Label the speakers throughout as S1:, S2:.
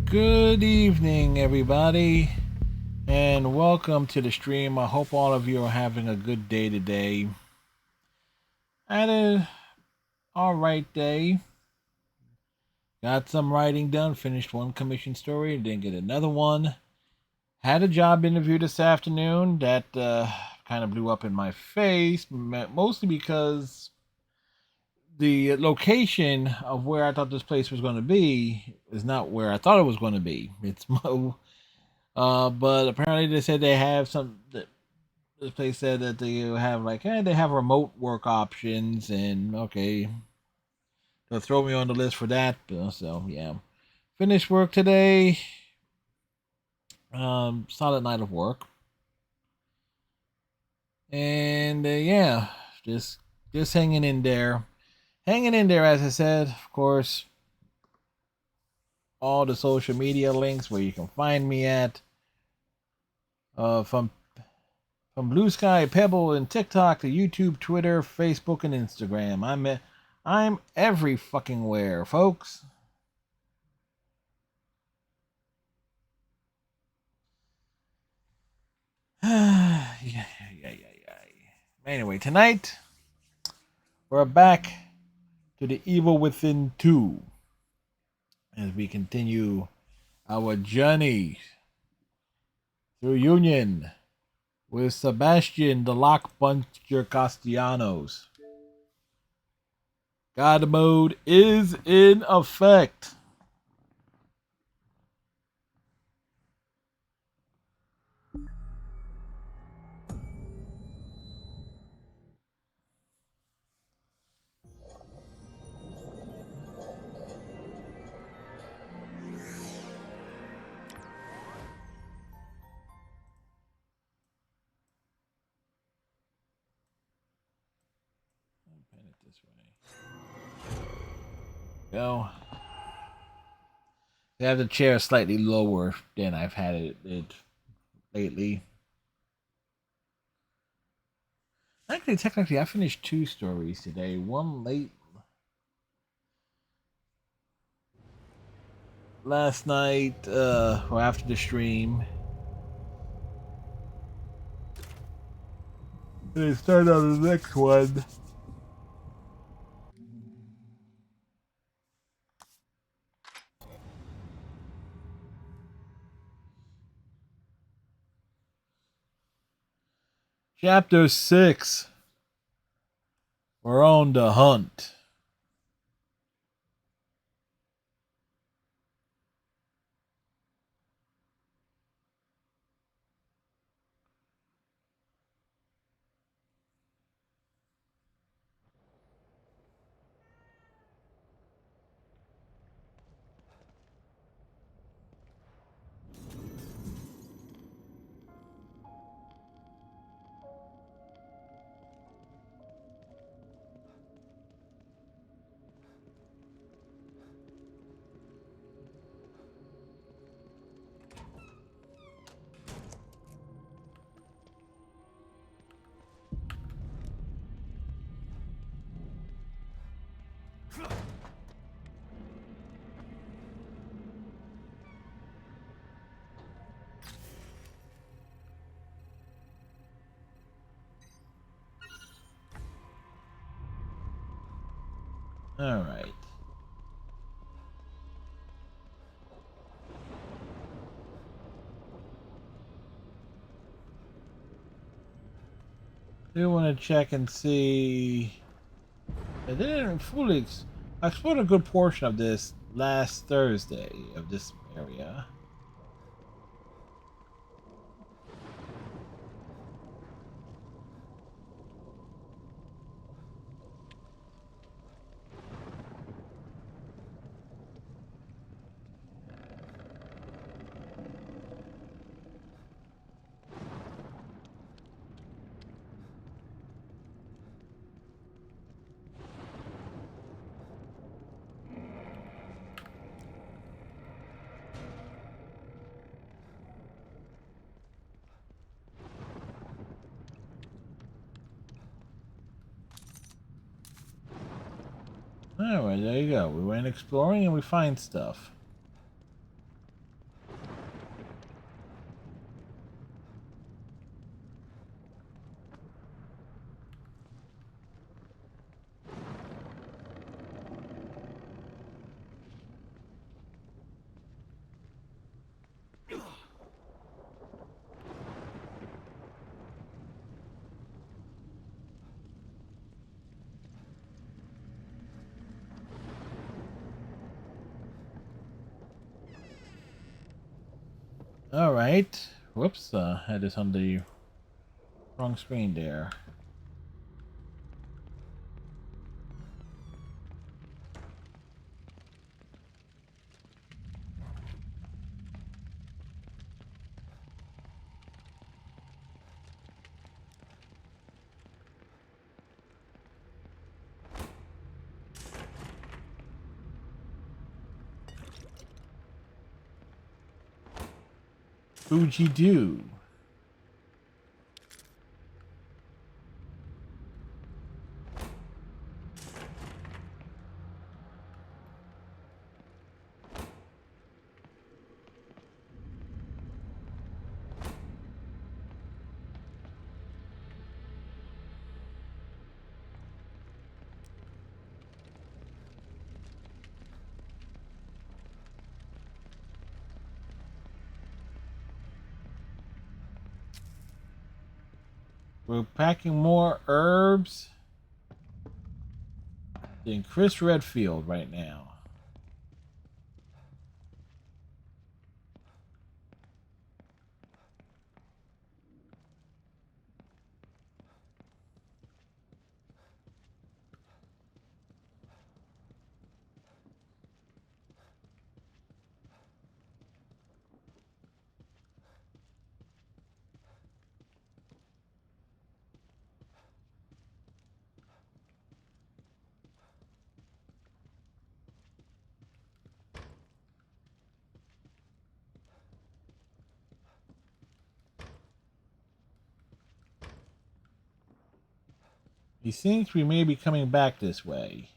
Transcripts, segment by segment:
S1: Good evening, everybody, and welcome to the stream. I hope all of you are having a good day today. I had a alright day. Got some writing done, finished one commission story, didn't get another one. Had a job interview this afternoon that kind of blew up in my face, mostly because the location of where I thought this place was going to be is not where I thought it was going to be. It's but apparently they said they have some. This place said that they have they have remote work options, and okay, they'll throw me on the list for that. So yeah, finished work today. Solid night of work, and yeah, just hanging in there. As I said, of course, all the social media links where you can find me at. From Blue Sky, Pebble, and TikTok to YouTube, Twitter, Facebook, and Instagram. I'm every fucking where, folks. Yeah. Anyway, tonight we're back to the Evil Within 2 as we continue our journey through Union with Sebastian the Lock Buncher Castellanos. God mode is in effect. Go. They have the chair slightly lower than I've had it lately. Actually, technically, I finished 2 stories today. One late last night, or after the stream. And I started on the next one. Chapter 6. We're on the hunt. All right. Do want to check and see. I didn't fully. I explored a good portion of this last Thursday of this area. Alright, there you go. We went exploring and we find stuff. Alright. Whoops, had this on the wrong screen there. Fuji do. We're packing more herbs than Chris Redfield right now. He thinks we may be coming back this way.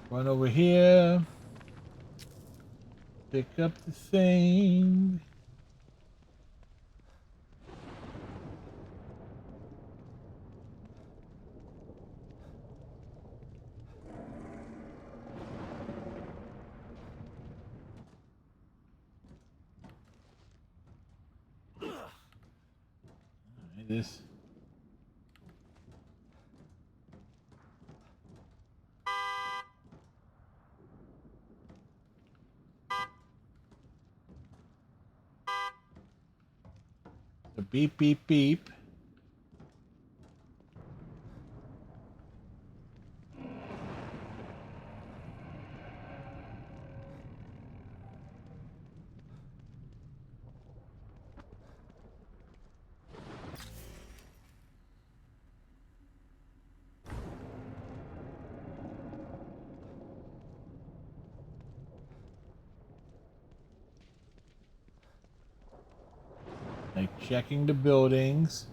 S1: Run over here. Pick up the thing. This. The beep, beep, beep. Like checking the buildings.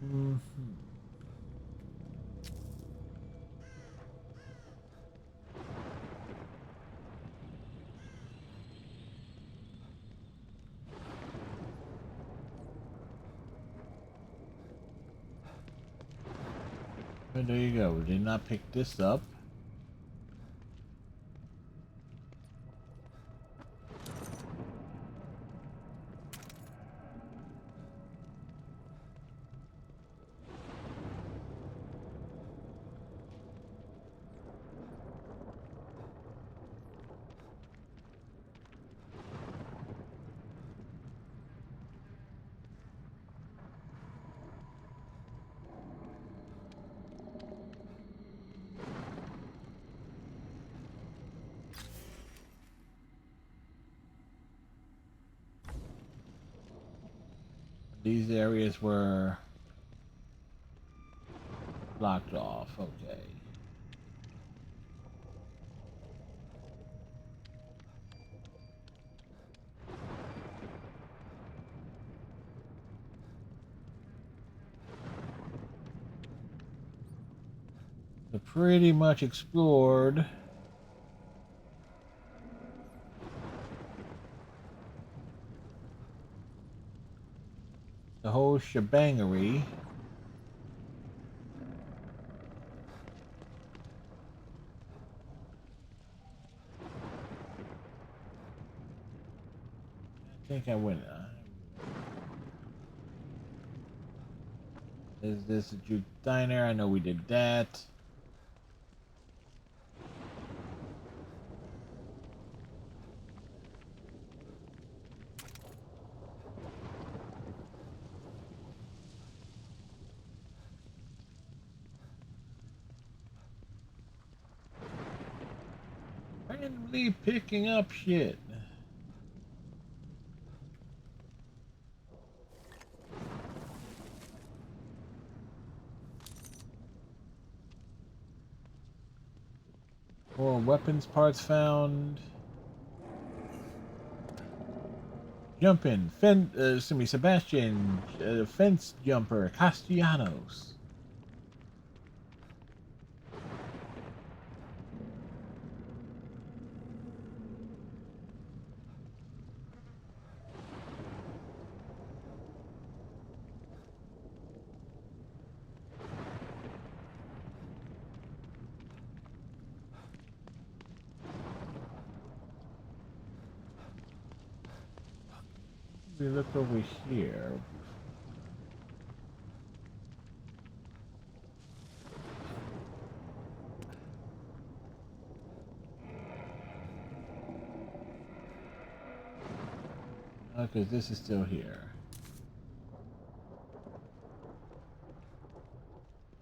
S1: Mm-hmm. Well, there you go. We did not pick this up. These areas were blocked off. Okay. So pretty much explored the whole shebangery. I think I went. Is this a juke diner? I know we did that. Randomly picking up shit. More weapons parts found. Jumping, Sebastian, fence jumper, Castellanos. We look over here. Because this is still here.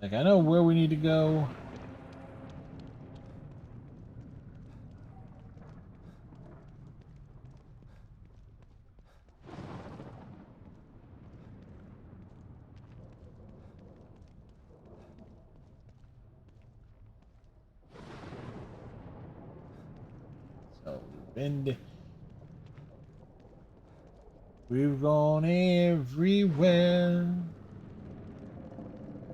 S1: Like, I know where we need to go. So, we've gone everywhere.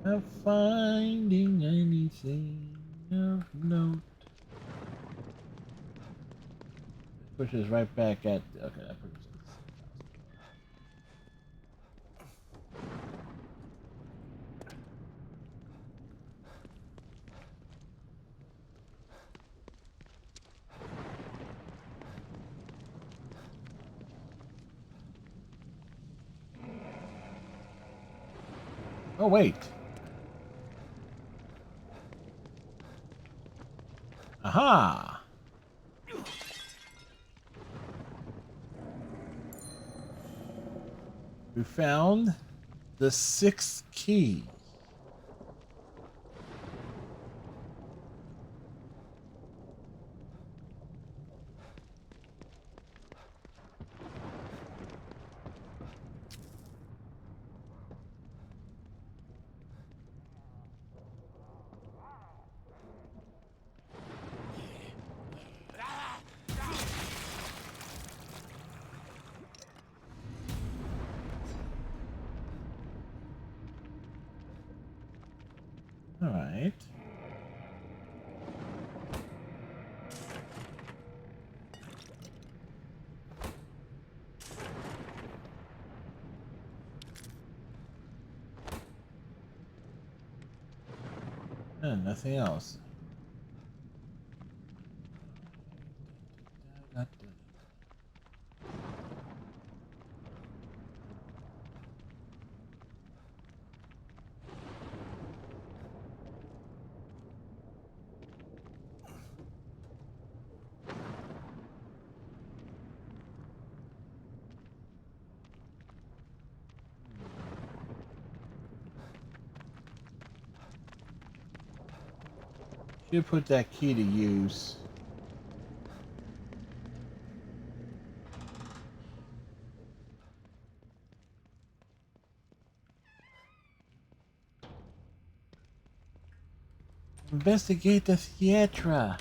S1: Not finding anything of note. Pushes right back at. Okay, that pushes. Oh wait. Aha! We found the 6th key. All right. And nothing else. Should put that key to use. Investigate the theatre.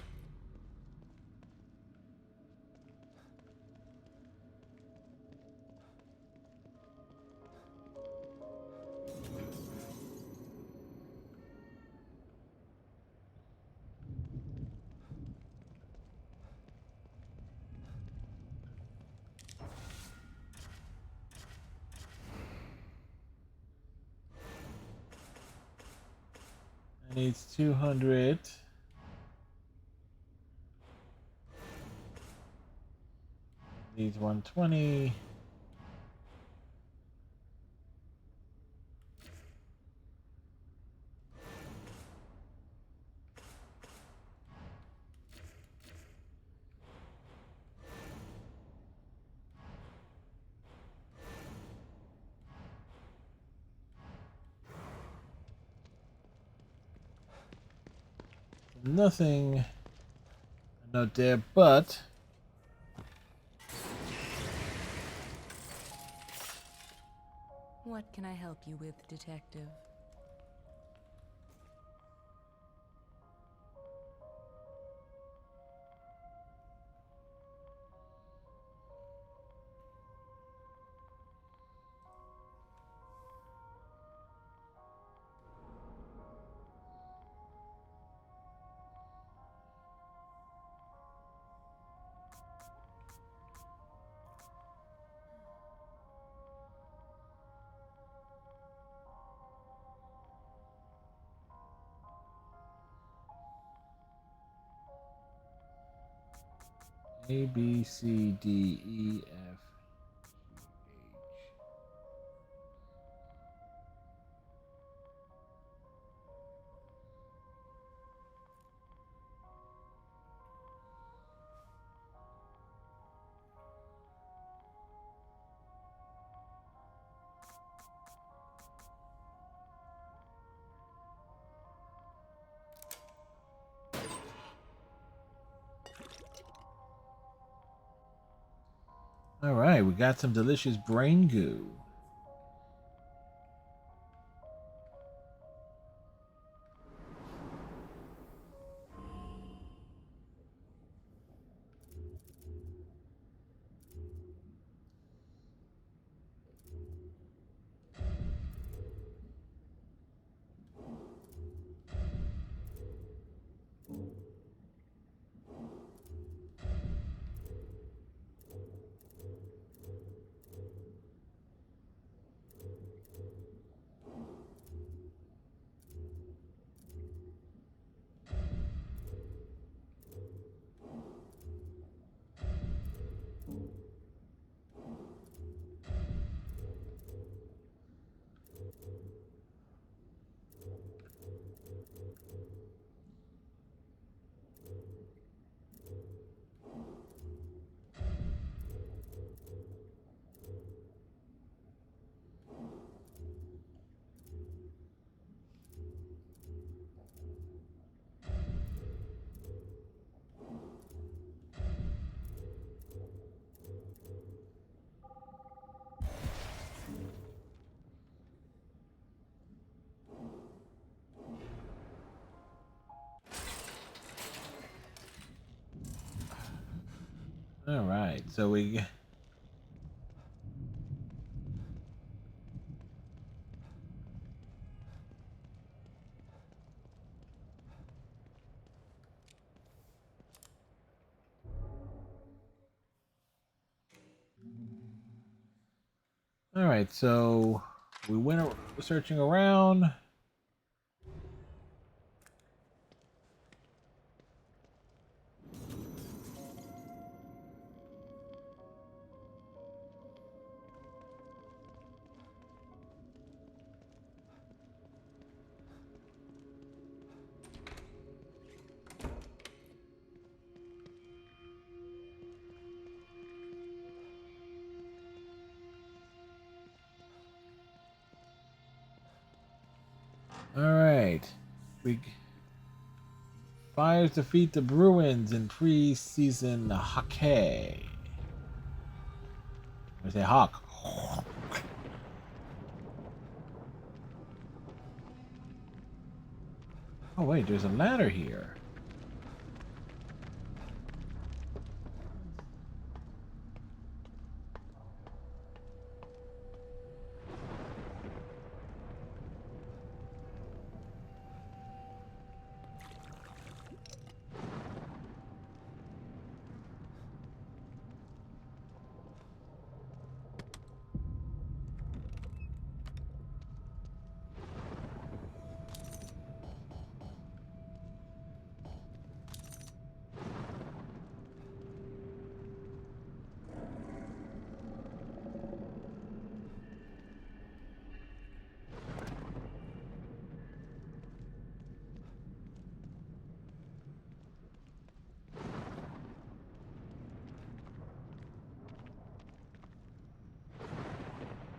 S1: Needs 200. Needs 120. Nothing. Note there, but
S2: what can I help you with, Detective?
S1: A, B, C, D, E, F, All right, we got some delicious brain goo. right, so we. All right, so we went searching around. All right, we fires defeat the Bruins in preseason hockey. I say hawk. Oh wait, there's a ladder here.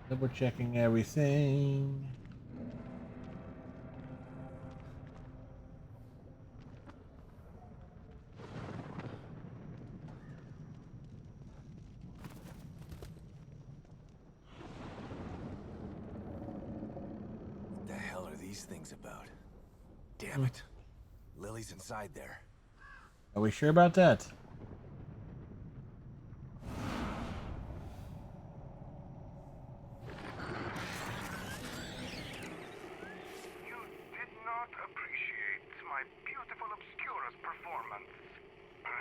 S1: Double checking everything.
S3: What the hell are these things about? Damn it. Lily's inside there.
S1: Are we sure about that?
S4: You did not appreciate my beautiful Obscurus performance.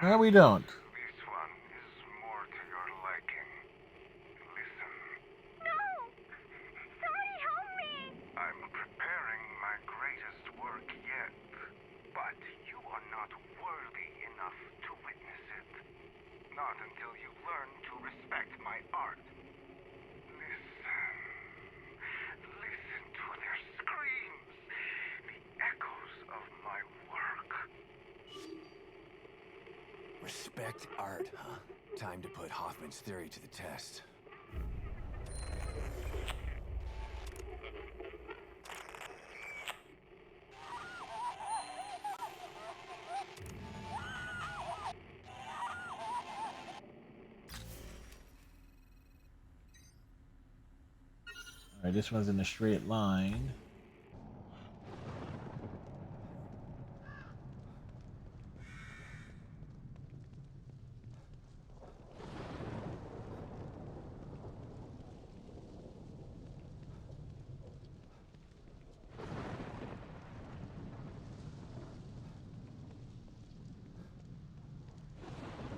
S1: No, we don't.
S4: This one is more to your liking. Listen.
S5: No! Somebody help me!
S4: I'm preparing my greatest work yet, but you are not worthy enough to witness it. Not until you learn to respect my art. Listen. Listen to their screams. The echoes of my work.
S3: Respect art, huh? Time to put Hoffman's theory to the test.
S1: All right, this one's in a straight line.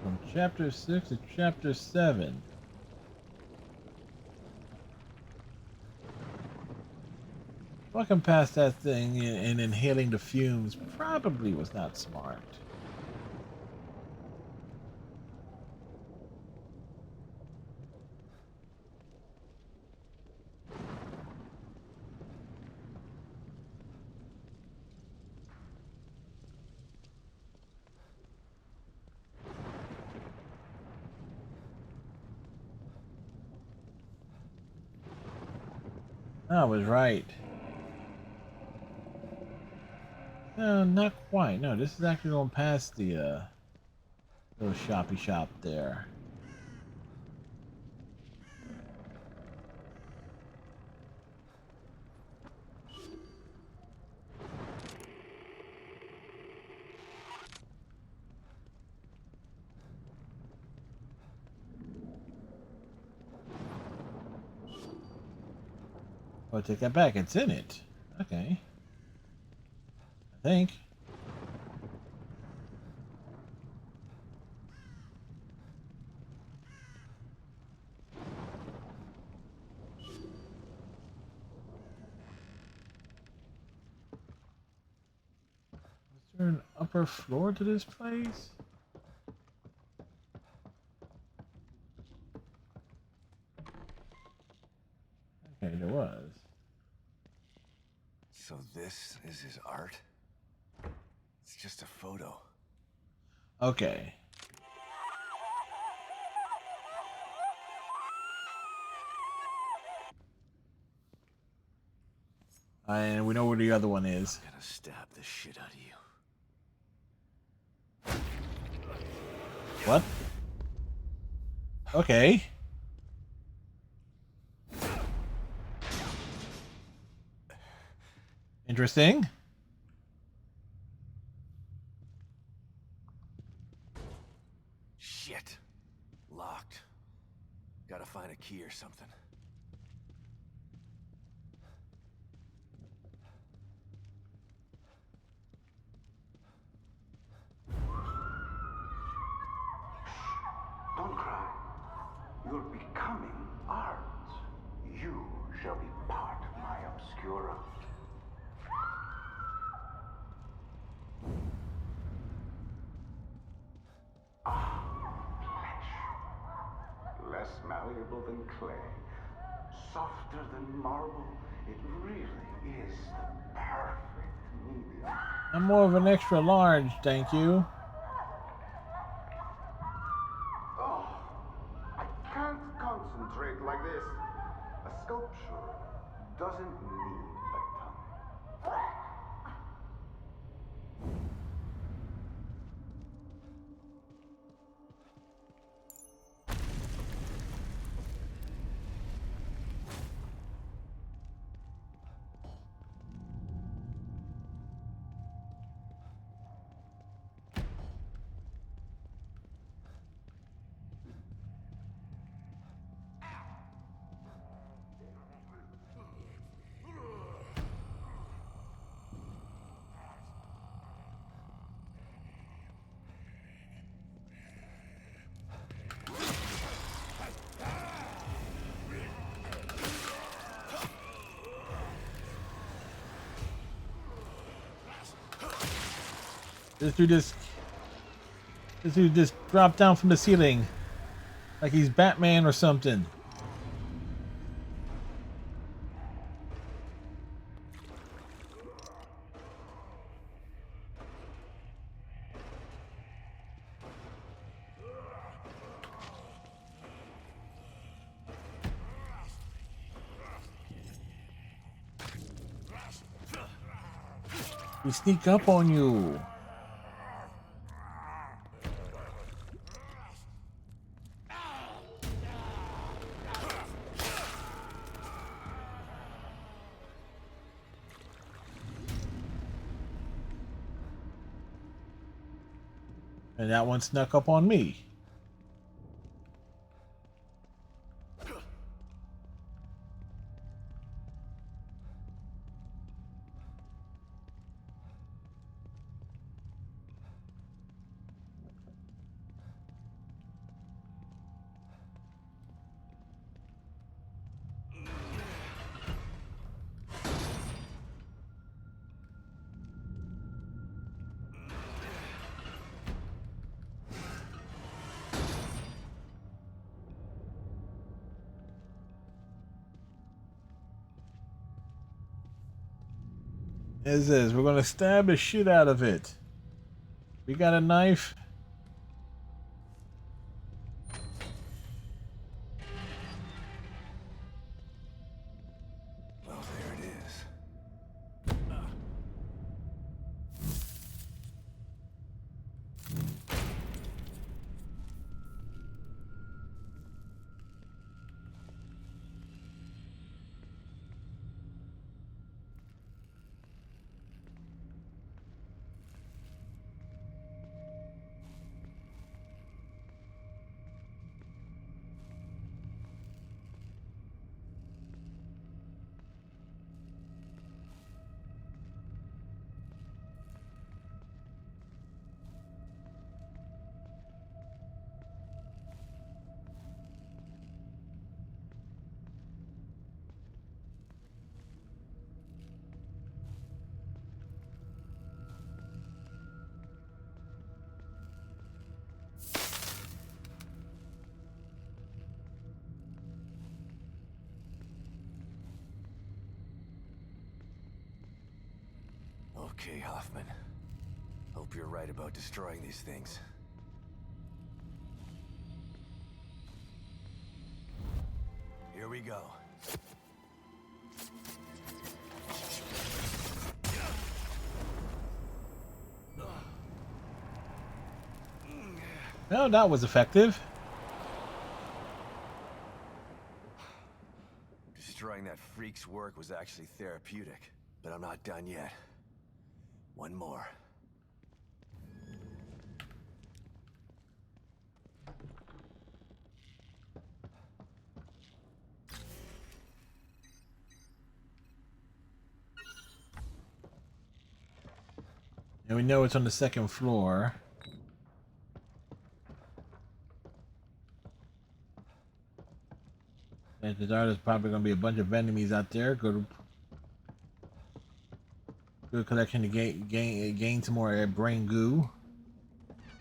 S1: From chapter 6 to chapter 7. Walking past that thing and inhaling the fumes probably was not smart. I was right. No, not quite. No, this is actually going past the little shoppy shop there. Oh, take that back. It's in it. Okay. I think. Is there an upper floor to this place? Okay, there was.
S3: So this is his art? It's just a photo.
S1: Okay. And we know where the other one is.
S3: I'm gonna stab the shit out of you.
S1: What? Okay. Interesting.
S3: Shit. Locked. Gotta find a key or something.
S4: Don't cry. You're becoming art. You shall be part of my obscura. Ah, flesh. Less malleable than clay. Softer than marble. It really is the perfect medium.
S1: I'm more of an extra large, thank you.
S4: Oh, I can't concentrate like this. A sculpture doesn't need a tongue.
S1: This dude just dropped down from the ceiling. Like he's Batman or something. We sneak up on you. And that one snuck up on me. Is this? We're gonna stab the shit out of it. We got a knife.
S3: Well, there it is. Okay, Hoffman. Hope you're right about destroying these things. Here we go.
S1: Well, that was effective.
S3: Destroying that freak's work was actually therapeutic, but I'm not done yet. One more.
S1: And we know it's on the second floor. Chances are there's probably going to be a bunch of enemies out there. Good collection to gain some more brain goo.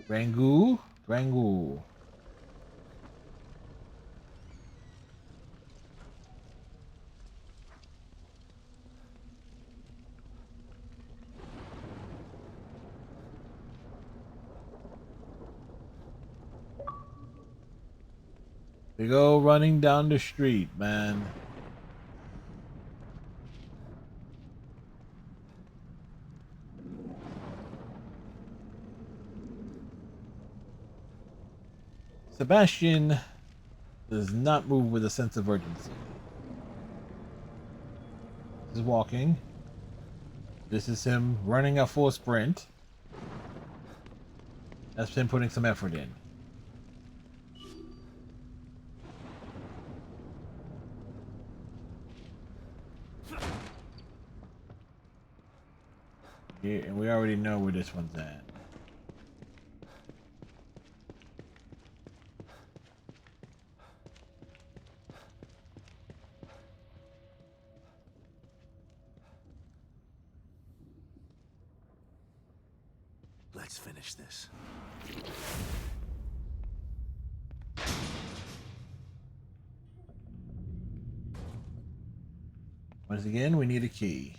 S1: Brain goo? Brain goo. We go running down the street, man. Sebastian does not move with a sense of urgency. This is walking. This is him running a full sprint. That's him putting some effort in. Yeah, and we already know where this one's at.
S3: Let's finish this.
S1: Once again, we need a key.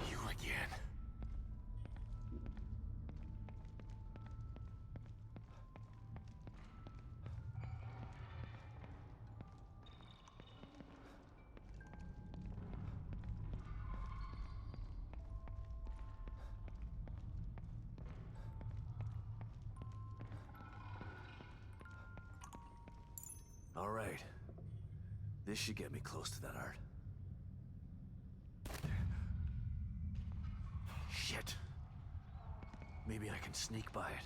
S3: You again. All right. This should get me close to that art. Shit. Maybe I can sneak by it.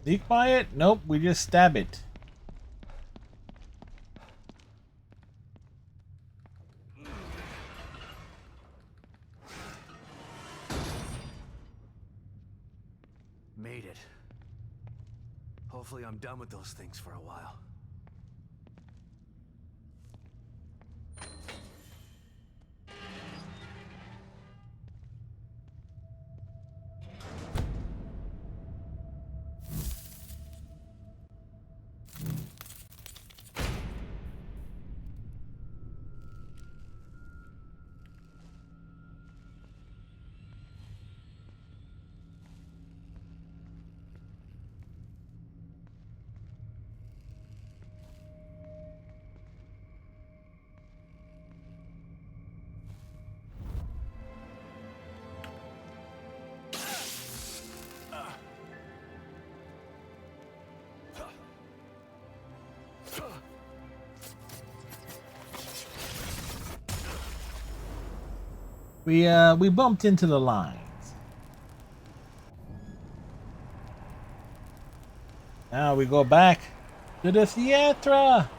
S1: Sneak by it? Nope, we just stab it.
S3: Made it. Hopefully I'm done with those things for a while.
S1: We bumped into the lines. Now we go back to the theater.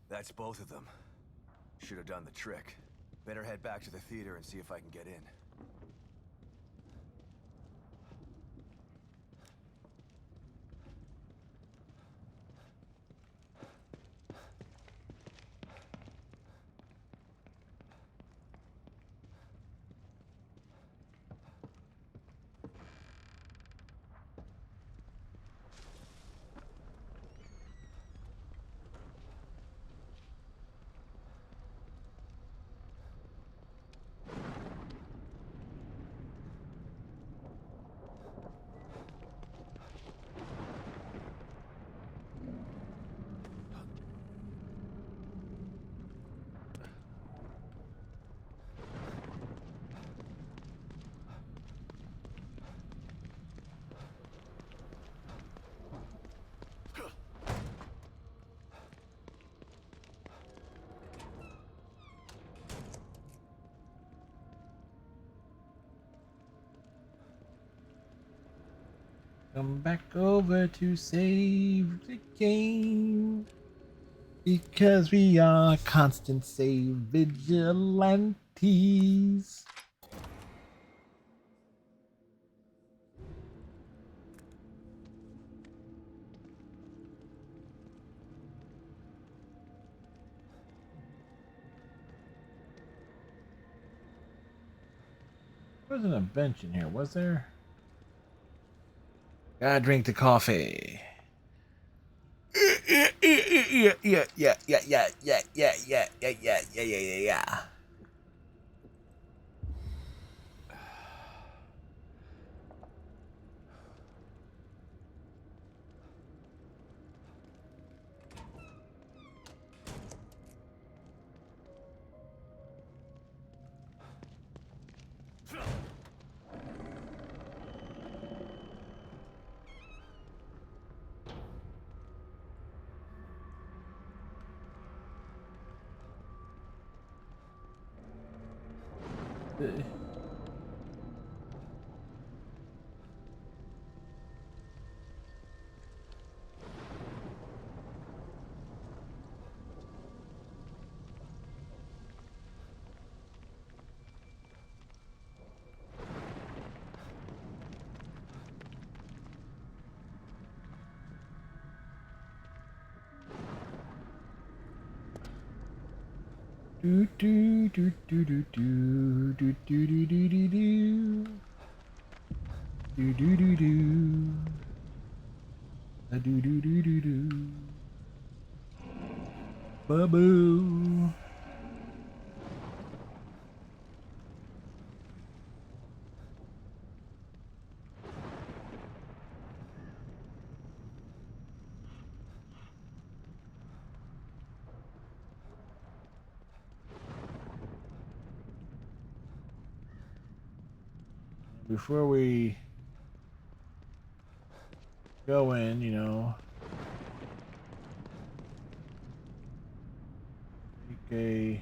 S3: That's both of them. Should have done the trick. Better head back to the theater and see if I can get in.
S1: Come back over to save the game. Because we are constant save vigilantes. There wasn't a bench in here, was there? Gotta drink the coffee. Yeah. Do do do do do do do do do do do do do do do do a do do do do do ba-boo. Before we go in, you know, take a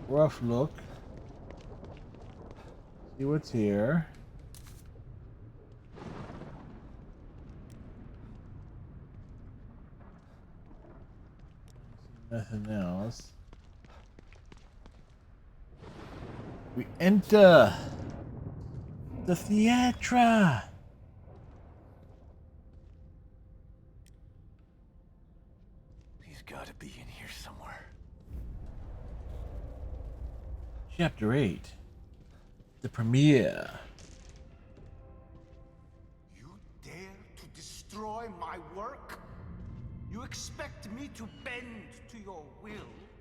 S1: rough look, see what's here. Nothing else. We enter the theatre.
S3: He's got to be in here somewhere.
S1: Chapter 8. The premiere.
S6: You dare to destroy my work? You expect me to bend to your will?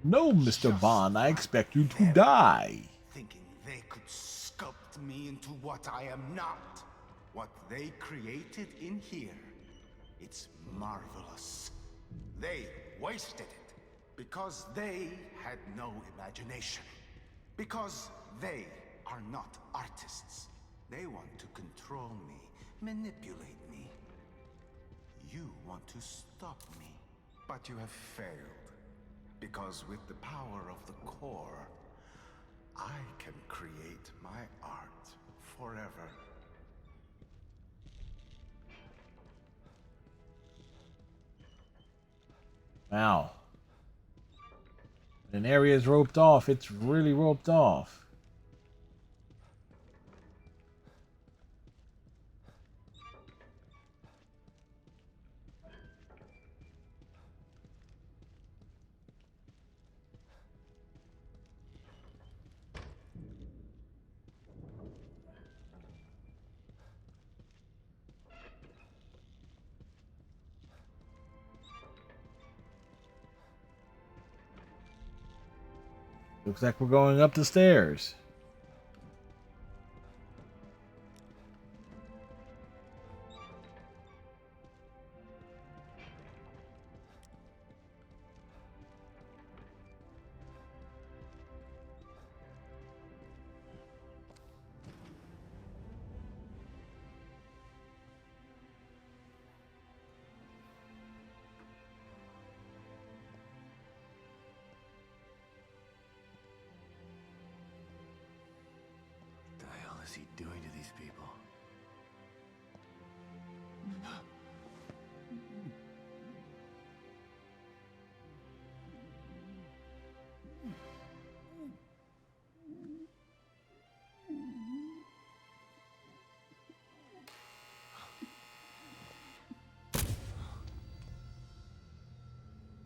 S1: No, Mr. Bond, I expect you to die.
S6: Thinking they could sculpt me into what I am not. What they created in here, it's marvelous. They wasted it because they had no imagination. Because they are not artists. They want to control me, manipulate me. You want to stop me, but you have failed. Because with the power of the core, I can create my art forever.
S1: Wow. An area is roped off. It's really roped off. Looks like we're going up the stairs.
S3: What the hell is he doing to these people?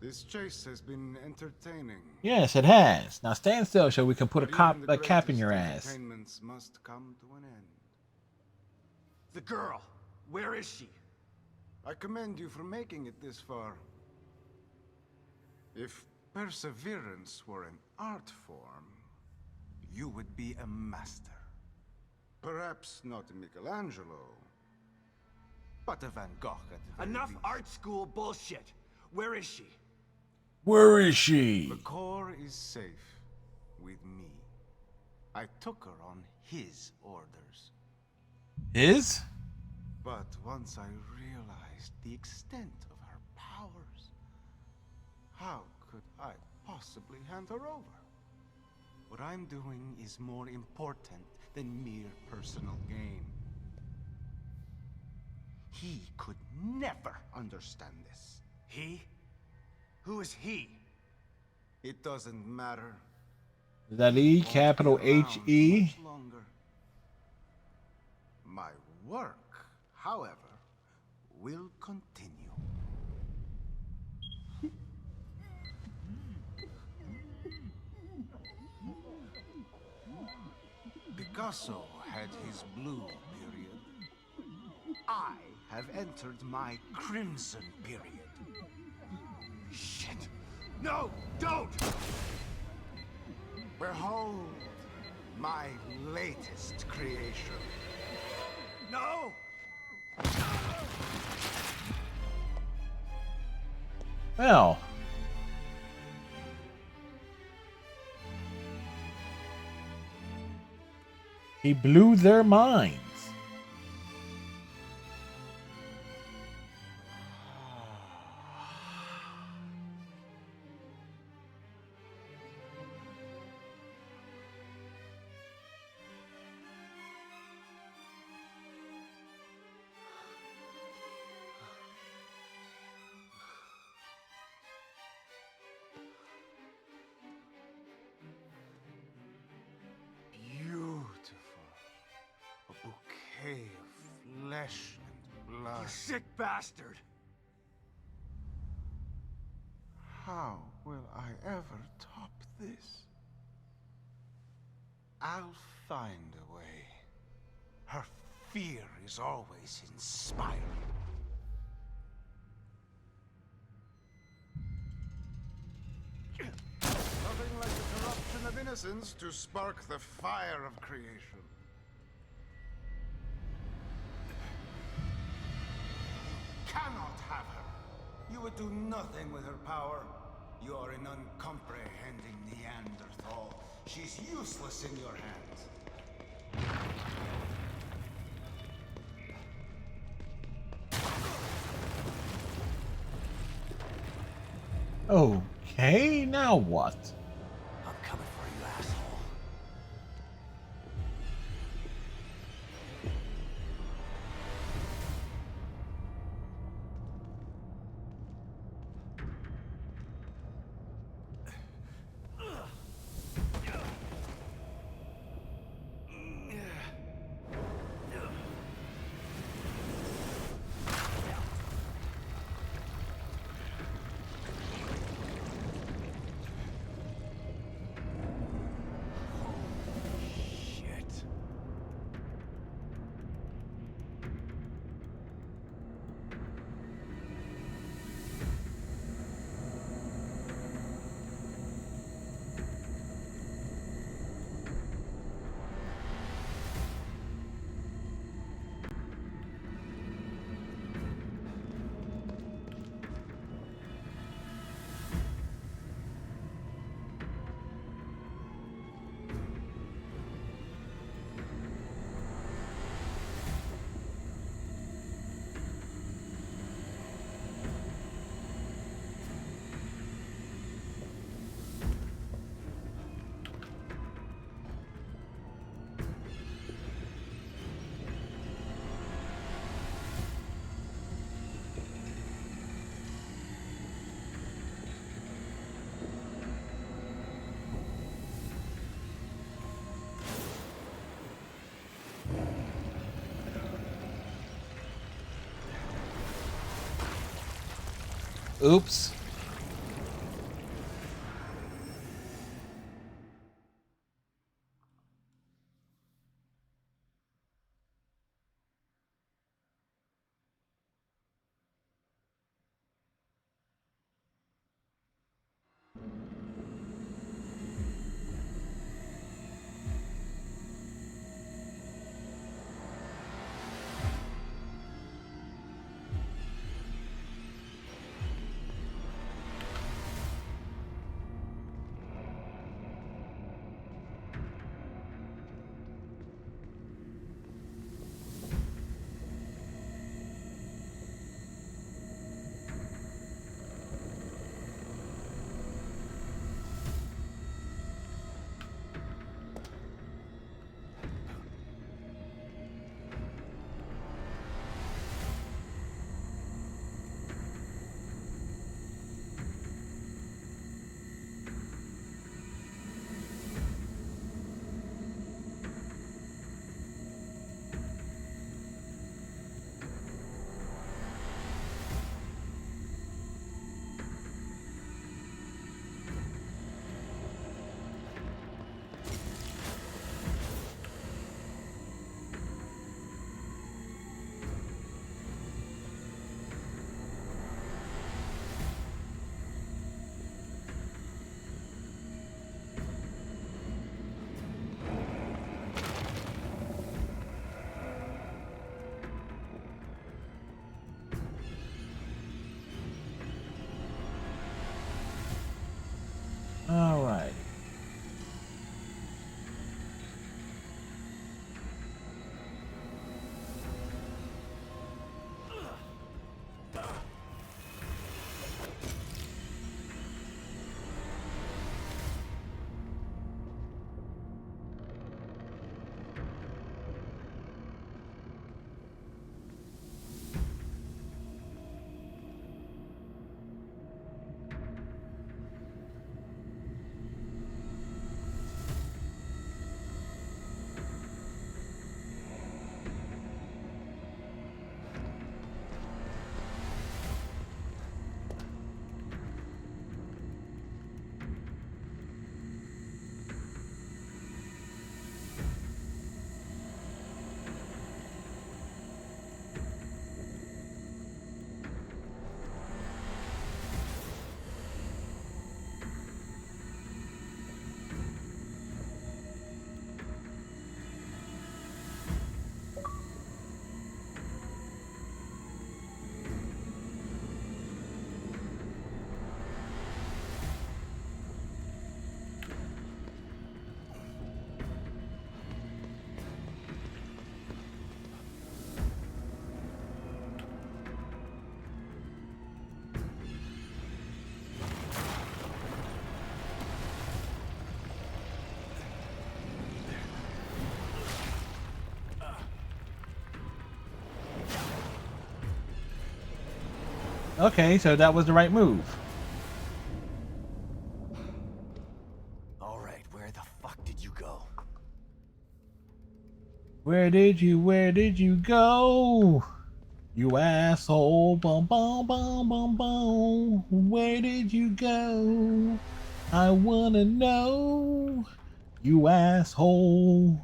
S6: This chase has been entertaining.
S1: Yes, it has. Now stand still so we can put a
S6: But even the
S1: cap in your
S6: greatest
S1: ass.
S6: entertainments must come to an end.
S3: The girl! Where is she?
S6: I commend you for making it this far. If perseverance were an art form, you would be a master. Perhaps not a Michelangelo, but a Van Gogh at the very
S3: Enough
S6: least.
S3: art school bullshit! Where is she?
S1: Where is she?
S6: The core is safe with me. I took her on his orders.
S1: His?
S6: But once I realized the extent of her powers, how could I possibly hand her over? What I'm doing is more important than mere personal gain. He could never understand this.
S3: He? Who is he?
S6: It doesn't matter.
S1: Is that E?
S6: Won't
S1: Capital
S6: be around
S1: H-E?
S6: much longer. My work, however, will continue. Picasso had his blue period. I have entered my crimson period.
S3: Shit! No! Don't!
S6: Behold my latest creation.
S3: No!
S1: Well. He blew their minds.
S6: Beautiful. A bouquet of flesh and blood.
S3: You sick bastard!
S6: How will I ever top this? I'll find a way. Her fear is always inspiring. Nothing like the corruption of innocence to spark the fire of creation. Cannot have her. You would do nothing with her power. You are an uncomprehending Neanderthal. She's useless in your hands.
S1: Okay, now what?
S3: I'm coming for you, asshole.
S1: Oops. All right. Okay, so that was the right move.
S3: All right, where the fuck did you go?
S1: Where did you go? You asshole. Bum, bum, bum, bum, bum. Where did you go? I wanna know. You asshole.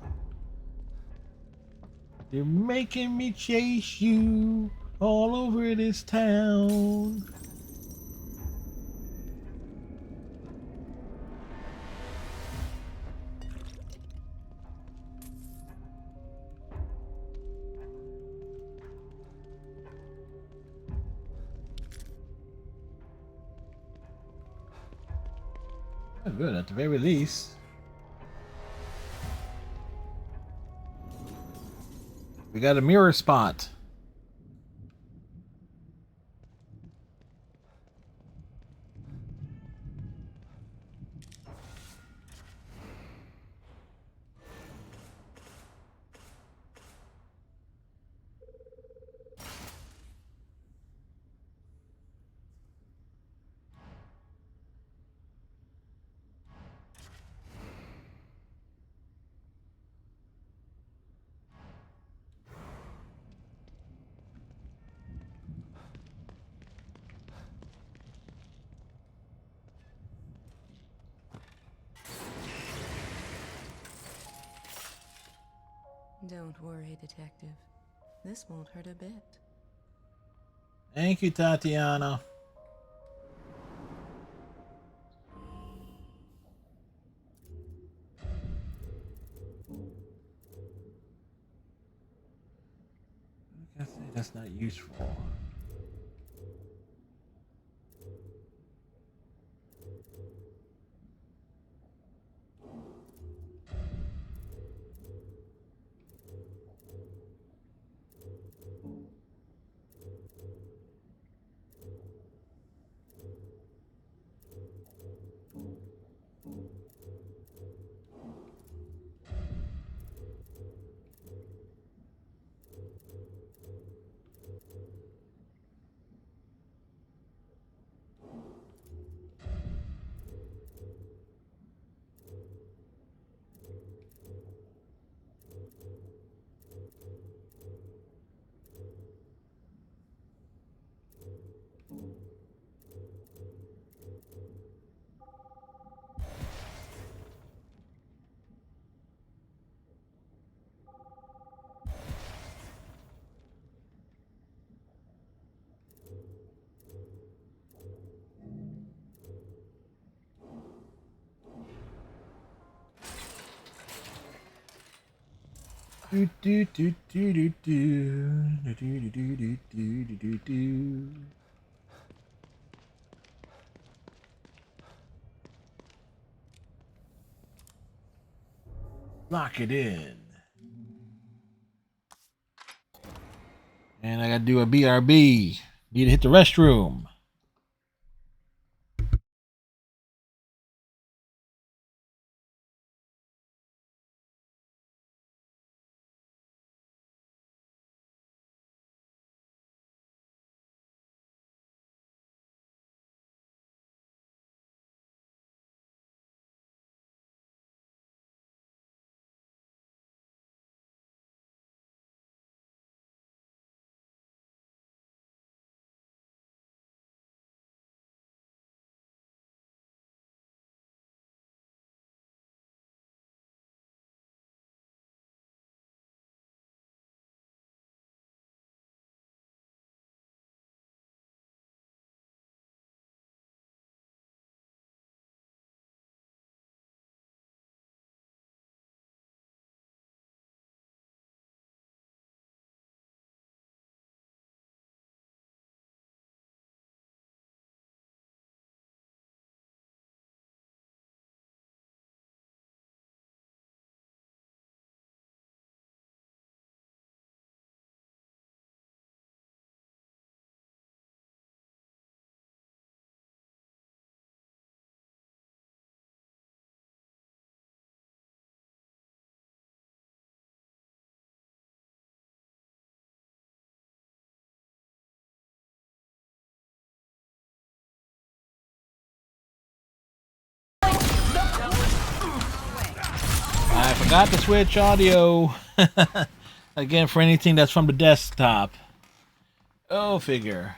S1: You're making me chase you all over this town. Oh, good, at the very least. We got a mirror spot.
S2: Don't worry, Detective. This won't hurt a bit.
S1: Thank you, Tatiana. I guess that's not useful. Do do do do do do do do do do do do do. Lock it in. And I gotta do a BRB. Need to hit the restroom. I forgot to switch audio. Again, for anything that's from the desktop. Oh, figure.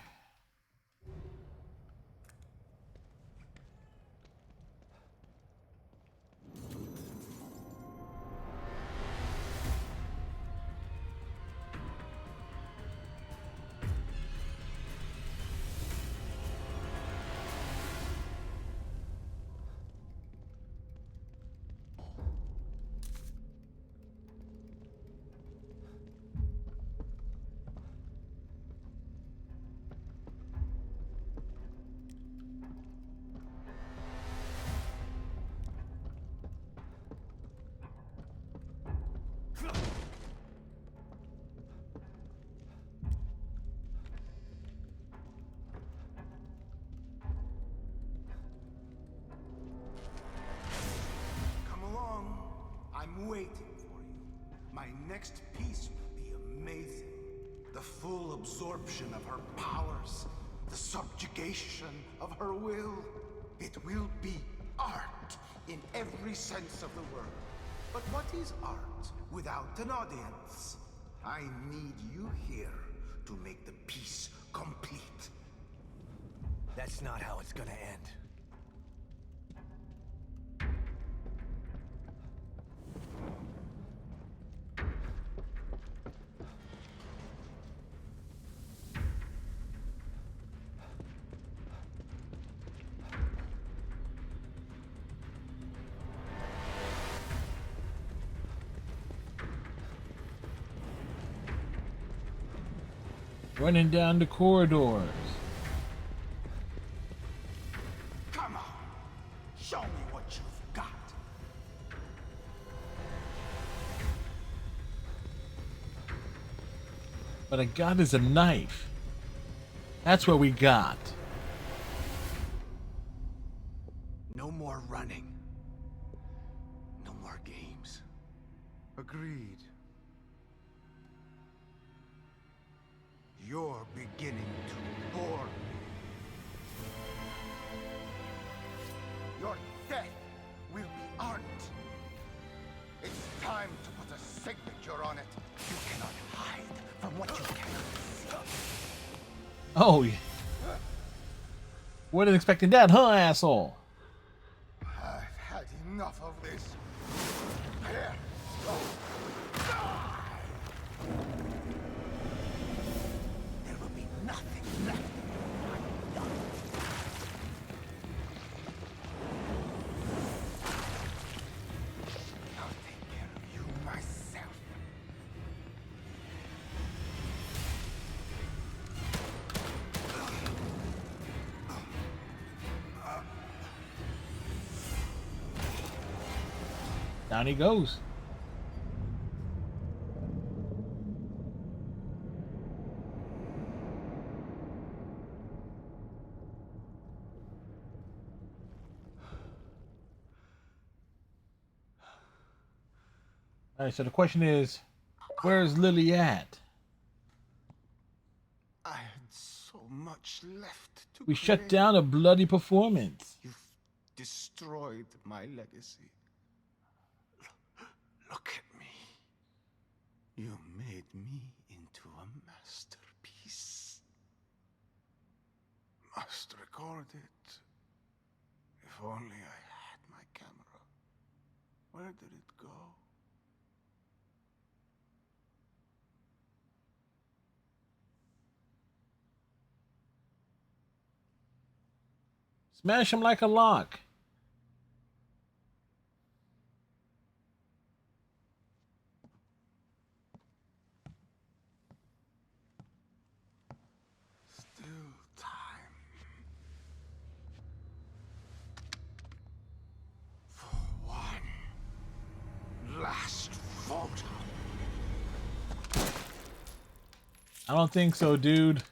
S6: Come along. I'm waiting for you. My next piece will be amazing. The full absorption of her powers, the subjugation of her will. It will be art in every sense of the word. But what is art without an audience? I need you here to make the piece complete.
S3: That's not how it's gonna end.
S1: Running down the corridors.
S6: Come on. Show me what you've got.
S1: What I got is a knife. That's what we got.
S3: No more running. No more games.
S6: Agreed. You're beginning to bore me. Your death will be art. It's time to put a signature on it. You cannot hide from what you cannot see.
S1: Oh, wasn't expecting that, huh, asshole?
S6: I've had enough of this. Here. There will be nothing left. I'll take care of you myself.
S1: Down he goes. Alright, so the question is, where's Lily at?
S6: I had so much left to
S1: We shut
S6: create.
S1: down a bloody performance.
S6: You've destroyed my legacy. Look at me. You made me into a masterpiece. Must record it. If only I had my camera. Where did it go?
S1: Smash him like a lock.
S6: Still time. For one last photo.
S1: I don't think so, dude.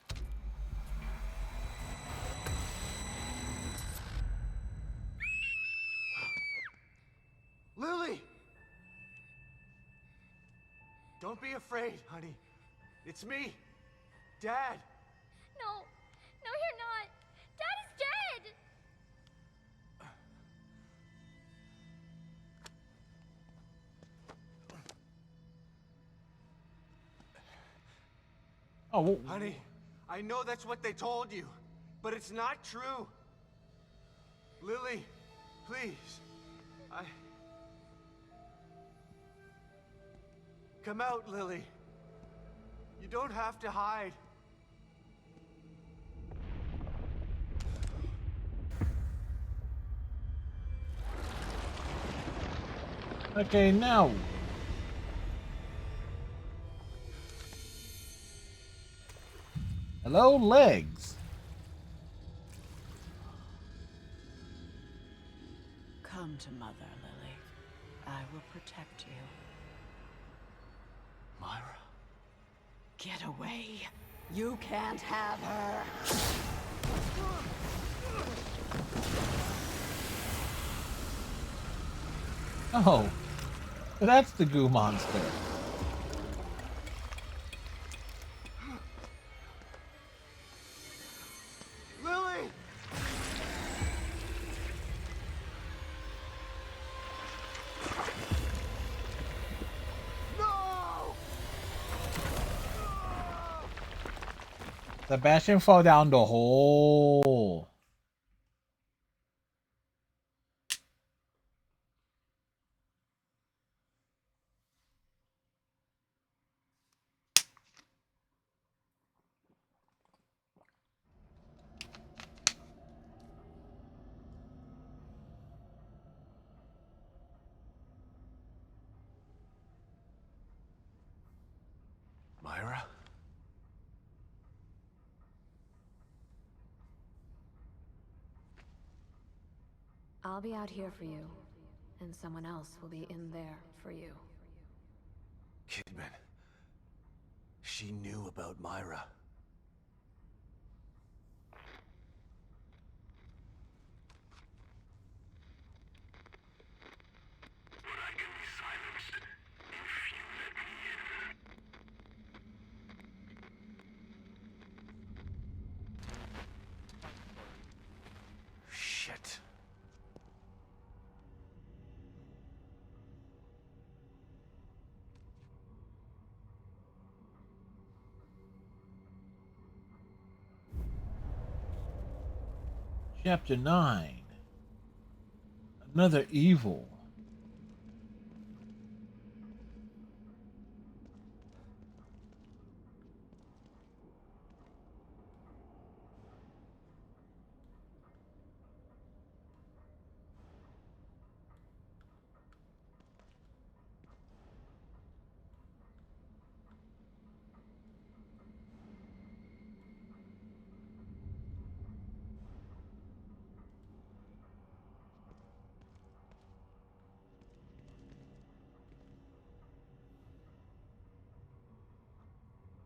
S3: Lily! Don't be afraid, honey. It's me, Dad.
S5: No, no, you're not. Dad is dead.
S1: Oh,
S3: Honey, I know that's what they told you, but it's not true. Lily, please. Come out, Lily. You don't have to hide.
S1: okay, now. Hello, legs.
S7: Come to Mother, Lily. I will protect you.
S3: Myra.
S7: Get away. You can't have her.
S1: Oh, that's the goo monster.
S3: Lily! No!
S1: Sebastian fall down the hole.
S3: Myra?
S8: I'll be out here for you, and someone else will be in there for you.
S3: Kidman. She knew about Myra. Shit.
S1: Chapter 9. Another evil.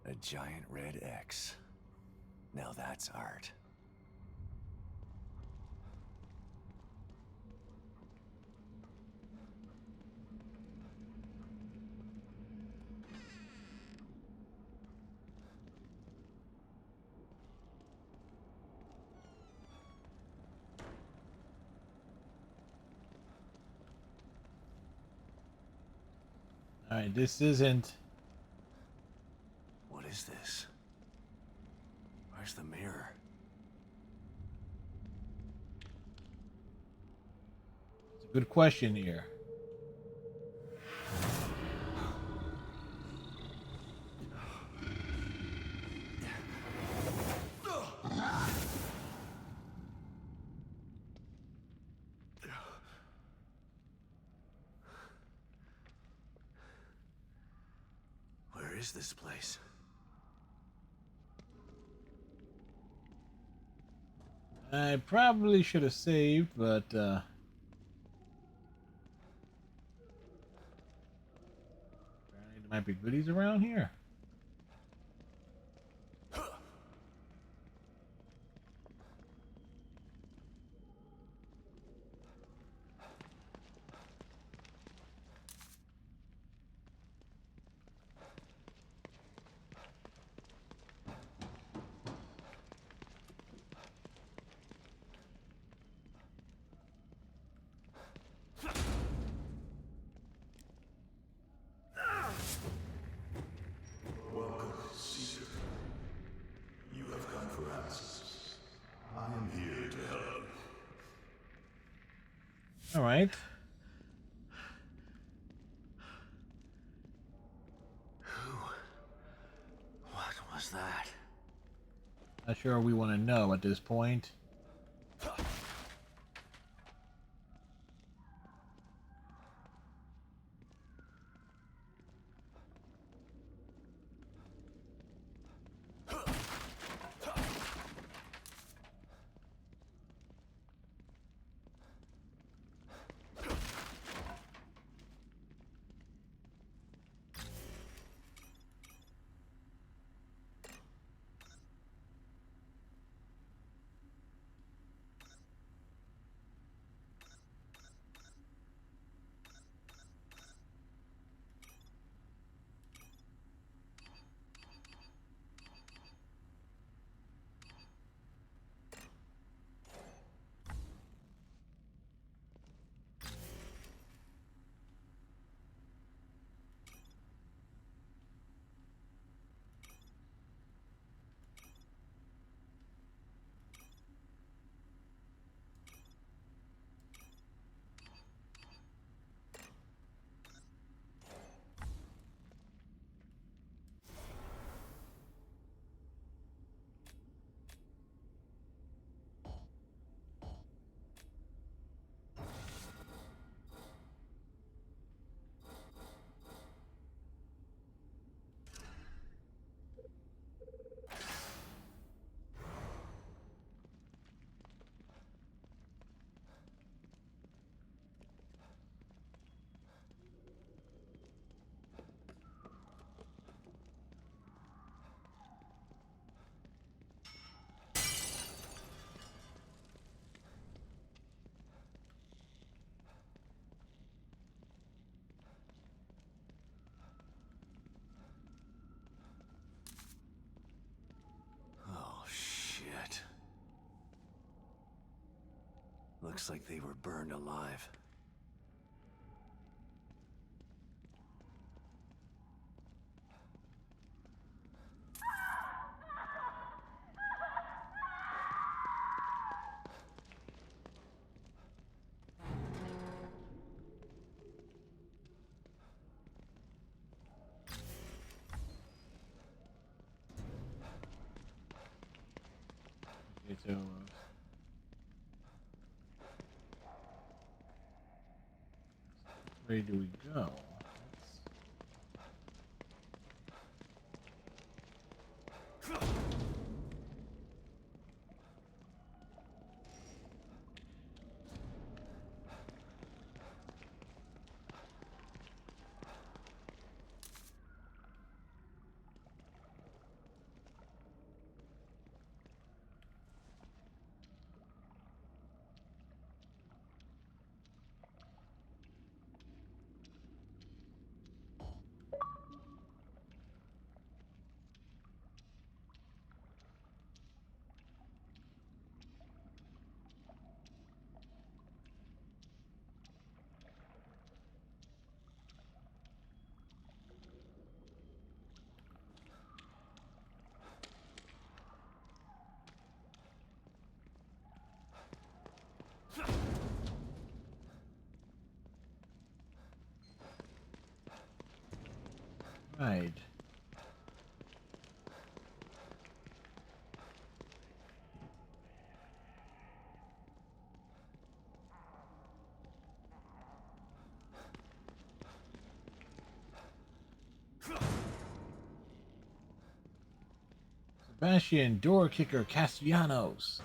S3: A giant red X. Now that's art.
S1: All right, this isn't.
S3: What is this? Where's the mirror?
S1: It's a good question here.
S3: Where is this place?
S1: I probably should have saved, but apparently there might be goodies around here.
S9: Welcome, Seeker. You have come for answers. I am here to help.
S1: All right.
S3: What was that?
S1: Not sure we want to know at this point.
S3: Looks like they were burned alive.
S1: Okay, so where do we go? Right. Sebastian door kicker Castellanos.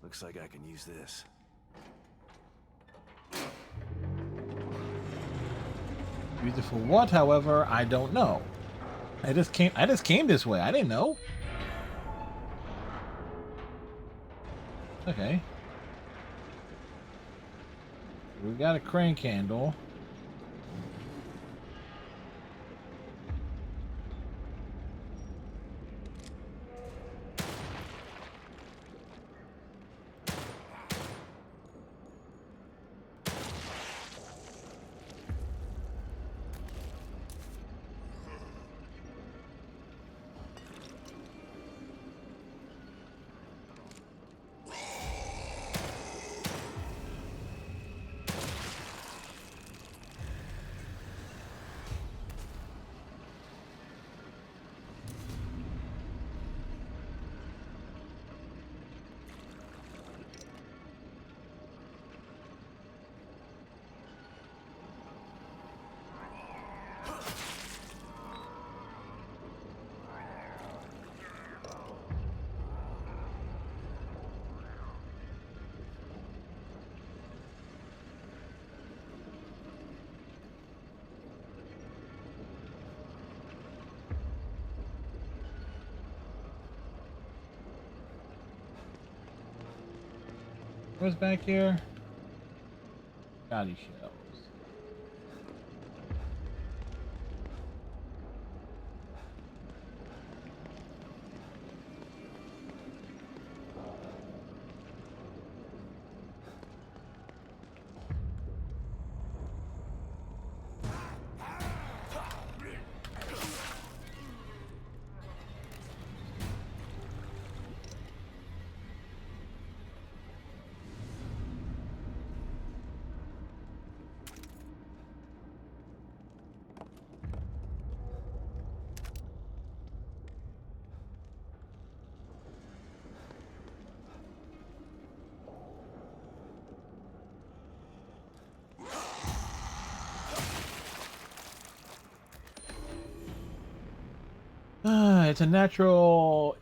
S3: Looks like I can use this.
S1: Use it for what, however, I don't know. I just came this way. I didn't know. Okay. We got a crank handle. What's back here? Body shells.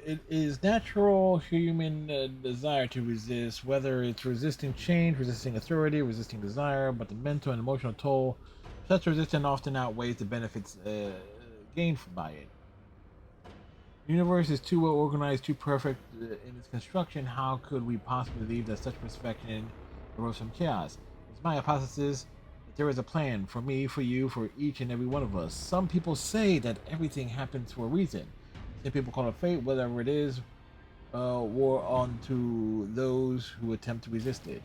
S1: It is natural human desire to resist, whether it's resisting change, resisting authority, resisting desire, but the mental and emotional toll, such resistance often outweighs the benefits gained by it. The universe is too well organized, too perfect in its construction. How could we possibly believe that such perfection arose from chaos? It's my hypothesis that there is a plan for me, for you, for each and every one of us. Some people say that everything happens for a reason. Some people call it fate, whatever it is, war on to those who attempt to resist it.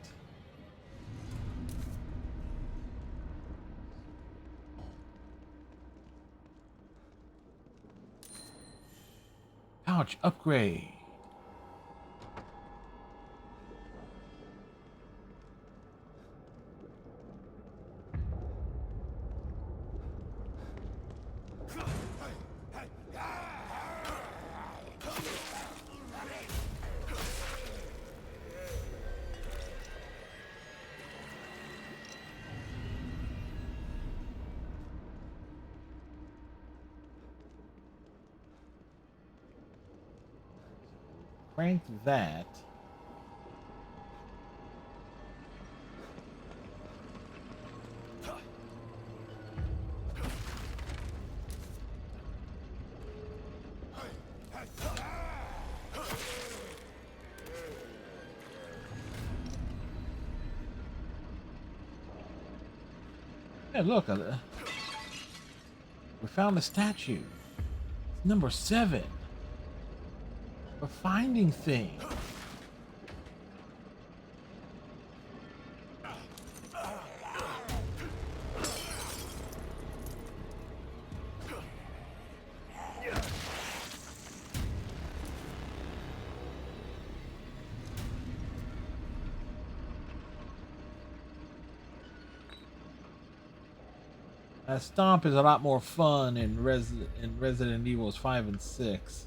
S1: Pouch upgrade. Crank that. Hey, look, we found the statue. It's number 7. We're finding things. Stomp is a lot more fun in Resident Evils 5 and 6.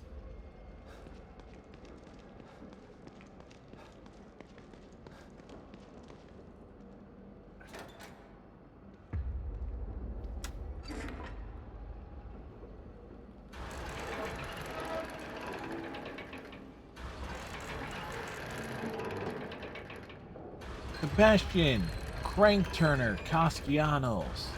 S1: Sebastian, Crank Turner, Castellanos.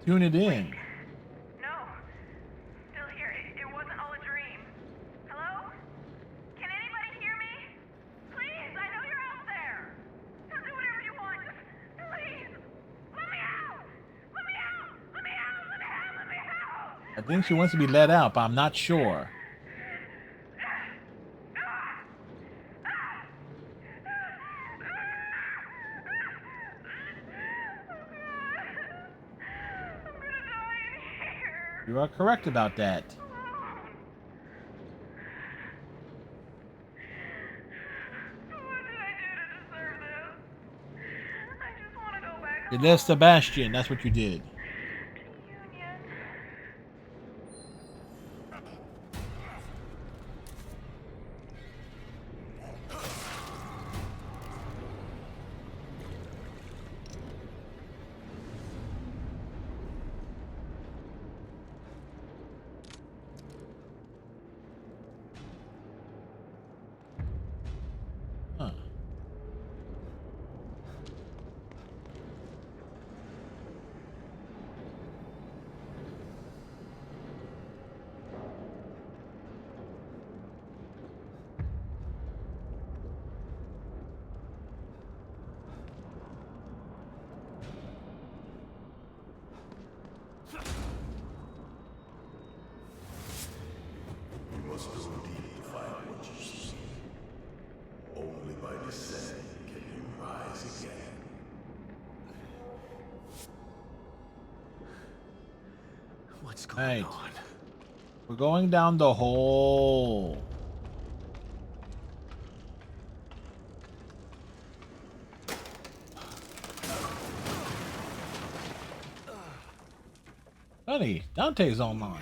S1: Tune it in.
S10: No. Still here. It wasn't all a dream. Hello? Can anybody hear me? Please, I know you're out there. I'll do whatever you want. Just please. Let me out. Let me out. Let me out. Let me out. Let me out.
S1: I think she wants to be let out, but I'm not sure. You are correct about that. You left Sebastian, that's what you did. Huh.
S9: You must go deep to find what you seek. Only by descending can you rise again.
S3: What's going
S1: Right.
S3: on?
S1: We're going down the hole. Honey, Dante's online.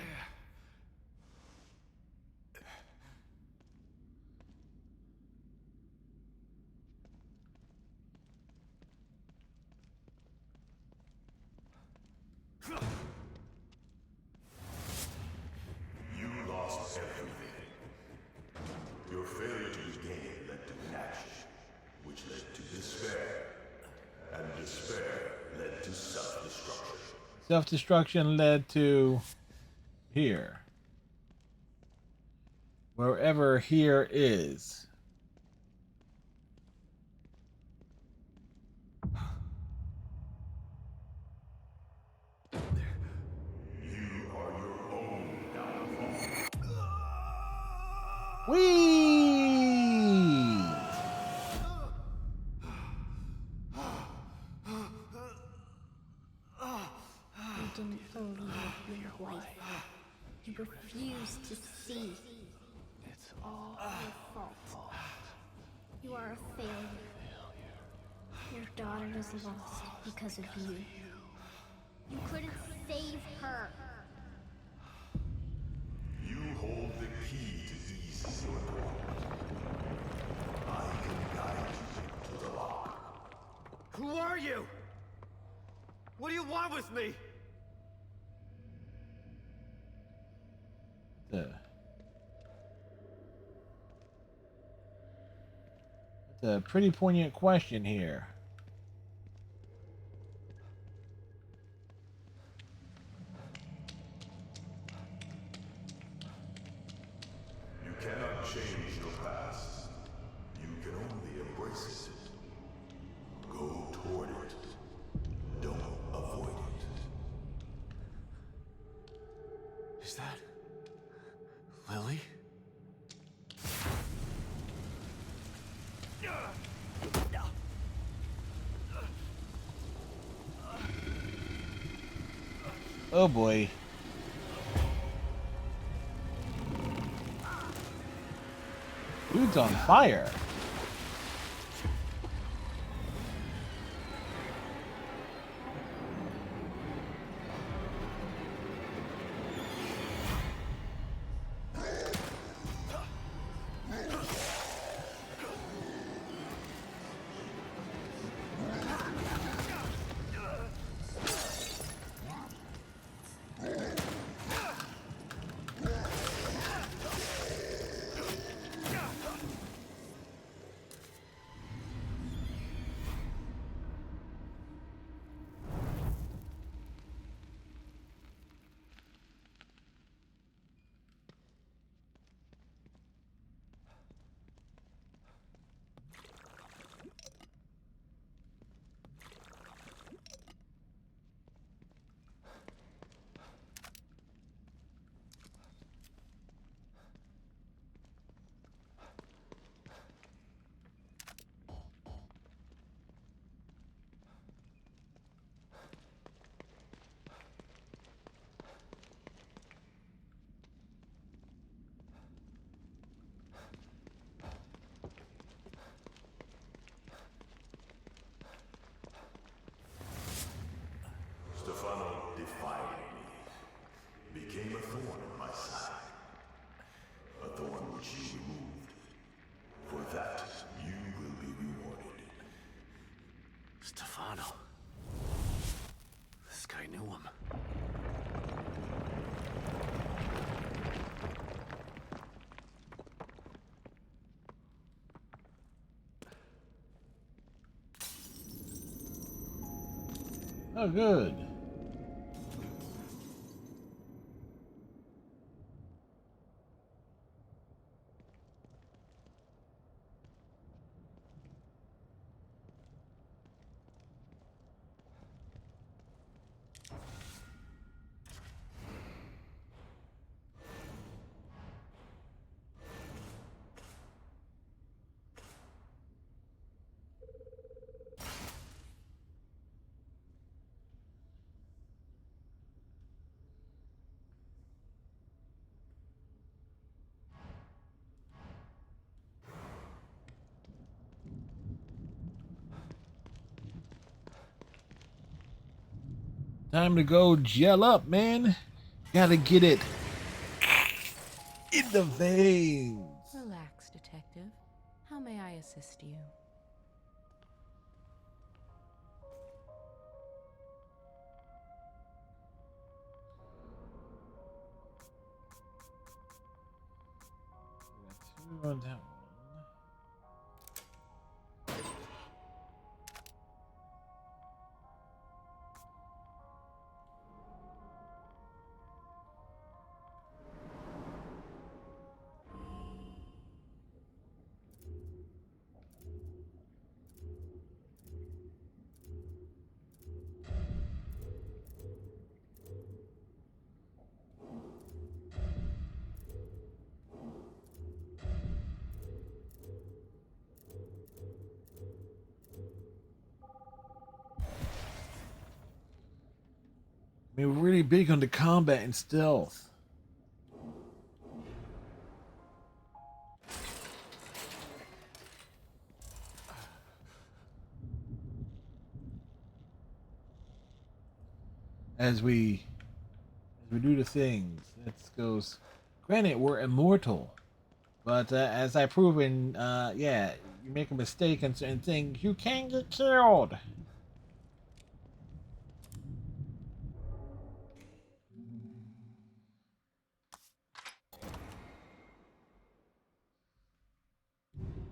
S9: You lost everything. Your failure to regain led to inaction, which led to despair. And despair led to self-destruction.
S1: Self-destruction led to here. Wherever here is.
S9: You are your own downfall.
S1: Whee!
S5: You didn't believe your wife. You refused to see. It's all your fault. You are a failure. Your daughter is lost because of you. You couldn't save her.
S9: You hold the key to ease your torment. I can guide you to the lock.
S3: Who are you? What do you want with me?
S1: That's a pretty poignant question here.
S9: You cannot change your past. You can only embrace it. Go toward it. Don't avoid it.
S3: Is that Lily?
S1: Oh boy. Dude's on fire. Oh, good. Time to go gel up, man. Gotta get it in the veins.
S2: Relax, detective. How may I assist you?
S1: Two on that one. I mean, we're really big on the combat and stealth. As we do the things, let's go. Granted, we're immortal, but as I proven, yeah, you make a mistake in certain things, you can get killed.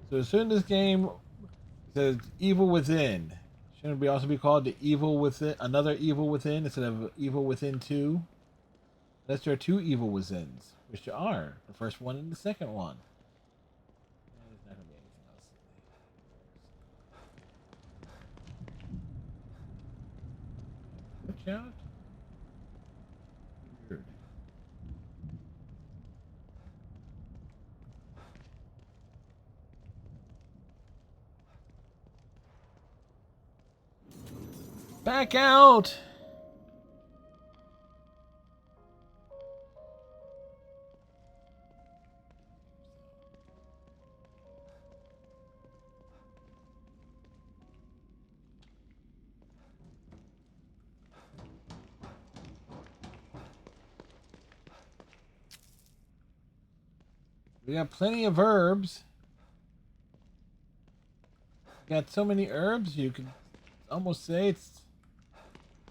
S1: So as soon as this game says evil within, shouldn't it also be called the evil within, another evil within instead of evil within 2? Unless there are 2 evil within, which there are, the first one and the second one. There's not gonna be anything else. Watch out. Weird. Back out! We got plenty of herbs. We got so many herbs, you could almost say it's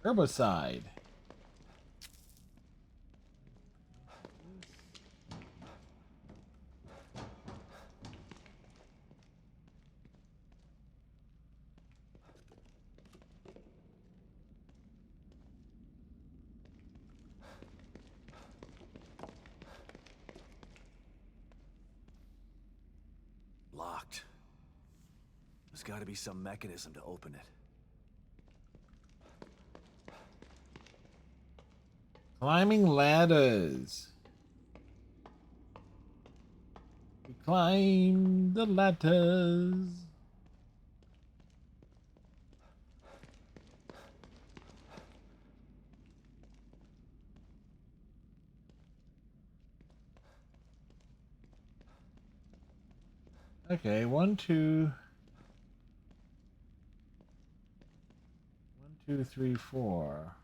S1: herbicide.
S3: Locked. There's got to be some mechanism to open it.
S1: Climbing ladders. We climb the ladders. Okay, 1, 2. 1, 2, 3, 4.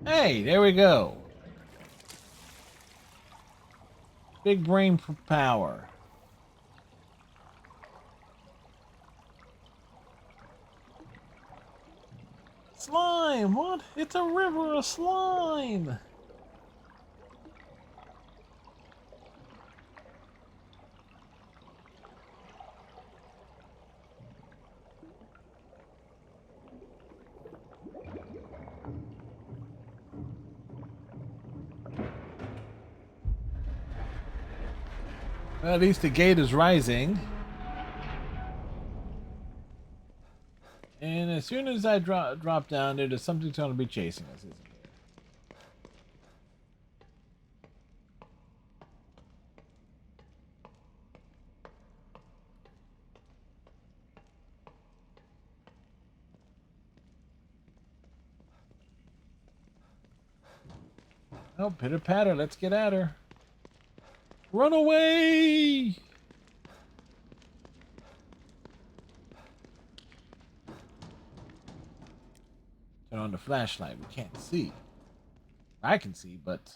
S1: Hey, there we go. Big brain power. Slime! What? It's a river of slime! Well, at least the gate is rising. And as soon as I drop down there, there's something going to be chasing us, isn't it? Oh, pitter patter, let's get at her. Run away! Turn on the flashlight. We can't see. I can see, but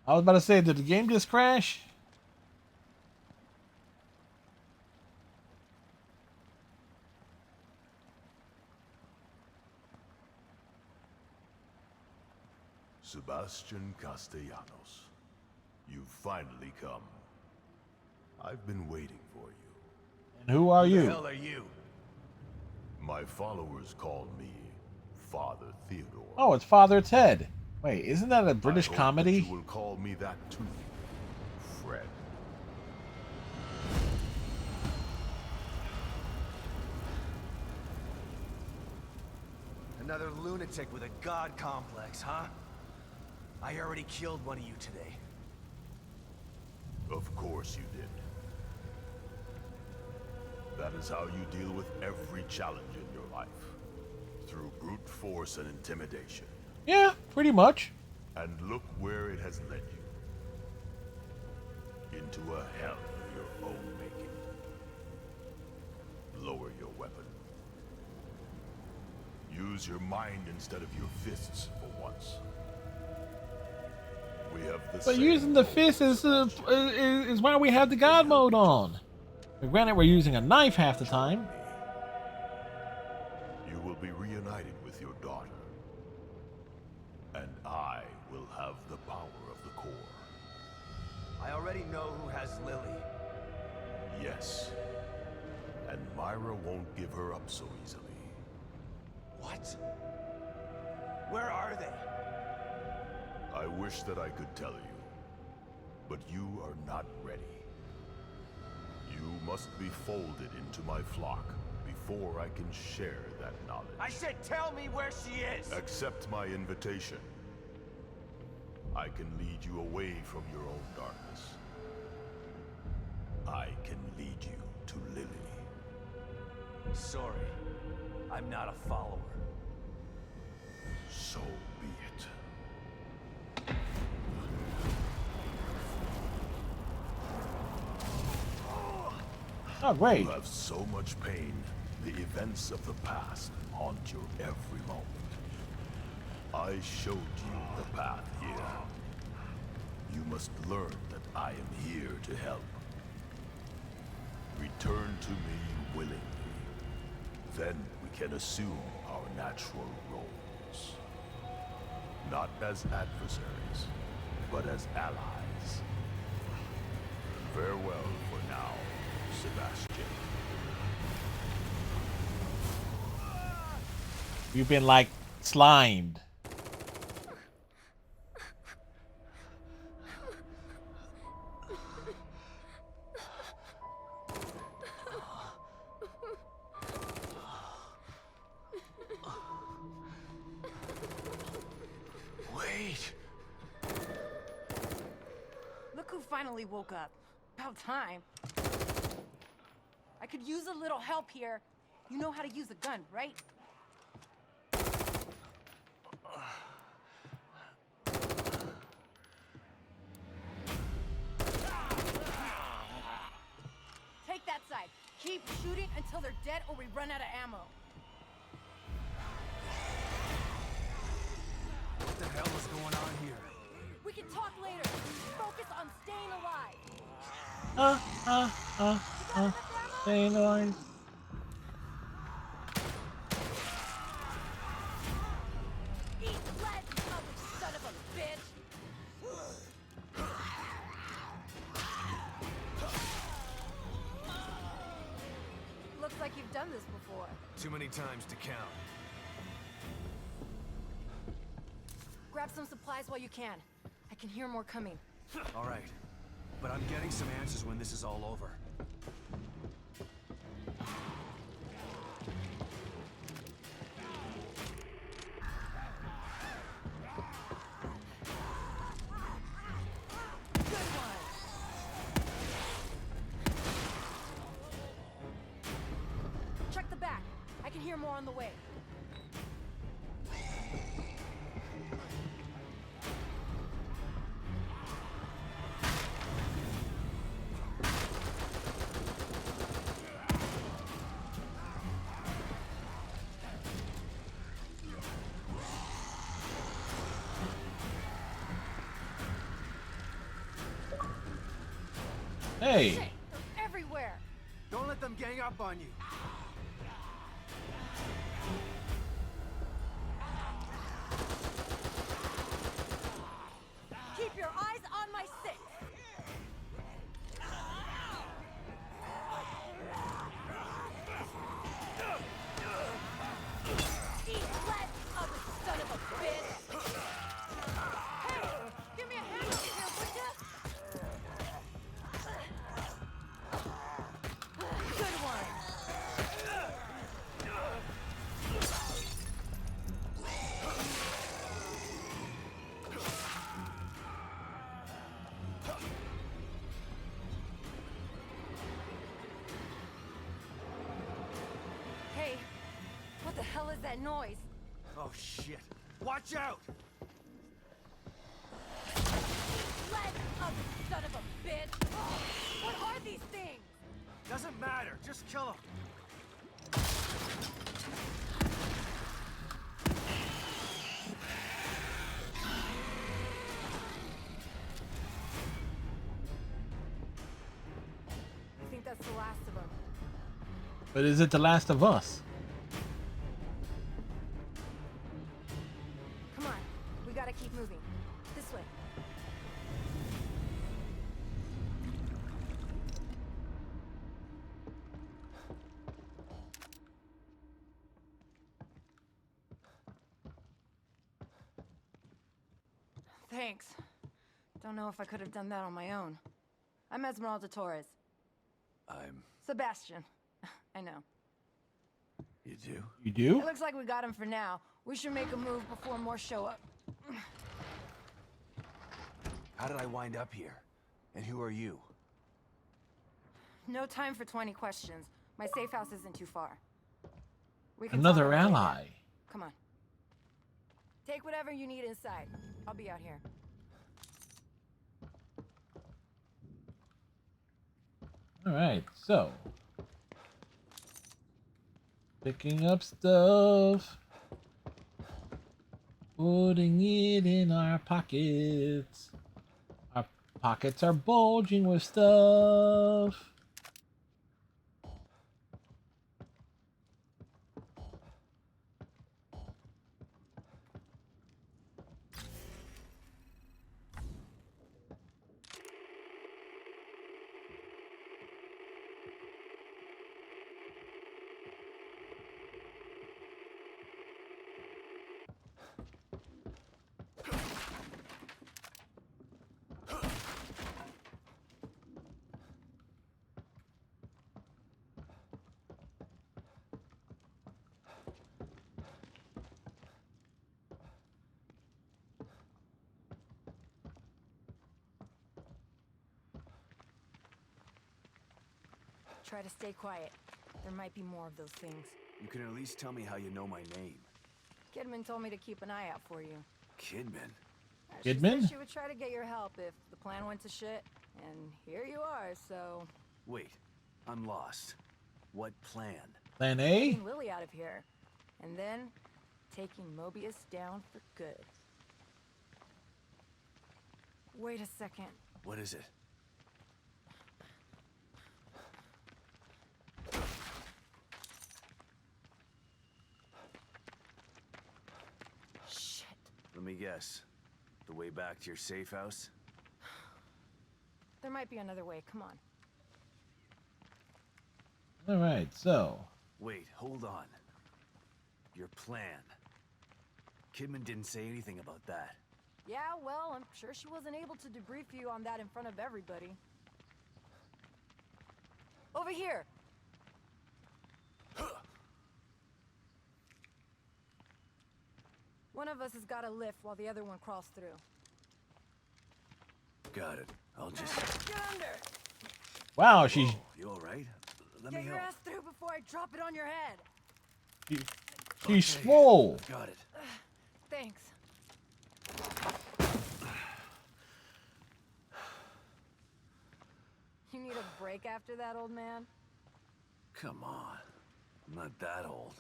S1: I was about to say, did the game just crash?
S9: Sebastian Castellanos, you've finally come. I've been waiting for you.
S1: And who are you?
S3: Who the hell are you?
S9: My followers call me Father Theodore.
S1: Oh, it's Father Ted. Wait, isn't that a British
S9: I hope
S1: comedy?
S9: that you will call me that too, Fred.
S3: Another lunatic with a god complex, huh? I already killed one of you today.
S9: Of course you did. That is how you deal with every challenge in your life. Through brute force and intimidation.
S1: Yeah, pretty much.
S9: And look where it has led you. Into a hell of your own making. Lower your weapon. Use your mind instead of your fists for once. We have the
S1: But
S9: same
S1: using the fist is why we have the God mode on. But granted, we're using a knife half the time.
S9: You will be reunited with your daughter. And I will have the power of the core.
S3: I already know who has Lily.
S9: Yes. And Myra won't give her up so easily.
S3: What? Where are they?
S9: I wish that I could tell you, but you are not ready. You must be folded into my flock before I can share that knowledge.
S3: I said tell me where she is!
S9: Accept my invitation. I can lead you away from your own darkness. I can lead you to Lily.
S3: Sorry, I'm not a follower.
S9: So be it.
S1: Oh, great.
S9: You have so much pain. The events of the past haunt your every moment. I showed you the path here. You must learn that I am here to help. Return to me willingly. Then we can assume our natural roles. Not as adversaries, but as allies. Farewell for now, Sebastian.
S1: You've been like slimed.
S3: Wait!
S10: Look who finally woke up. About time. I could use a little help here. You know how to use a gun, right? Take that side. Keep shooting until they're her dead or we run out of ammo.
S3: What the hell is going on here?
S10: We can talk later. Focus on staying alive.
S1: Staying alive.
S10: Eat lead, mother son of a bitch. Looks like you've done this before.
S3: Too many times to count.
S10: Grab some supplies while you can. I can hear more coming.
S3: All right. But I'm getting some answers when this is all over.
S10: Good one. Check the back. I can hear more on the way.
S1: Hey.
S10: Shit, they're everywhere.
S3: Don't let them gang up on you.
S10: Keep your eyes on my six. Eat lead, other son of a bitch. Hey, give me a hand over here, would ya? Good one. Hey, what the hell is that noise?
S3: Oh shit. Watch out!
S10: Lead, other son of a bitch. What are these things?
S3: Doesn't matter. Just kill them.
S10: I think that's the last of them.
S1: But is it The Last of Us?
S10: Come on, we gotta keep moving. This way. Thanks. Don't know if I could have done that on my own. I'm Esmeralda Torres.
S3: I'm...
S10: Sebastian. I know.
S3: You do?
S1: You do?
S10: It looks like we got him for now. We should make a move before more show up.
S3: How did I wind up here? And who are you?
S10: No time for 20 questions. My safe house isn't too far. We can
S1: Another
S10: talk about it
S1: ally.
S10: later. Come on. Take whatever you need inside. I'll be out here.
S1: All right, so picking up stuff, putting it in our pockets. Our pockets are bulging with stuff.
S10: Try to stay quiet. There might be more of those things.
S3: You can at least tell me how you know my name.
S10: Kidman told me to keep an eye out for you.
S3: Kidman?
S10: She
S1: Kidman?
S10: said she would try to get your help if the plan went to shit. And here you are, so...
S3: Wait, I'm lost. What plan?
S1: Plan A?
S2: Getting Lily out of here. And then taking Mobius down for good. Wait a second.
S3: What is it?
S2: Shit.
S3: Let me guess. The way back to your safe house?
S2: There might be another way. Come on.
S1: Alright, so.
S3: Wait, hold on. Your plan. Kidman didn't say anything about that.
S2: Yeah, well, I'm sure she wasn't able to debrief you on that in front of everybody. Over here! One of us has got to lift while the other one crawls through.
S3: Got it. I'll just...
S2: Get under!
S1: Wow, she's
S3: Whoa, you alright? Let me
S2: Get your
S3: help.
S2: ass through before I drop it on your head!
S1: she's swole.
S3: Got it.
S2: Thanks. You need a break after that, old man?
S3: Come on. I'm not that old.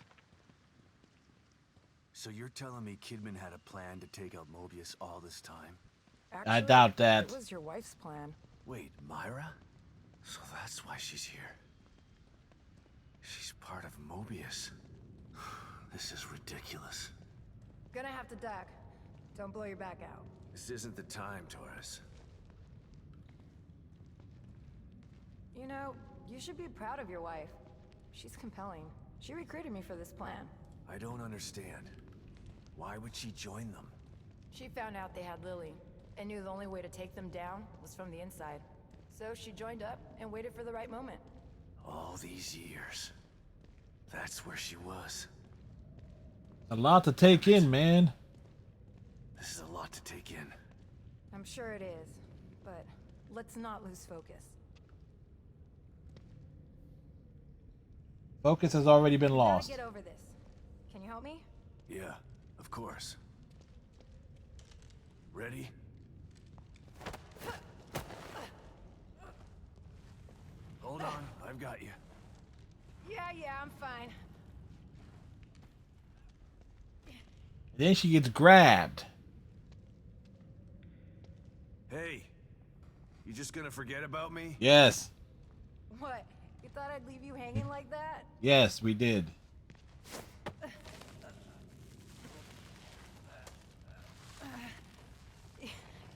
S3: So you're telling me Kidman had a plan to take out Mobius all this time?
S1: I doubt that.
S2: It was your wife's plan.
S3: Wait, Myra? So that's why she's here. She's part of Mobius. This is ridiculous.
S2: Gonna have to duck. Don't blow your back out.
S3: This isn't the time, Torres.
S2: You know, you should be proud of your wife. She's compelling. She recruited me for this plan.
S3: I don't understand. Why would she join them?
S2: She found out they had Lily, and knew the only way to take them down was from the inside. So she joined up and waited for the right moment.
S3: All these years. That's where she was.
S1: A lot to take in, man.
S3: This is a lot to take in.
S2: I'm sure it is, but let's not lose focus.
S1: Focus has already been
S2: Gotta
S1: lost.
S2: get over this. Can you help me?
S3: Yeah, of course. Ready? Hold on, I've got you.
S2: Yeah, I'm fine.
S1: Then she gets grabbed.
S3: Hey, you just gonna forget about me?
S1: Yes.
S2: What? You thought I'd leave you hanging like that?
S1: Yes, we did.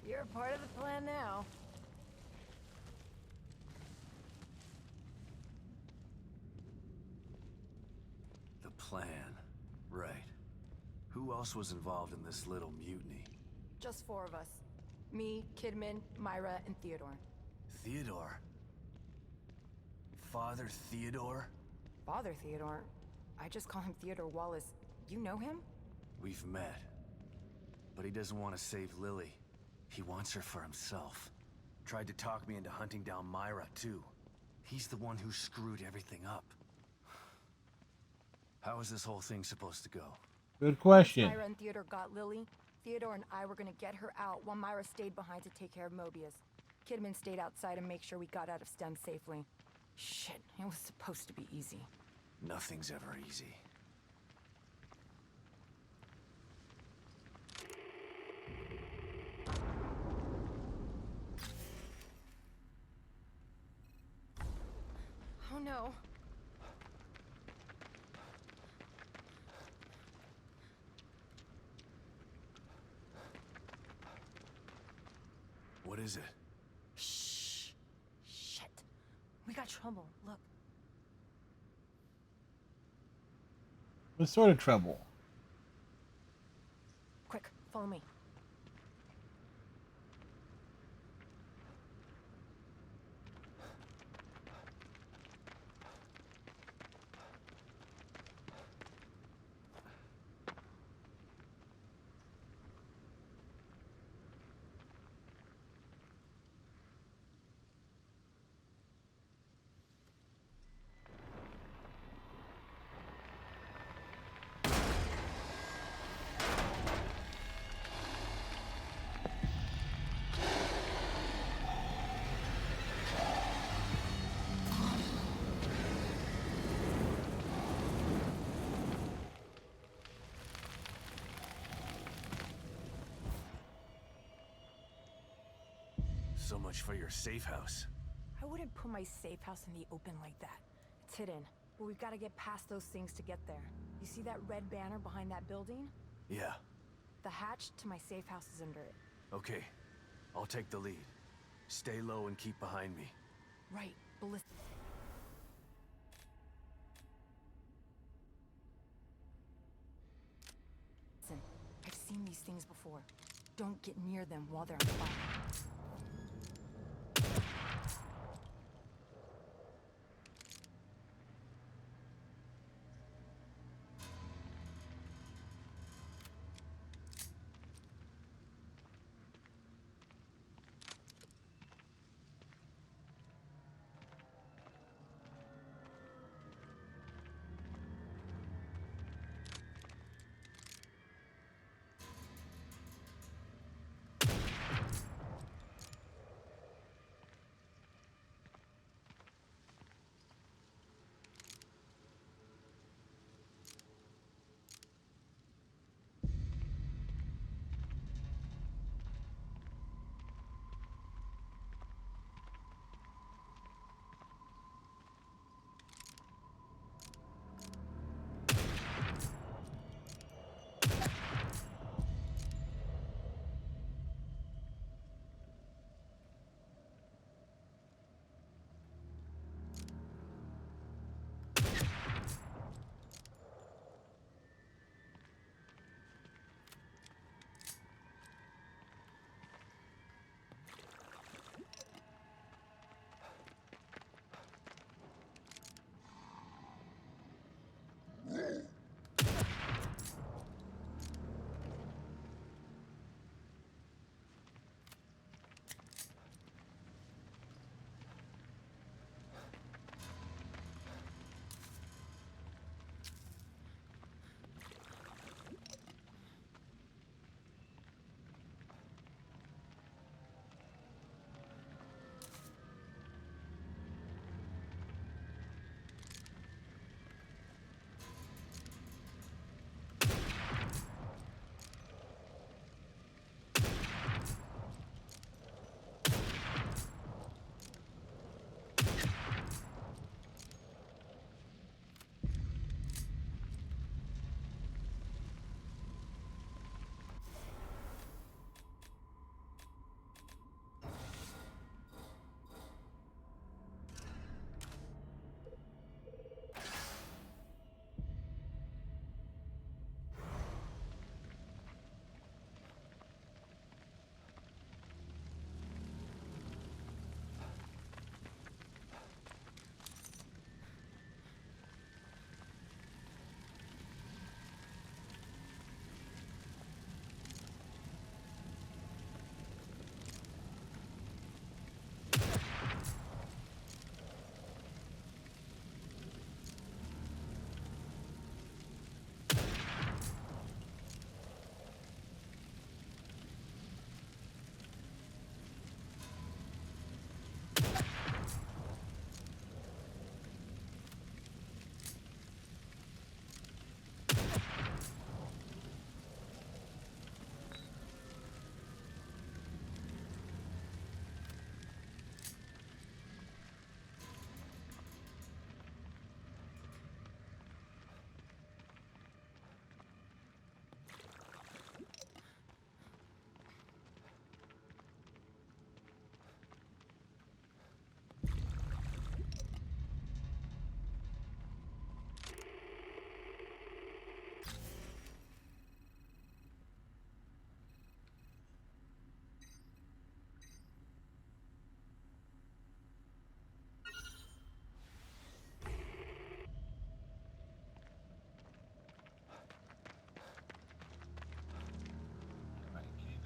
S2: You're a part of the plan now.
S3: The plan. Right. Who else was involved in this little mutiny?
S2: Just 4 of us. Me, Kidman, Myra, and Theodore.
S3: Theodore? Father Theodore?
S2: Father Theodore? I just call him Theodore Wallace. You know him?
S3: We've met. But he doesn't want to save Lily. He wants her for himself. Tried to talk me into hunting down Myra, too. He's the one who screwed everything up. How is this whole thing supposed to go?
S1: Good question.
S2: Myra and Theodore got Lily. Theodore and I were gonna get her out while Myra stayed behind to take care of Mobius. Kidman stayed outside and make sure we got out of STEM safely. Shit, it was supposed to be easy.
S3: Nothing's ever easy.
S2: Oh no.
S3: What is it?
S2: Shh. Shit. We got trouble. Look.
S1: What sort of trouble?
S2: Quick, follow me.
S3: So much for your safe house.
S2: I wouldn't put my safe house in the open like that. It's hidden, but we've got to get past those things to get there. You see that red banner behind that building?
S3: Yeah.
S2: The hatch to my safe house is under it.
S3: Okay. I'll take the lead. Stay low and keep behind me.
S2: Right, but listen. Listen, I've seen these things before. Don't get near them while they're on fire.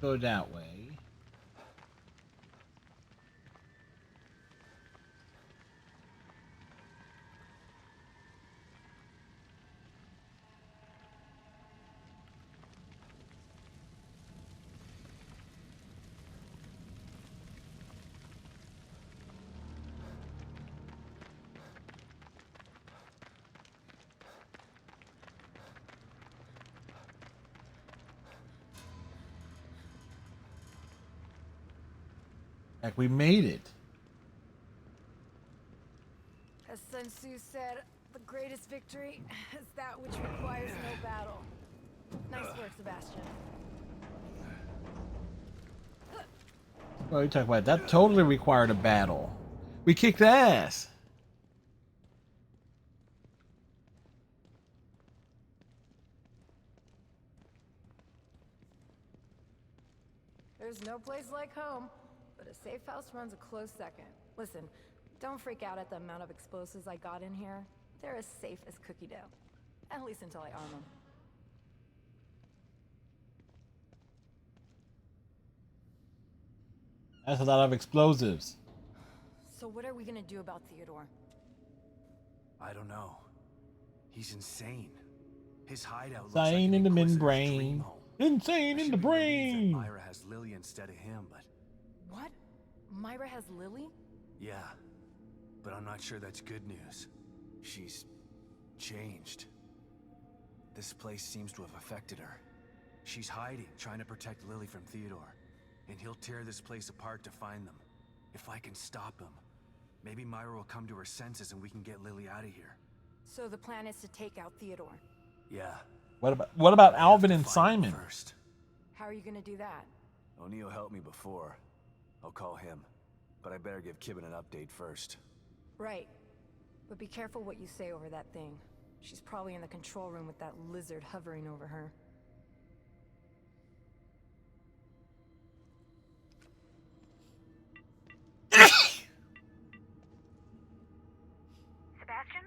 S1: Go that way. Like we made it.
S2: As Sun Tzu said, the greatest victory is that which requires no battle. Nice work, Sebastian.
S1: What are you talking about? That totally required a battle. We kicked ass.
S2: There's no place like home, but a safe house runs a close second. Listen, don't freak out at the amount of explosives I got in here. They're as safe as cookie dough. At least until I arm them.
S1: That's a lot of explosives.
S2: So what are we gonna do about Theodore?
S3: I don't know. He's insane. His hideout looks
S1: Insane
S3: like
S1: in the
S3: an Inquisitor's
S1: membrane.
S3: dream home.
S1: Insane in the brain.
S3: Myra has Lily instead of him, but
S2: What? Myra has Lily?
S3: yeah. But I'm not sure that's good news. She's changed. This place seems to have affected her. She's hiding, trying to protect Lily from Theodore. And he'll tear this place apart to find them. If I can stop him, maybe Myra will come to her senses and we can get Lily out of here.
S2: So the plan is to take out Theodore.
S3: Yeah.
S1: What about Alvin and Simon?
S3: First.
S2: How are you gonna do that?
S3: O'Neill helped me before. I'll call him. But I better give Kibben an update first.
S2: Right. But be careful what you say over that thing. She's probably in the control room with that lizard hovering over her.
S10: Sebastian?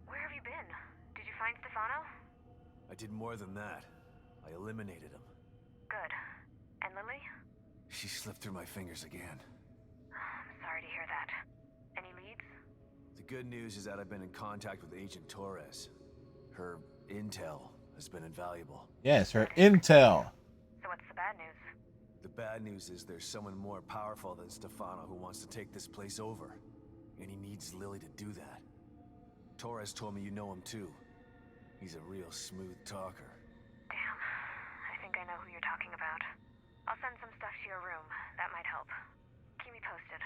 S10: Where have you been? Did you find Stefano?
S3: I did more than that. I eliminated him.
S10: Good. And Lily?
S3: She slipped through my fingers again.
S10: I'm sorry to hear that. Any leads?
S3: The good news is that I've been in contact with Agent Torres. Her intel has been invaluable.
S1: Yes, her intel.
S10: So what's the bad news?
S3: The bad news is there's someone more powerful than Stefano who wants to take this place over. And he needs Lily to do that. Torres told me you know him too. He's a real smooth talker.
S10: Damn. I think I know who you're talking about. I'll send some stuff to your room. That might help. Keep me posted.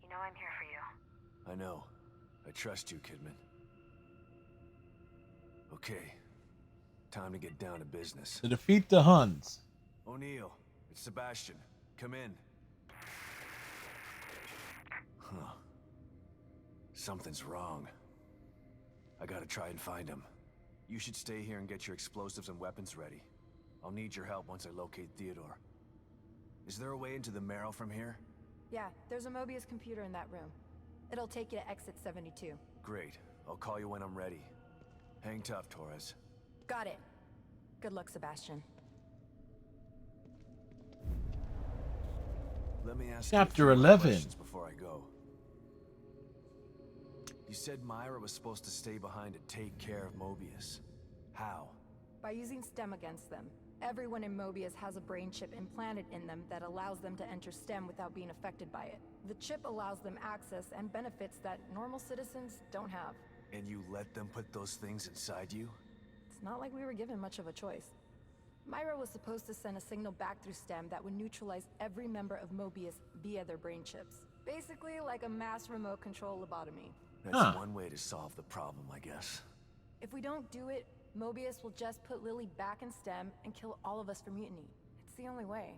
S10: You know I'm here for you.
S3: I know. I trust you, Kidman. Okay. Time to get down to business.
S1: To defeat the Huns.
S3: O'Neill, it's Sebastian. Come in. Huh. Something's wrong. I gotta try and find him. You should stay here and get your explosives and weapons ready. I'll need your help once I locate Theodore. Is there a way into the Marrow from here?
S2: Yeah, there's a Mobius computer in that room. It'll take you to exit 72.
S3: Great. I'll call you when I'm ready. Hang tough, Torres.
S2: Got it. Good luck, Sebastian.
S3: Let me ask
S1: Chapter
S3: you a few more
S1: 11.
S3: questions before I go. You said Myra was supposed to stay behind to take care of Mobius. How?
S2: By using STEM against them. Everyone in Mobius has a brain chip implanted in them that allows them to enter STEM without being affected by it. The chip allows them access and benefits that normal citizens don't have.
S3: And you let them put those things inside you?
S2: It's not like we were given much of a choice. Myra was supposed to send a signal back through STEM that would neutralize every member of Mobius via their brain chips. Basically like a mass remote control lobotomy.
S3: That's one way to solve the problem, I guess.
S2: If we don't do it, Mobius will just put Lily back in STEM and kill all of us for mutiny. It's the only way.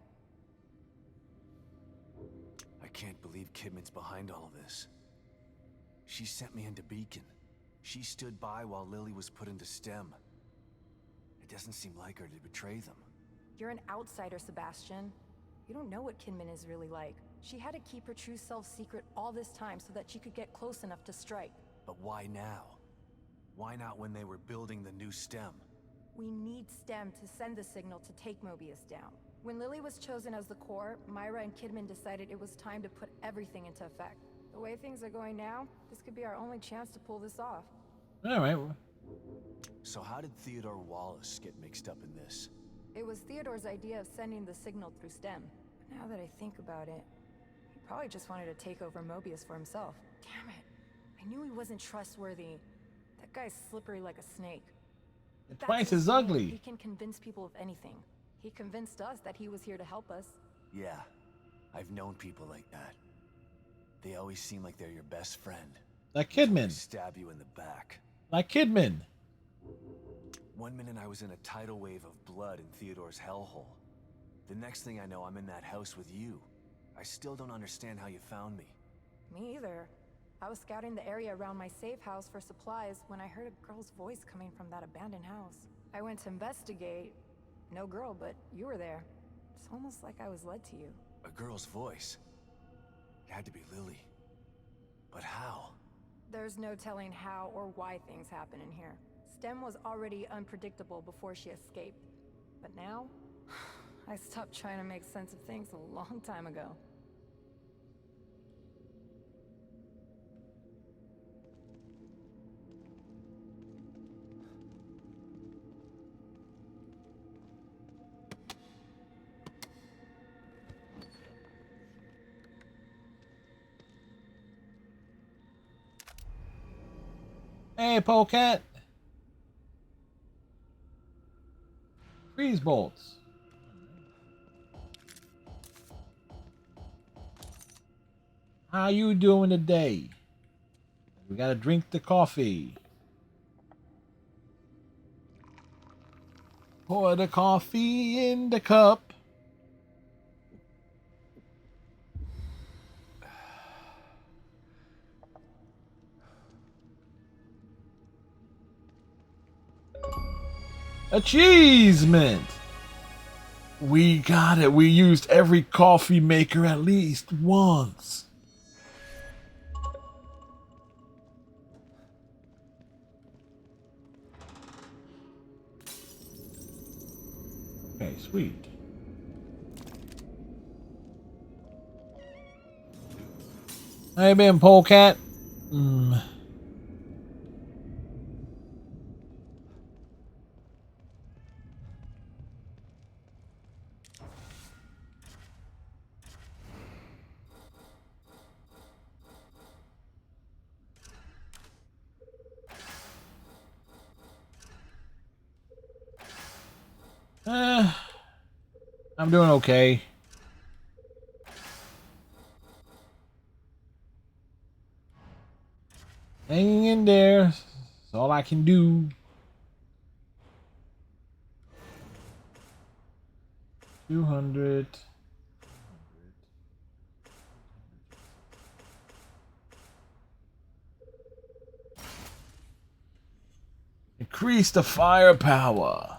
S3: I can't believe Kidman's behind all of this. She sent me into Beacon. She stood by while Lily was put into STEM. It doesn't seem like her to betray them.
S2: You're an outsider, Sebastian. You don't know what Kidman is really like. She had to keep her true self secret all this time so that she could get close enough to strike.
S3: But why now? Why not when they were building the new STEM?
S2: We need STEM to send the signal to take Mobius down. When Lily was chosen as the core, Myra and Kidman decided it was time to put everything into effect. The way things are going now, this could be our only chance to pull this off.
S1: All right.
S3: So how did Theodore Wallace get mixed up in this?
S2: It was Theodore's idea of sending the signal through STEM. But now that I think about it, he probably just wanted to take over Mobius for himself. Damn it. I knew he wasn't trustworthy. That guy's slippery like a snake.
S1: And twice as ugly.
S2: He can convince people of anything. He convinced us that he was here to help us.
S3: Yeah, I've known people like that. They always seem like they're your best friend.
S1: Like Kidman.
S3: Stab you in the back.
S1: Like Kidman.
S3: One minute I was in a tidal wave of blood in Theodore's hellhole. The next thing I know, I'm in that house with you. I still don't understand how you found me.
S2: Me either. I was scouting the area around my safe house for supplies when I heard a girl's voice coming from that abandoned house. I went to investigate. No girl, but you were there. It's almost like I was led to you.
S3: A girl's voice. It had to be Lily. But how?
S2: There's no telling how or why things happen in here. Stem was already unpredictable before she escaped. But now, I stopped trying to make sense of things a long time ago.
S1: Hey, Polecat. Freeze bolts. How you doing today? We gotta drink the coffee. Pour the coffee in the cup. Achievement! We got it. We used every coffee maker at least once. Okay, sweet. How you been, Polecat? I'm doing okay. Hanging in there. That's all I can do. 200. Increase the firepower.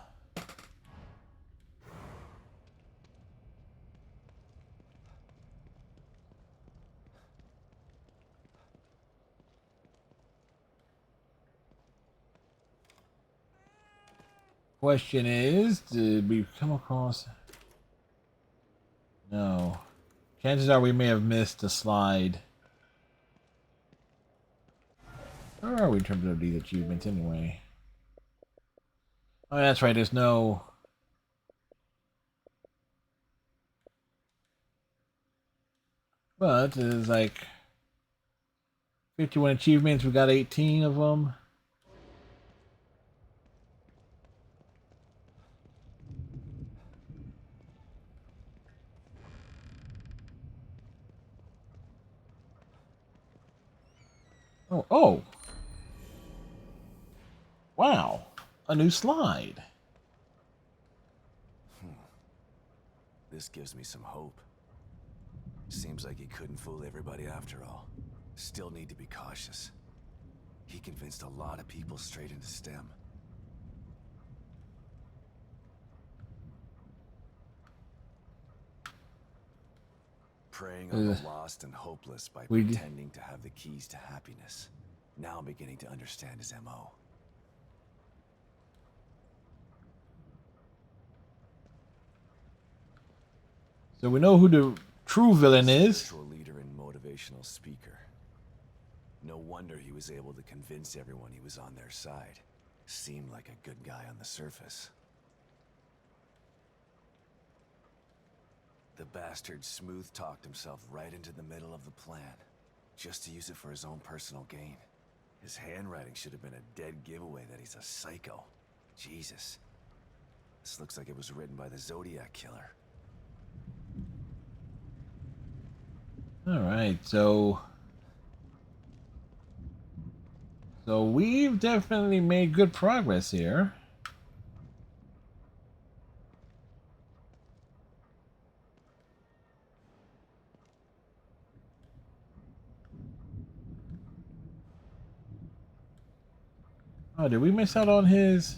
S1: Question is, did we come across? No. Chances are we may have missed a slide. Where are we in terms of these achievements anyway? Oh, that's right, there's no... But there's like 51 achievements, we got 18 of them. Oh. Wow. A new slide.
S3: This gives me some hope. Seems like he couldn't fool everybody after all. Still need to be cautious. He convinced a lot of people straight into STEM. Preying on the lost and hopeless by pretending to have the keys to happiness. Now I'm beginning to understand his MO.
S1: So we know who the true villain is.
S3: Spiritual leader and motivational speaker. No wonder he was able to convince everyone he was on their side. Seemed like a good guy on the surface. The bastard smooth-talked himself right into the middle of the plan, just to use it for his own personal gain. His handwriting should have been a dead giveaway that he's a psycho. Jesus. This looks like it was written by the Zodiac Killer.
S1: All right, so we've definitely made good progress here. Oh, did we miss out on his?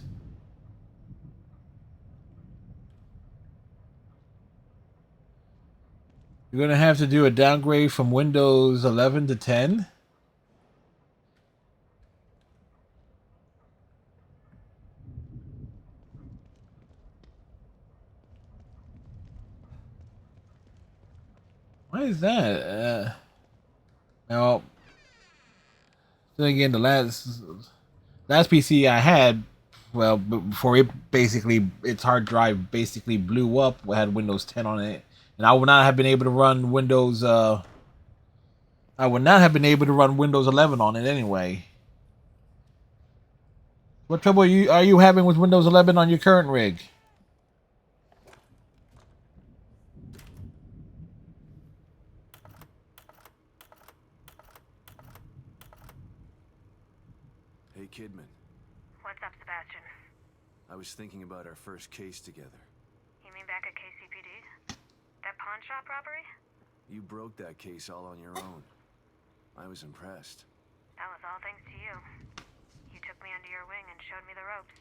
S1: You're gonna have to do a downgrade from Windows 11 to 10. Why is that? Now, then again, the last PC I had, well, before its hard drive basically blew up, it had Windows 10 on it, and I would not have been able to run Windows. I would not have been able to run Windows 11 on it anyway. What trouble are you having with Windows 11 on your current rig?
S3: Hey, Kidman.
S10: What's up, Sebastian?
S3: I was thinking about our first case together.
S10: You mean back at KCPD? That pawn shop robbery?
S3: You broke that case all on your own. I was impressed.
S10: That was all thanks to you. You took me under your wing and showed me the ropes.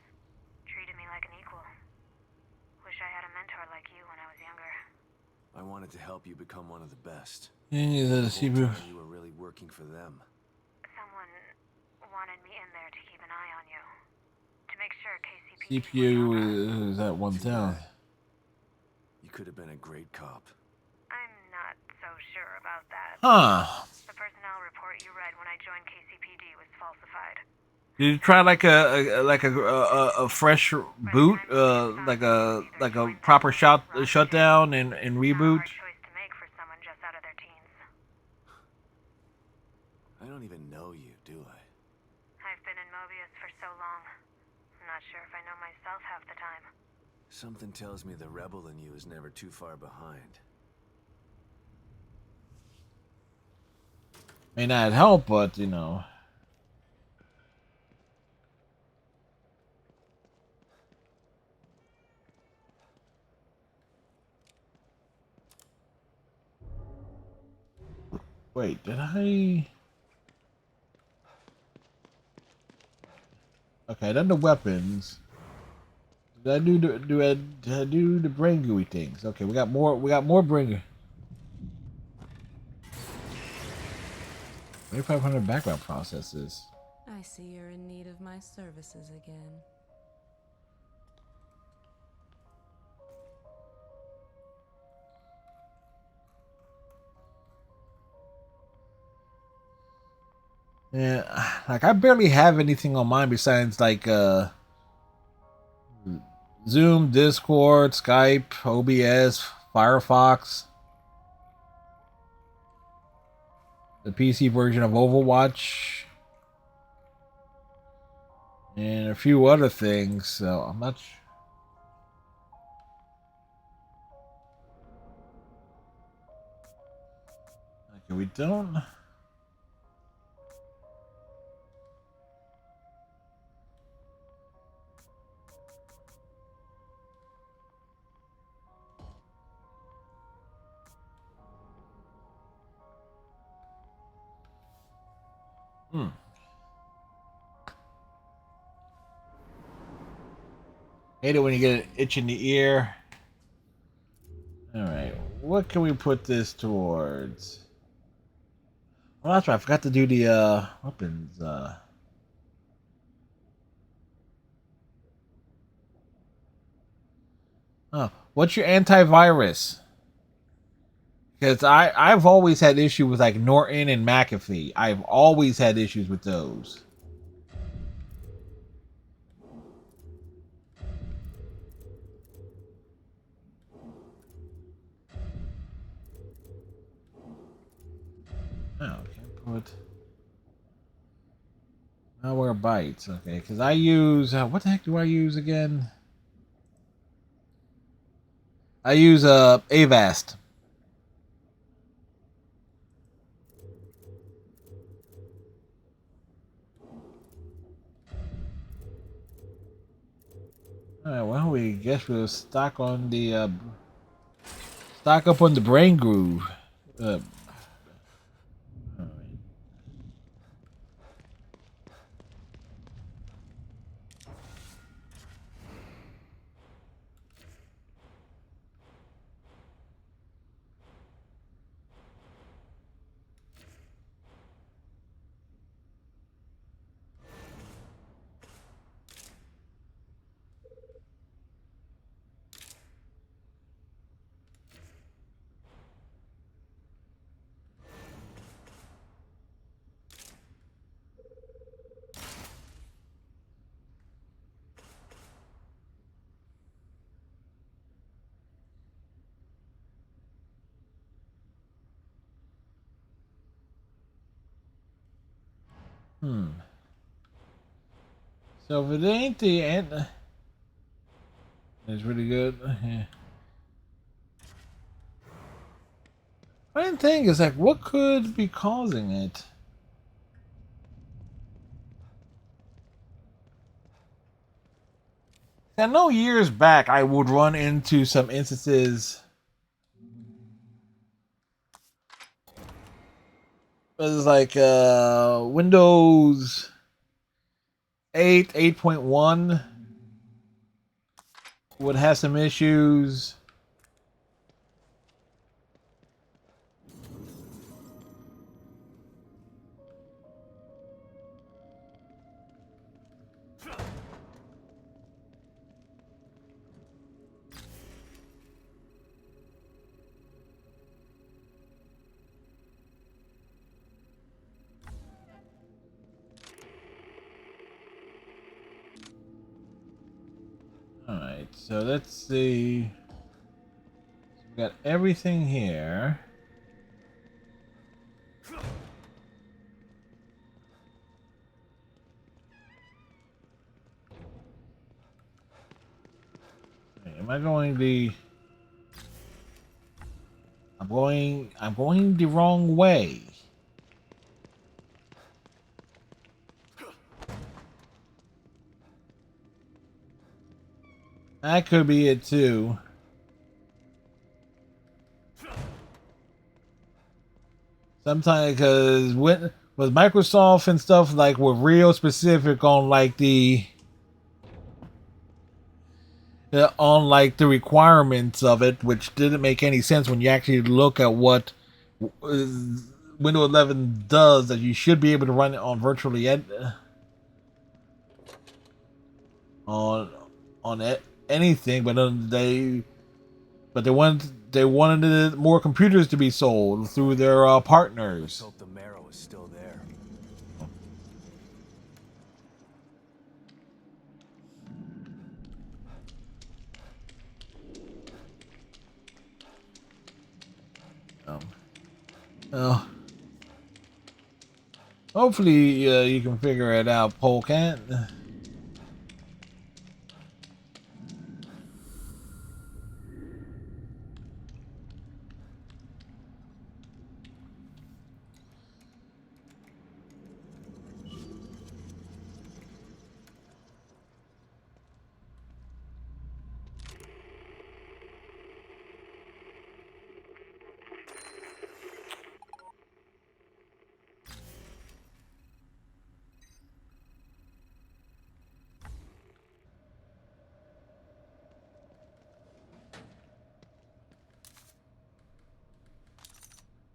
S10: Treated me like an equal. Wish I had a mentor like you when I was younger.
S3: I wanted to help you become one of the best.
S1: Yeah,
S3: the whole time you were really working for them.
S10: Someone wanted me in there to keep an eye on you. To make sure KCPD
S1: CPU is at 1,000.
S3: You could have been a great cop.
S10: I'm not so sure about that.
S1: Huh.
S10: The personnel report you read when I joined KCPD was falsified.
S1: Did you try like a fresh boot, like a proper shutdown and reboot?
S10: Choice to make for someone just out of their teens.
S3: I don't even know you, do I?
S10: I've been in Mobius for so long. I'm not sure if I know myself half the time.
S3: Something tells me the rebel in you is never too far behind.
S1: May not help, but you know. Wait, did I? Okay, then the weapons. Did I do the brain gooey things? Okay, we got more brain. 2,500 background processes.
S11: I see you're in need of my services again.
S1: Yeah, like I barely have anything on mine besides like Zoom, Discord, Skype, OBS, Firefox, the PC version of Overwatch, and a few other things. So I'm not sure. Okay, we don't. Hate it when you get an itch in the ear. Alright, what can we put this towards? Well, that's right, I forgot to do the weapons. Oh, what's your antivirus? Because I've always had issue with like Norton and McAfee. I've always had issues with those. Oh, can't put Malwarebytes. Okay, because I use what the heck do I use again? I use Avast. Alright, well, we guess we'll stock on the stock up on the brain groove. Alright. So if it ain't the end, it's really good. Yeah. One thing is like, what could be causing it? I know years back I would run into some instances. It was like Windows 8, 8.1 would have some issues. Alright, so let's see. We got everything here. Am I going the... I'm going the wrong way. That could be it too. Sometimes, because with Microsoft and stuff, like, we're real specific on like the requirements of it, which didn't make any sense when you actually look at what Windows 11 does. That you should be able to run it on virtually anything, but they wanted more computers to be sold through their partners.
S3: Hope the marrow is still there.
S1: Hopefully you can figure it out, Polecat.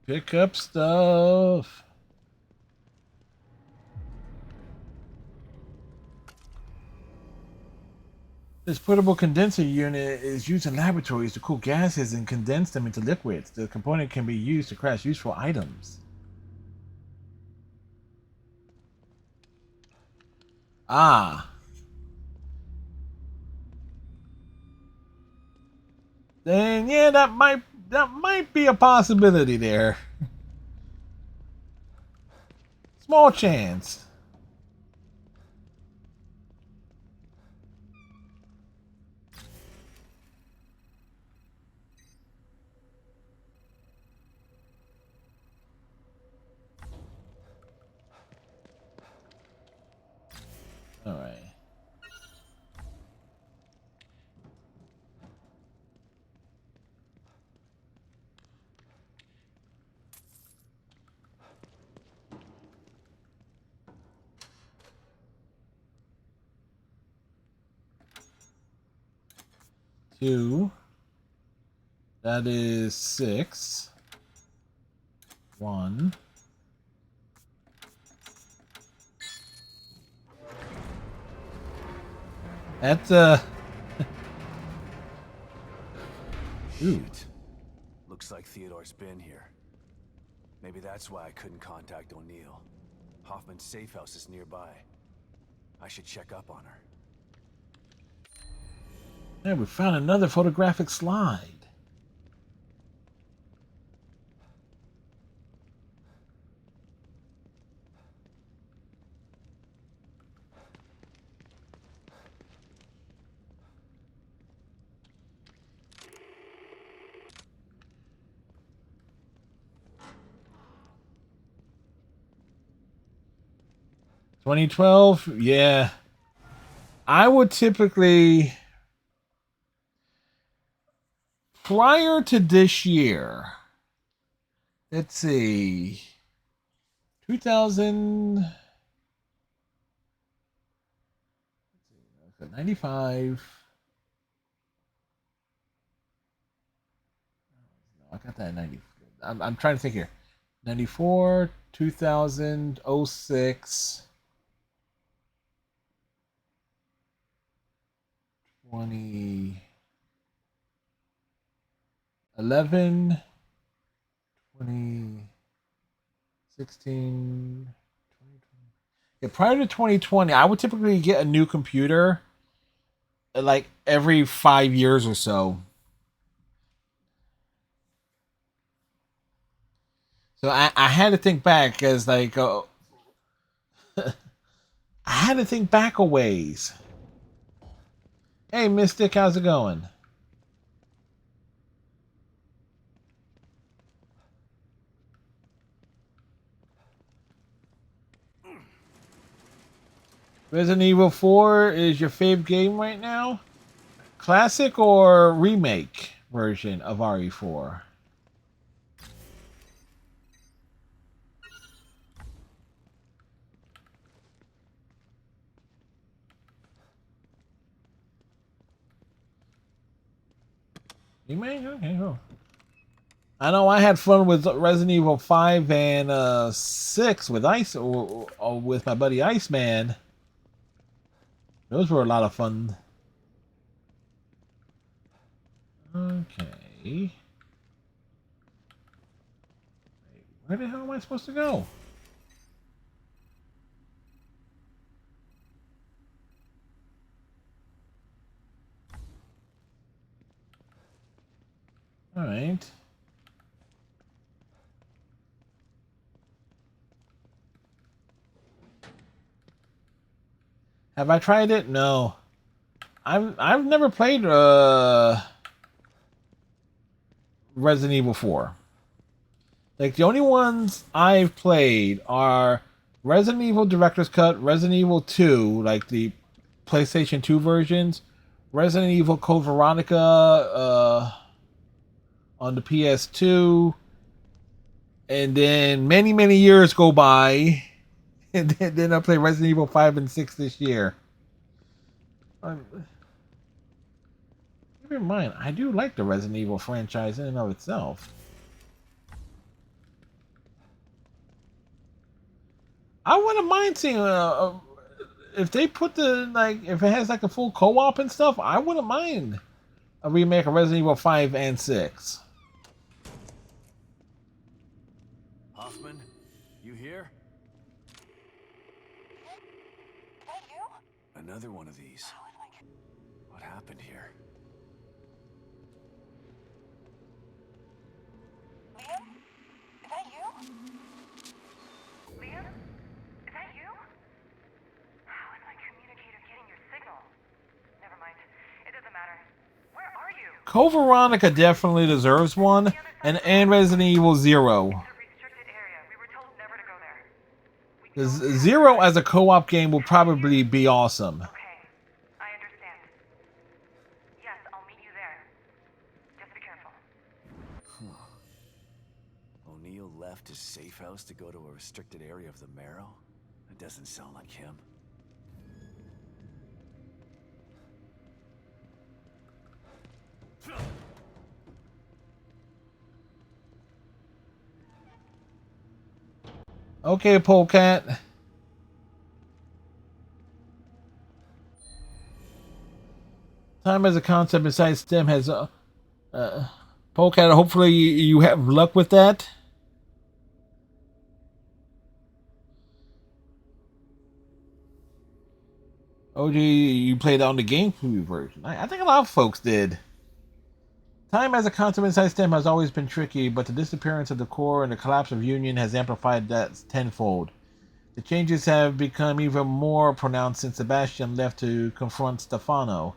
S1: Pick up stuff. This portable condenser unit is used in laboratories to cool gases and condense them into liquids. The component can be used to craft useful items. Ah. Then yeah, that might be a possibility there. Small chance. All right. 2. That is 6. 1. That's
S3: Shoot. Looks like Theodore's been here. Maybe that's why I couldn't contact O'Neill. Hoffman's safe house is nearby. I should check up on her.
S1: Yeah, we found another photographic slide. $2012, yeah. I would typically, prior to this year, let's see, 95. I got that 90. I'm trying to think here. 94, 2000, 06. 2011, 2016, 2020. Yeah, prior to 2020, I would typically get a new computer like every 5 years or so. So I had to think back as like I had to think back a ways. Hey, Mystic, how's it going? Resident Evil 4 is your fave game right now? Classic or remake version of RE4? Remake? Okay, cool. I know I had fun with Resident Evil 5 and 6 with with my buddy Iceman. Those were a lot of fun. Okay. Where the hell am I supposed to go? All right. Have I tried it? No. I've never played Resident Evil 4. Like the only ones I've played are Resident Evil Director's Cut, Resident Evil 2, like the PlayStation 2 versions, Resident Evil Code Veronica on the PS2, and then many years go by, and then I play Resident Evil 5 and 6 this year. Keep in mind, I do like the Resident Evil franchise in and of itself. I wouldn't mind seeing if they put if it has like a full co-op and stuff. I wouldn't mind a remake of Resident Evil 5 and 6.
S3: Hoffman, you here? Another one of these. What happened here?
S10: Liam? Is that you? Liam? Is that you? How is my communicator getting your signal? Never mind. It doesn't matter. Where are you?
S1: Code Veronica definitely deserves one, and Resident Evil 0. Zero as a co-op game will probably be awesome.
S10: Okay, I understand. Yes, I'll meet you there. Just be careful.
S3: O'Neill left his safe house to go to a restricted area of the Marrow? That doesn't sound like him.
S1: Okay, Polecat. Time as a concept besides STEM has Polecat. Hopefully you have luck with that. OG, you played on the GameCube version. I think a lot of folks did. Time as a concept inside STEM has always been tricky, but the disappearance of the core and the collapse of Union has amplified that tenfold. The changes have become even more pronounced since Sebastian left to confront Stefano.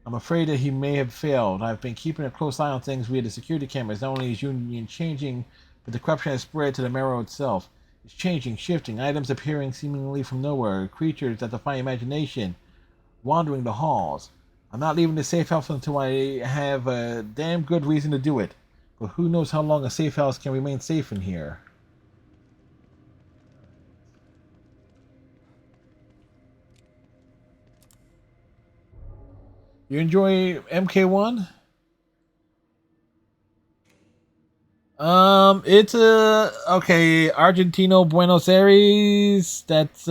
S1: I'm afraid that he may have failed. I've been keeping a close eye on things via the security cameras. Not only is Union changing, but the corruption has spread to the marrow itself. It's changing, shifting, items appearing seemingly from nowhere, creatures that defy imagination, wandering the halls. I'm not leaving the safe house until I have a damn good reason to do it. But who knows how long a safe house can remain safe in here. You enjoy MK1? It's okay, Argentino, Buenos Aires. That's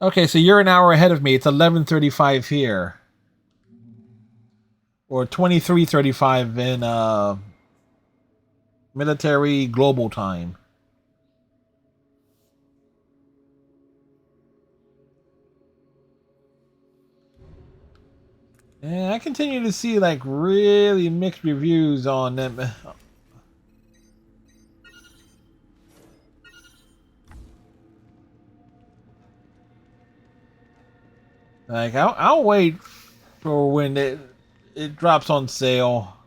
S1: okay, so you're an hour ahead of me. It's 11:35 here. Or 23:35 in military global time. And I continue to see like really mixed reviews on them. Like I'll wait for when it drops on sale.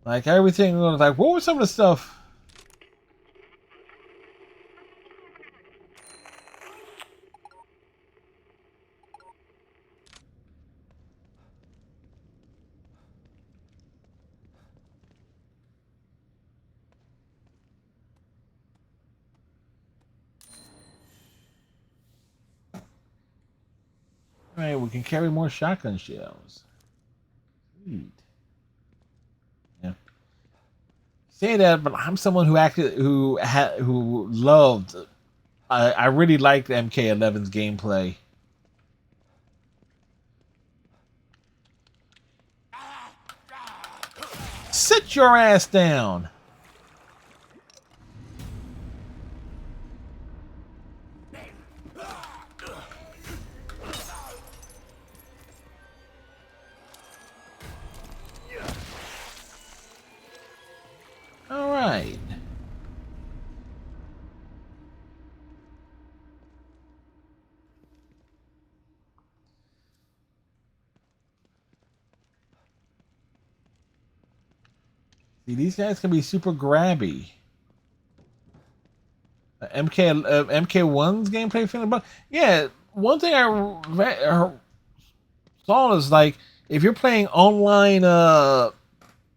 S1: Like everything was like, what was some of the stuff? Alright, we can carry more shotgun shells. Sweet. Yeah. Say that, but I'm someone who who loved. I really liked MK11's gameplay. Sit your ass down. All right. See, these guys can be super grabby. MK1's gameplay feeling, but yeah, one thing I saw is like if you're playing online,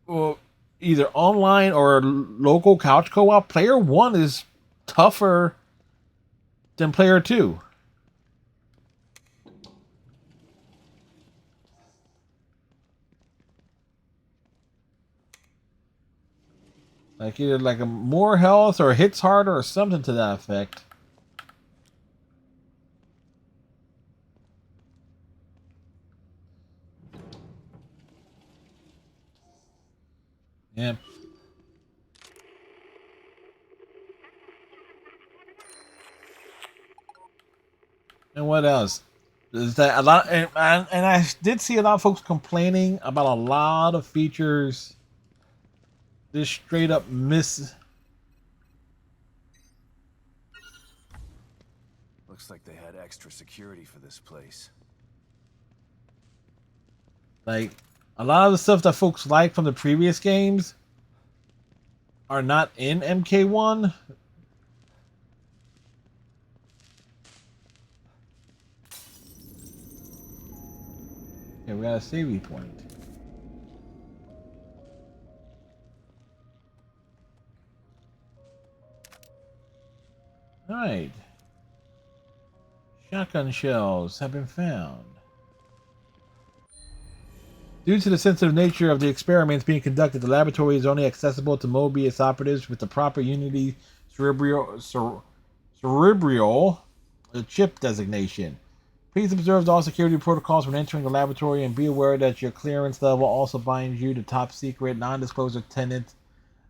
S1: or either online or local couch co-op, player 1 is tougher than player 2. Like either like a more health or hits harder or something to that effect. Yeah. And what else? Is that a lot? And I did see a lot of folks complaining about a lot of features. Just straight up miss.
S3: Looks like they had extra security for this place.
S1: Like a lot of the stuff that folks like from the previous games are not in MK1. Okay, we got a saving point. Alright. Shotgun shells have been found. Due to the sensitive nature of the experiments being conducted, the laboratory is only accessible to Mobius operatives with the proper Unity cerebral chip designation. Please observe all security protocols when entering the laboratory and be aware that your clearance level also binds you to top secret non-disclosure tenant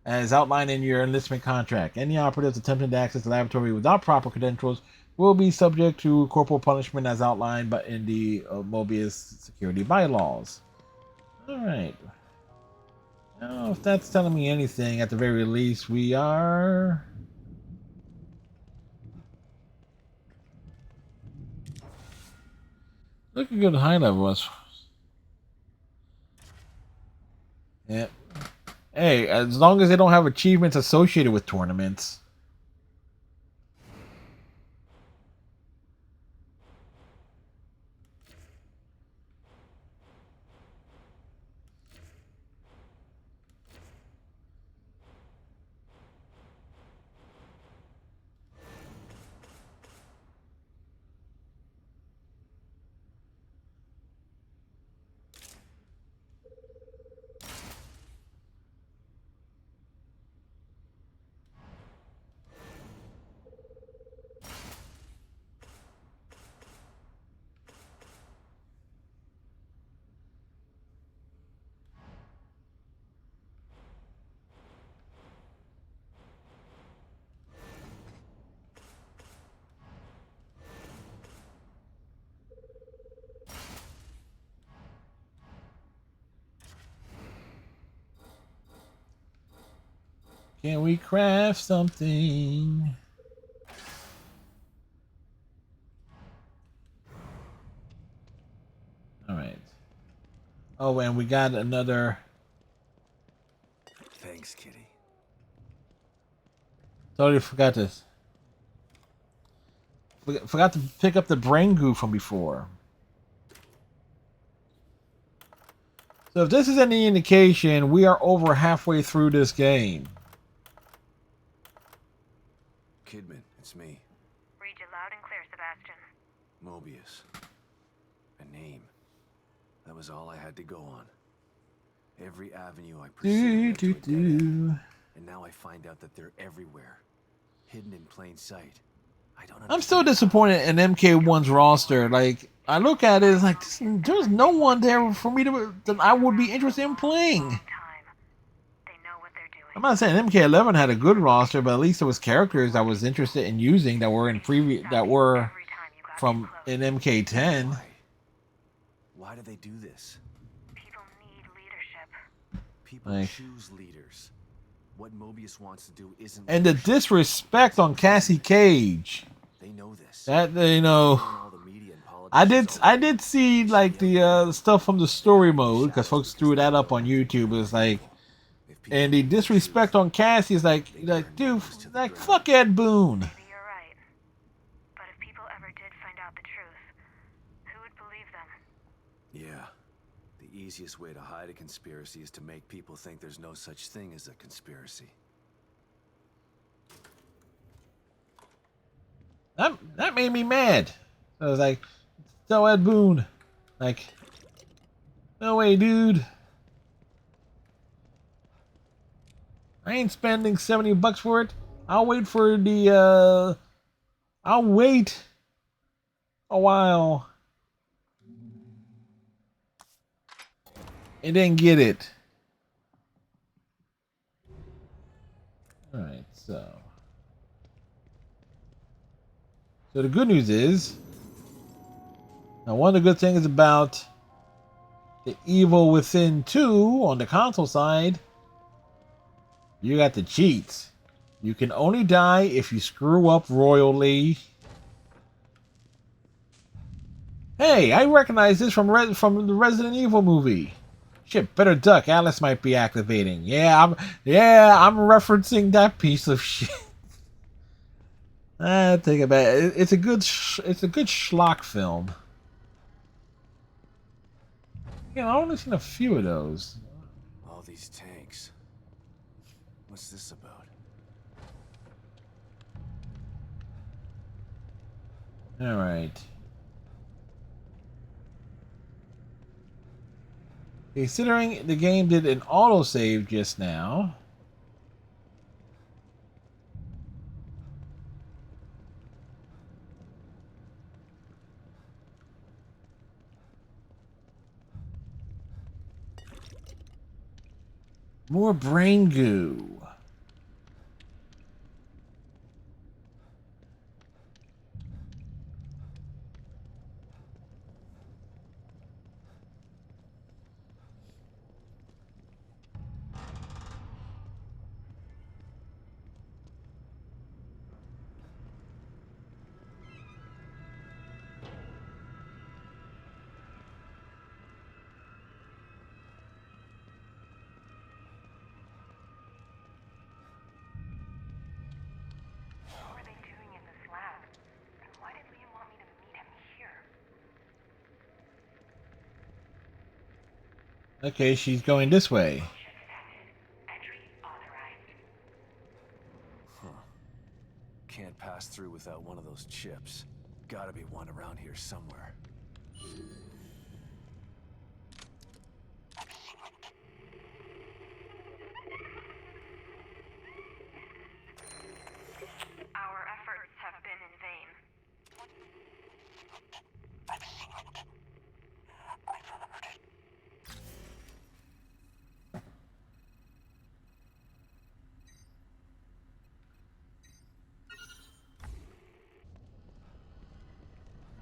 S1: as outlined in your enlistment contract. Any operatives attempting to access the laboratory without proper credentials will be subject to corporal punishment as outlined in the Mobius security bylaws. Alright. Now, if that's telling me anything, at the very least, we are... Look a good high level. Yeah. Hey, as long as they don't have achievements associated with tournaments. Can we craft something? Alright. Oh, and we got another...
S3: Thanks, Kitty.
S1: Totally forgot this. Forgot to pick up the brain goo from before. So if this is any indication, we are over halfway through this game.
S3: Kidman, it's me.
S10: Read you loud and clear, Sebastian.
S3: Mobius. A name. That was all I had to go on. Every avenue I pursued led to a dead end. And now I find out that they're everywhere. Hidden in plain sight.
S1: I'm still disappointed in MK1's roster. Like, I look at it, it's like, there's no one there for me that I would be interested in playing. I'm not saying MK11 had a good roster, but at least there was characters I was interested in using that were in from in MK10.
S3: Why do they do this?
S10: People need leadership.
S3: People choose leaders. What Mobius wants to do isn't.
S1: And the disrespect on Cassie Cage.
S3: They know this.
S1: That I did see like the stuff from the story mode because folks threw that up on YouTube. It's like, and the disrespect on Cassie is like dude, like fuck Ed Boon.
S10: Maybe you're right. But if people ever did find out the truth, who would believe them?
S3: Yeah. The easiest way to hide a conspiracy is to make people think there's no such thing as a conspiracy.
S1: That made me mad. I was like, so Ed Boon, like, no way, dude. I ain't spending $70 for it. I'll wait for the. I'll wait a while and then get it. All right, so the good news is, now one of the good things about the Evil Within 2 on the console side, you got the cheats. You can only die if you screw up royally. Hey, I recognize this from the Resident Evil movie. Shit, better duck. Alice might be activating. I'm referencing that piece of shit. Think about it. It's a good schlock film. Yeah, I've only seen a few of those.
S3: All these tanks. What's this about?
S1: All right. Considering the game did an autosave just now. More brain goo.
S10: What were they doing in this lab? And why did Liam want me to meet him here?
S1: Okay, she's going this way.
S3: Can't pass through without one of those chips. Gotta be one around here somewhere.
S10: Our efforts have been in vain.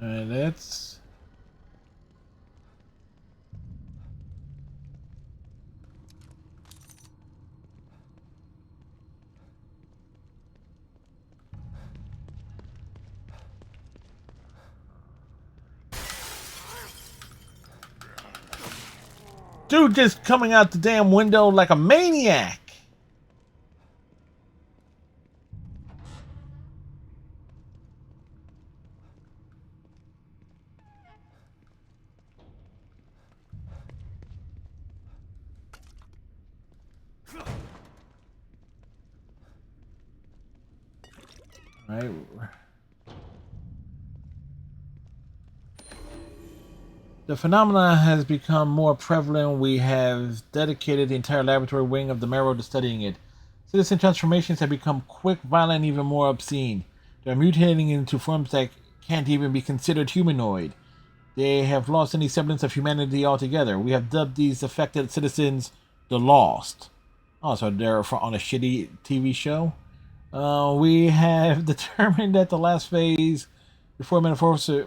S1: Alright, that's... Dude just coming out the damn window like a maniac. Right. The phenomenon has become more prevalent. We have dedicated the entire laboratory wing of the Marrow to studying it. Citizen transformations have become quick, violent, and even more obscene. They are mutating into forms that can't even be considered humanoid. They have lost any semblance of humanity altogether. We have dubbed these affected citizens the Lost. Oh, so they're on a shitty TV show? We have determined that the last phase before metamorphosis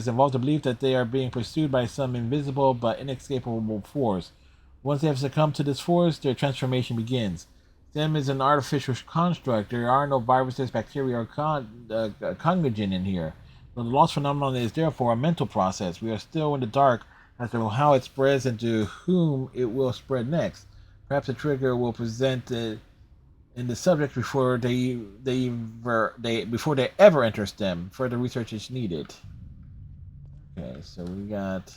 S1: involves the belief that they are being pursued by some invisible but inescapable force. Once they have succumbed to this force, their transformation begins. STEM is an artificial construct. There are no viruses, bacteria, or conglogen in here. The loss phenomenon is therefore a mental process. We are still in the dark as to how it spreads and to whom it will spread next. Perhaps the trigger will present in the subject before they ever enter STEM. Further research is needed. Okay, so we got.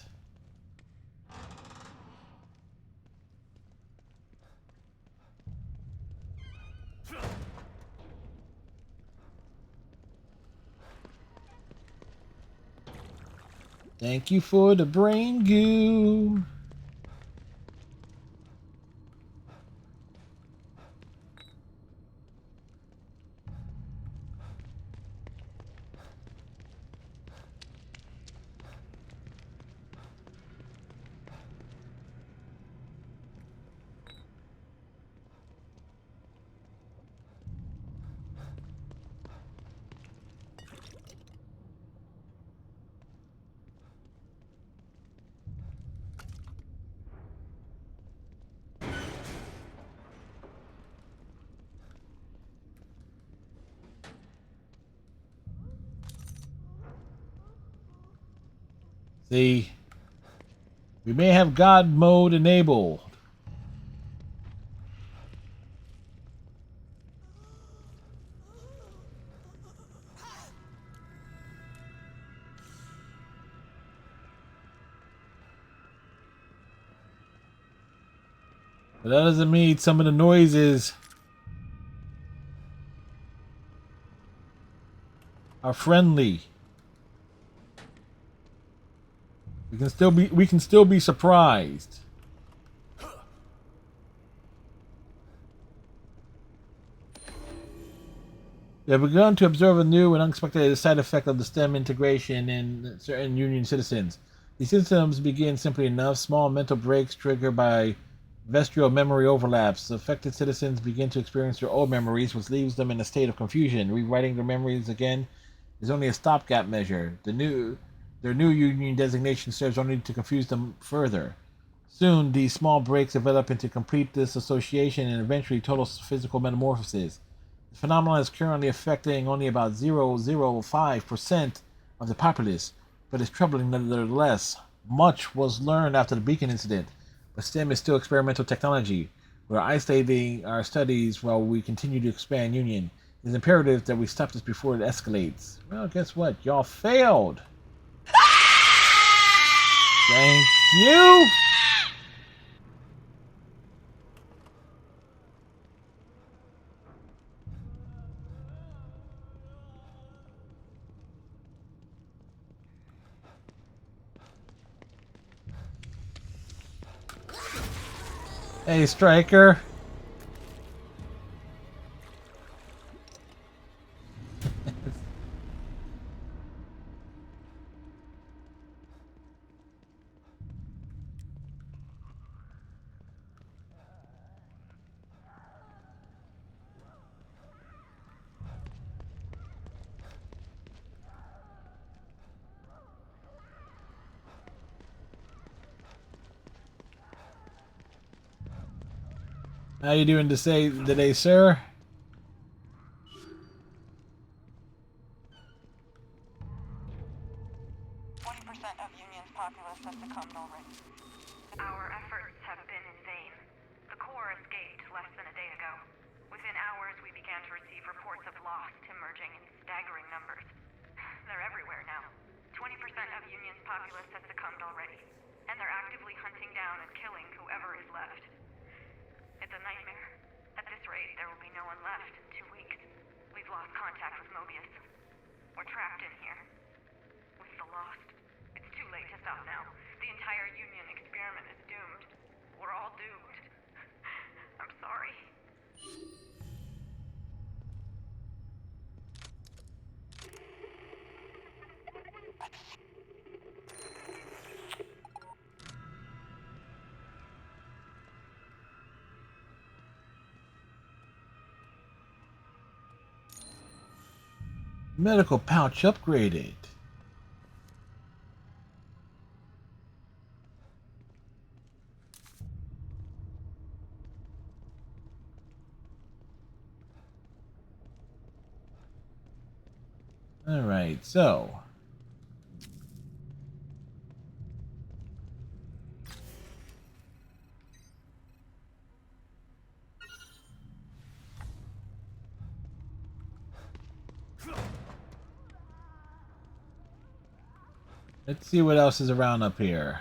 S1: Thank you for the brain goo. See, we may have God mode enabled. But that doesn't mean some of the noises are are friendly. We can still be surprised. We have begun to observe a new and unexpected side effect of the STEM integration in certain Union citizens. These symptoms begin simply enough: small mental breaks triggered by vestigial memory overlaps. Affected citizens begin to experience their old memories, which leaves them in a state of confusion. Rewriting their memories again is only a stopgap measure. Their new Union designation serves only to confuse them further. Soon, these small breaks develop into complete disassociation and eventually total physical metamorphosis. The phenomenon is currently affecting only about 0.05% of the populace, but it's troubling nevertheless. Much was learned after the Beacon incident, but STEM is still experimental technology. We're isolating our studies while we continue to expand Union. It's imperative that we stop this before it escalates. Well, guess what? Y'all failed. Thank you. Hey, Striker. How you doing today, sir?
S10: 20% of Union's populace has succumbed already. Our efforts have been in vain. The core escaped less than a day ago. Within hours, we began to receive reports of lost emerging in staggering numbers. They're everywhere now. 20% of Union's populace has succumbed already, and they're actively hunting down and killing whoever is left. It's a nightmare. At this rate, there will be no one left in 2 weeks. We've lost contact with Mobius. We're trapped in here. With the Lost. It's too late to stop now. The entire Union experiment is doomed. We're all doomed. I'm sorry.
S1: Medical pouch upgraded. All right, so let's see what else is around up here.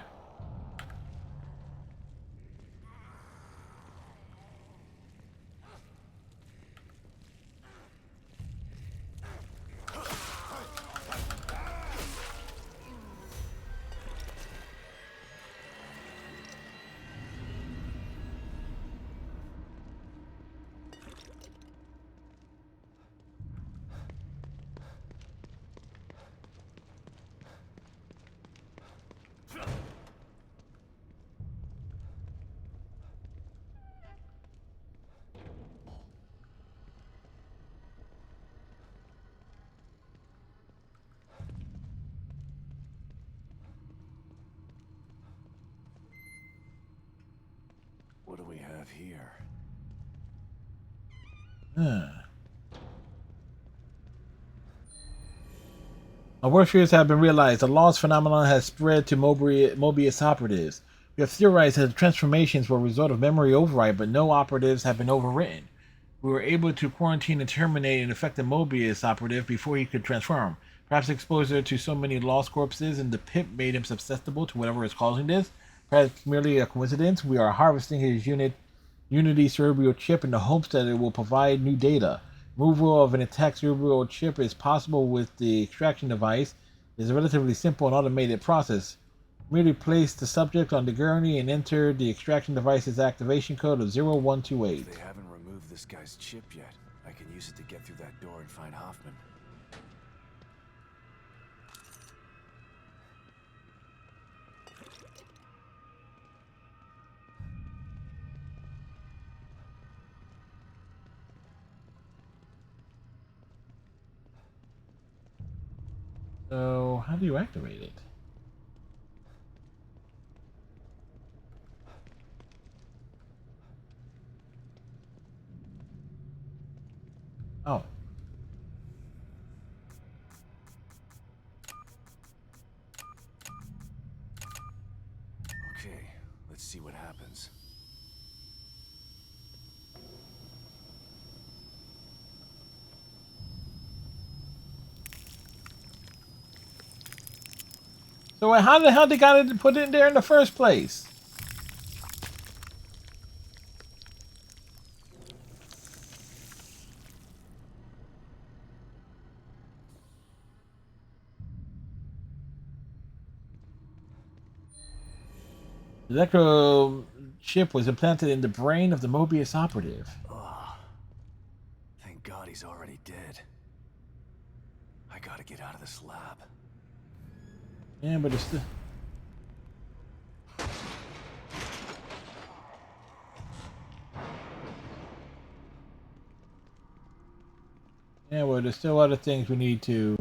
S3: What do we have here?
S1: Our worst fears have been realized. The lost phenomenon has spread to Mobius operatives. We have theorized that the transformations were a result of memory override, but no operatives have been overwritten. We were able to quarantine and terminate an affected Mobius operative before he could transform. Perhaps exposure to so many lost corpses in the pit made him susceptible to whatever is causing this. Perhaps merely a coincidence. We are harvesting his Unity cerebral chip in the hopes that it will provide new data. Removal of an attack cerebral chip is possible with the extraction device. It is a relatively simple and automated process. Merely place the subject on the gurney and enter the extraction device's activation code of 0128.
S3: They haven't removed this guy's chip yet. I can use it to get through that door and find Hoffman.
S1: So, how do you activate it? Oh.
S3: Okay, let's see what happens.
S1: So how the hell they got it put in there in the first place? The electro chip was implanted in the brain of the Mobius operative.
S3: Oh, thank God he's already dead. I gotta get out of this lab.
S1: Yeah, but it's still... Yeah, well, there's still other things we need to...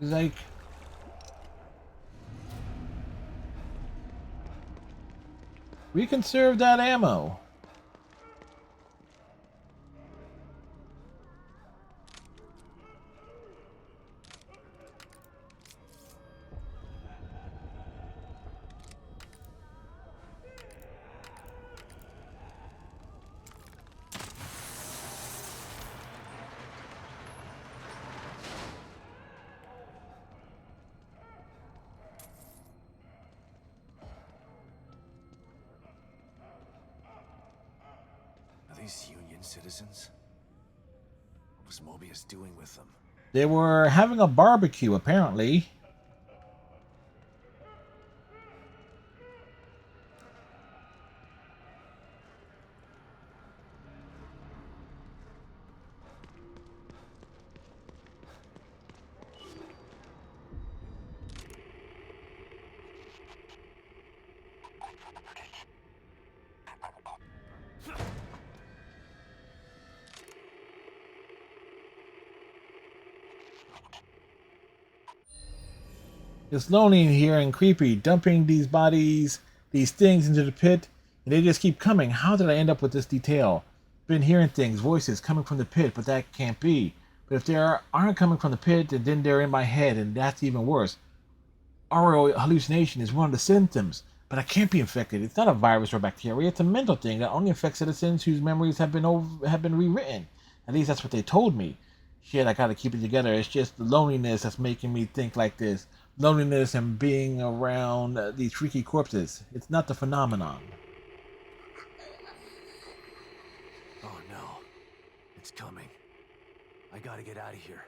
S1: Like... We conserve that ammo.
S3: Are these Union citizens? What was Mobius doing with them?
S1: They were having a barbecue, apparently. It's lonely in here and creepy, dumping these bodies, these things into the pit, and they just keep coming. How did I end up with this detail? Been hearing things, voices coming from the pit, but that can't be. But if they aren't coming from the pit, then they're in my head, and that's even worse. Oral hallucination is one of the symptoms, but I can't be infected. It's not a virus or bacteria. It's a mental thing that only affects citizens whose memories have been rewritten. At least that's what they told me. Shit, I gotta keep it together. It's just the loneliness that's making me think like this. Loneliness and being around these freaky corpses. It's not the phenomenon.
S3: Oh no. It's coming. I gotta get out of here.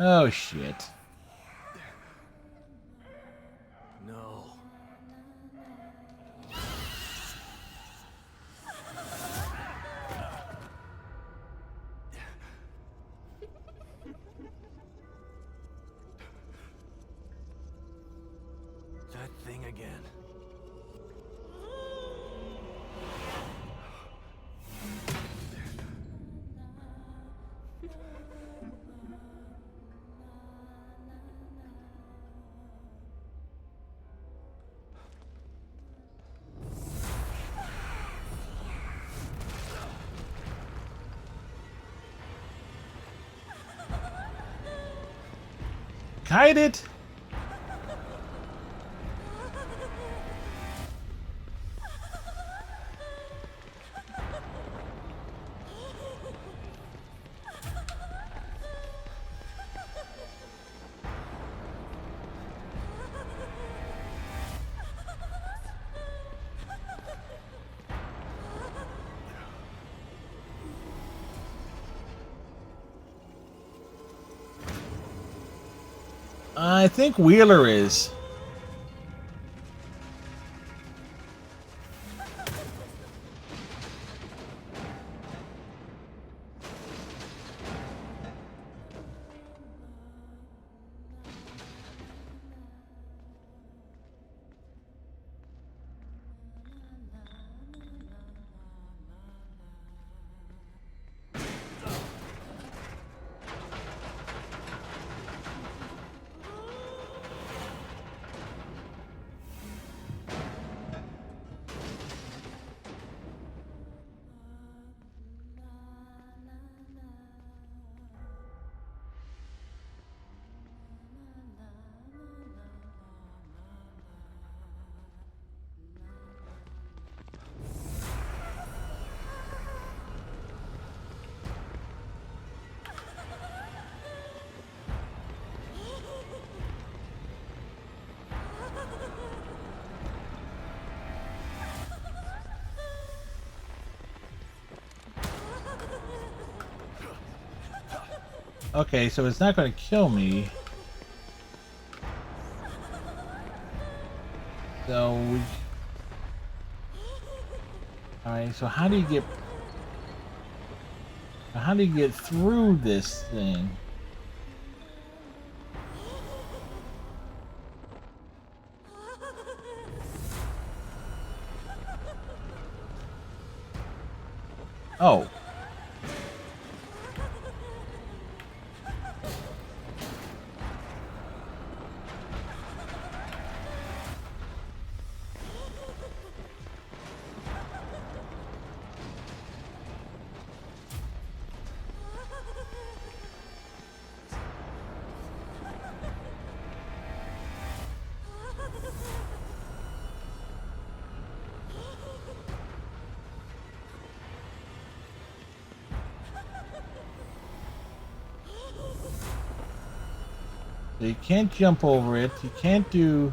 S1: Oh shit.
S3: No. That thing again.
S1: kite it? I think Wheeler is. Okay, so it's not going to kill me. So we... Alright, so how do you get... How do you get through this thing? Oh. So you can't jump over it. You can't do...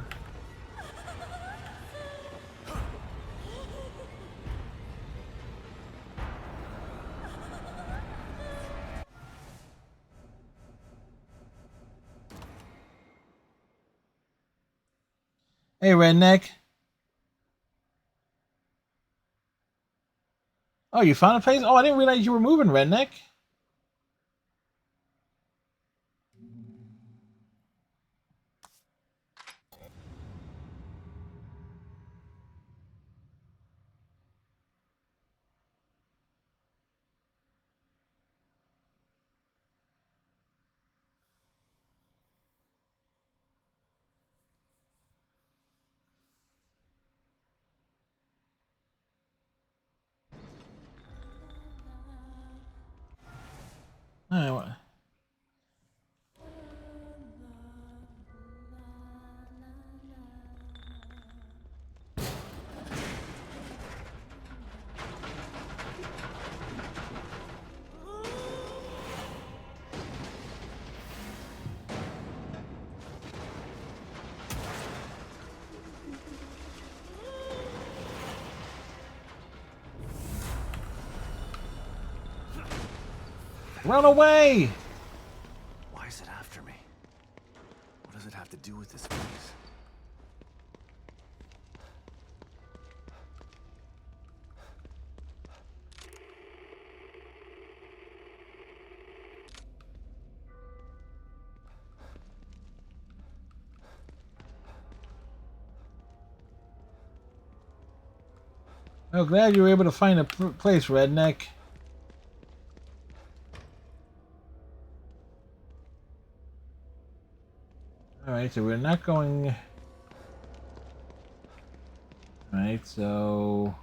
S1: Hey, Redneck. Oh, you found a place? Oh, I didn't realize you were moving, Redneck. Oh, run away!
S3: Why is it after me? What does it have to do with this place?
S1: Oh, glad you were able to find a place, Redneck. Alright, so we're not going... Alright, so...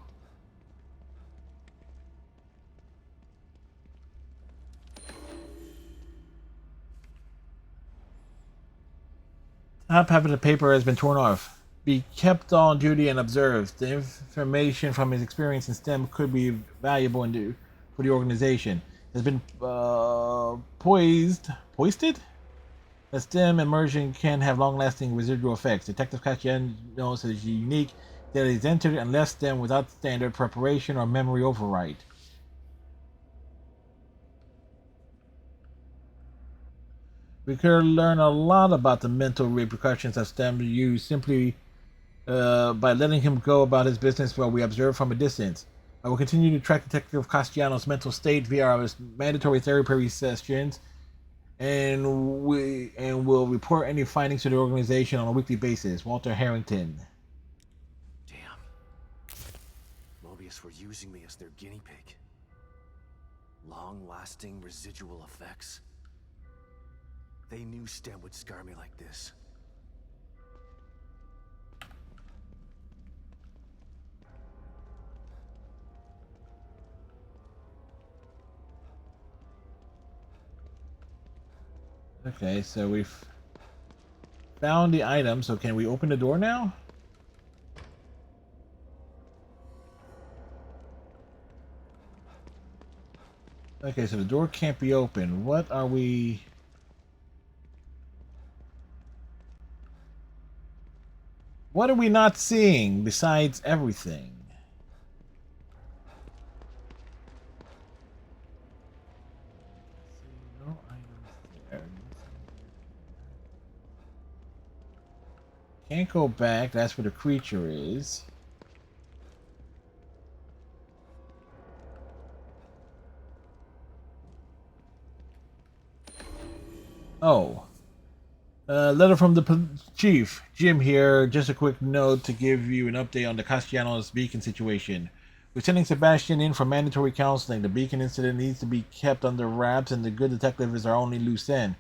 S1: Top half of the paper has been torn off. Be kept on duty and observed. The information from his experience in STEM could be valuable for the organization. It has been hoisted? The STEM immersion can have long-lasting residual effects. Detective Castellanos is unique that is entered unless STEM without standard preparation or memory overwrite. We could learn a lot about the mental repercussions of STEM use simply by letting him go about his business while we observe from a distance. I will continue to track Detective Castellanos' mental state via our mandatory therapy sessions, and will report any findings to the organization on a weekly basis. Walter Harrington.
S3: Damn. Mobius were using me as their guinea pig. Long-lasting residual effects. They knew STEM would scar me like this.
S1: Okay, so we've found the item, so can we open the door now? Okay, so the door can't be open. What are we... What are we not seeing besides everything? No items there. Can't go back. That's where the creature is. Oh. Letter from the chief. Jim here. Just a quick note to give you an update on the Castellanos Beacon situation. We're sending Sebastian in for mandatory counseling. The Beacon incident needs to be kept under wraps, and the good detective is our only loose end.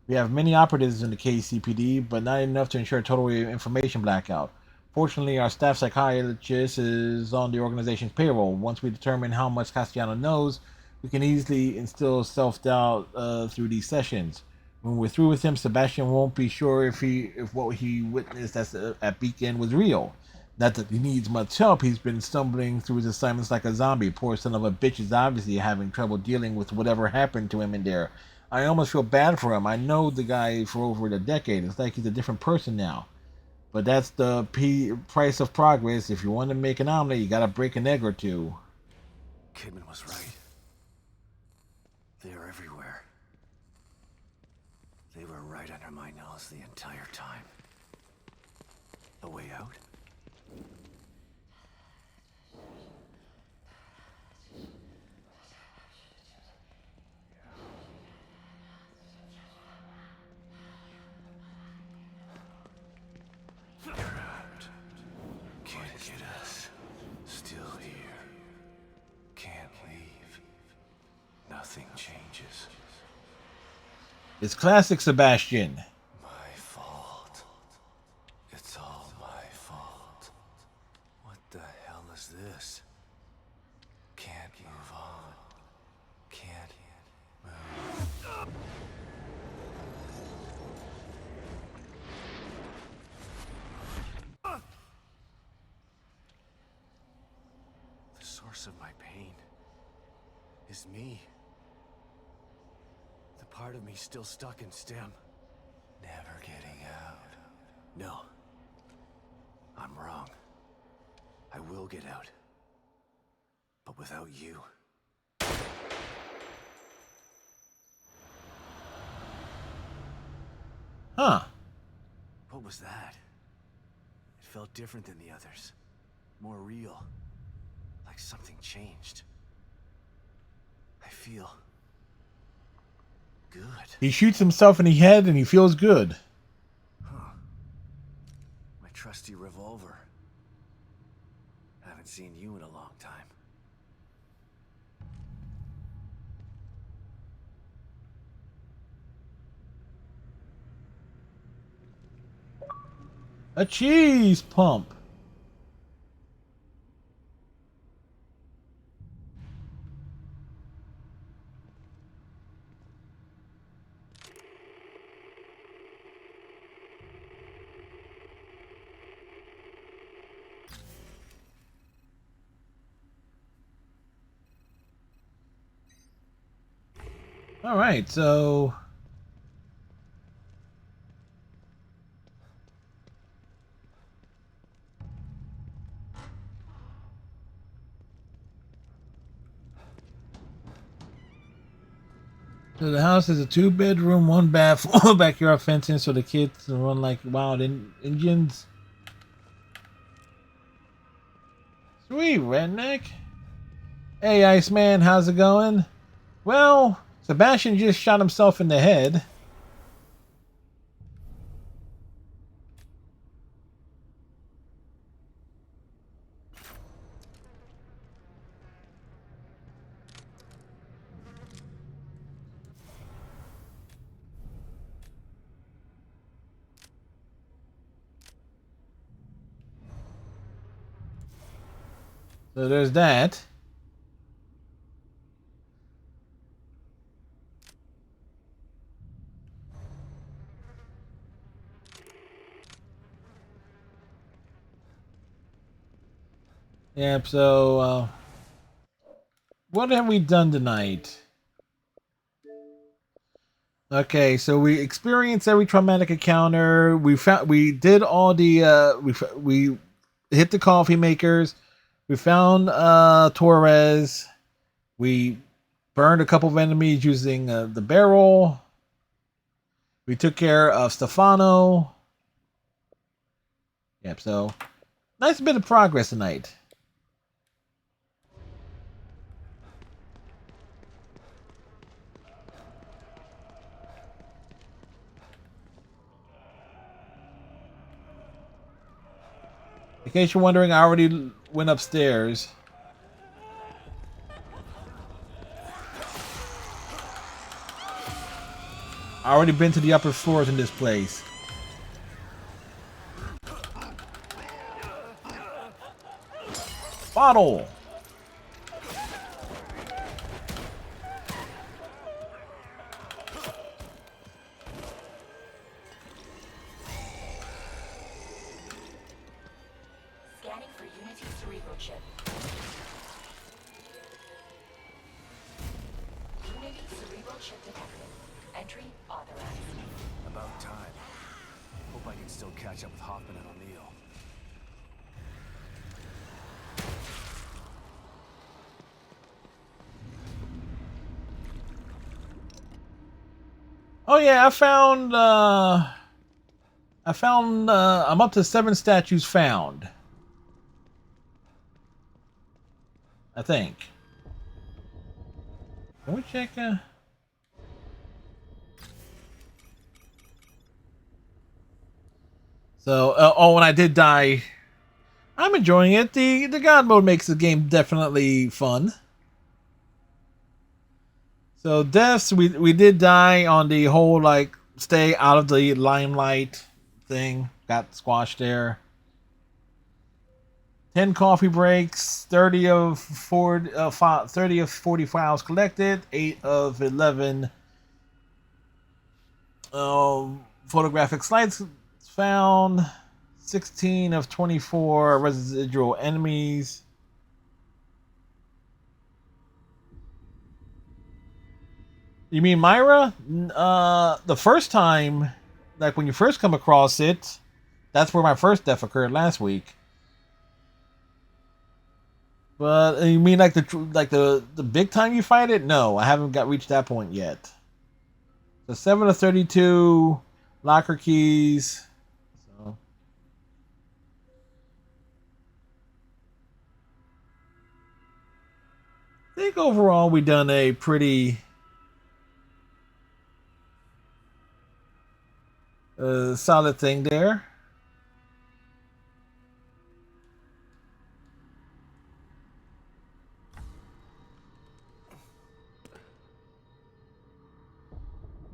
S1: We have many operatives in the KCPD, but not enough to ensure total information blackout. Fortunately, our staff psychiatrist is on the organization's payroll. Once we determine how much Castellano knows, we can easily instill self-doubt through these sessions. When we're through with him, Sebastian won't be sure if what he witnessed at Beacon was real. Not that he needs much help. He's been stumbling through his assignments like a zombie. Poor son of a bitch is obviously having trouble dealing with whatever happened to him in there. I almost feel bad for him. I know the guy for over a decade. It's like he's a different person now. But that's the price of progress. If you want to make an omelet, you gotta break an egg or two.
S3: Kidman was right. They are everywhere. They were right under my nose the entire time. A way out? Trapped. Can't get us. Still here. Can't leave. Nothing changes.
S1: It's classic Sebastian.
S3: My fault. It's all my fault. What the hell is this? Can't move on. Can't move. The source of my pain is me. The part of me still stuck in STEM. Never getting out. No. I'm wrong. I will get out. But without you.
S1: Huh.
S3: What was that? It felt different than the others. More real. Like something changed. I feel good.
S1: He shoots himself in the head and he feels good.
S3: Huh. My trusty revolver. Haven't seen you in a long time.
S1: A cheese pump. All right, so the house is a 2-bedroom, 1 bath, backyard fencing so the kids can run like wild Indians. Sweet, redneck. Hey, Iceman, how's it going? Well, Sebastian just shot himself in the head. So there's that. Yep, so what have we done tonight? Okay, so we experienced every traumatic encounter. We did all the we hit the coffee makers. We found Torres. We burned a couple of enemies using the barrel. We took care of Stefano. Yep, so nice bit of progress tonight. In case you're wondering, I already went upstairs. I already been to the upper floors in this place. Bottle!
S12: Scanning for Unity cerebral chip. Unity cerebral chip detected. Entry authorized.
S3: About time. Hope I can still catch up with Hoffman and O'Neill.
S1: Oh yeah, I'm up to 7 statues found. I think. Can we check So, oh, when I did die, I'm enjoying it. The God mode makes the game definitely fun. So deaths, we did die on the whole like stay out of the limelight thing. Got squashed there. 10 coffee breaks, 30 of 40 files collected, 8 of 11 photographic slides found, 16 of 24 residual enemies. You mean Myra? The first time, like when you first come across it, that's where my first death occurred last week. But you mean like the big time you fight it? No, I haven't reached that point yet. So 7 of 32 locker keys. So I think overall we done a pretty solid thing there.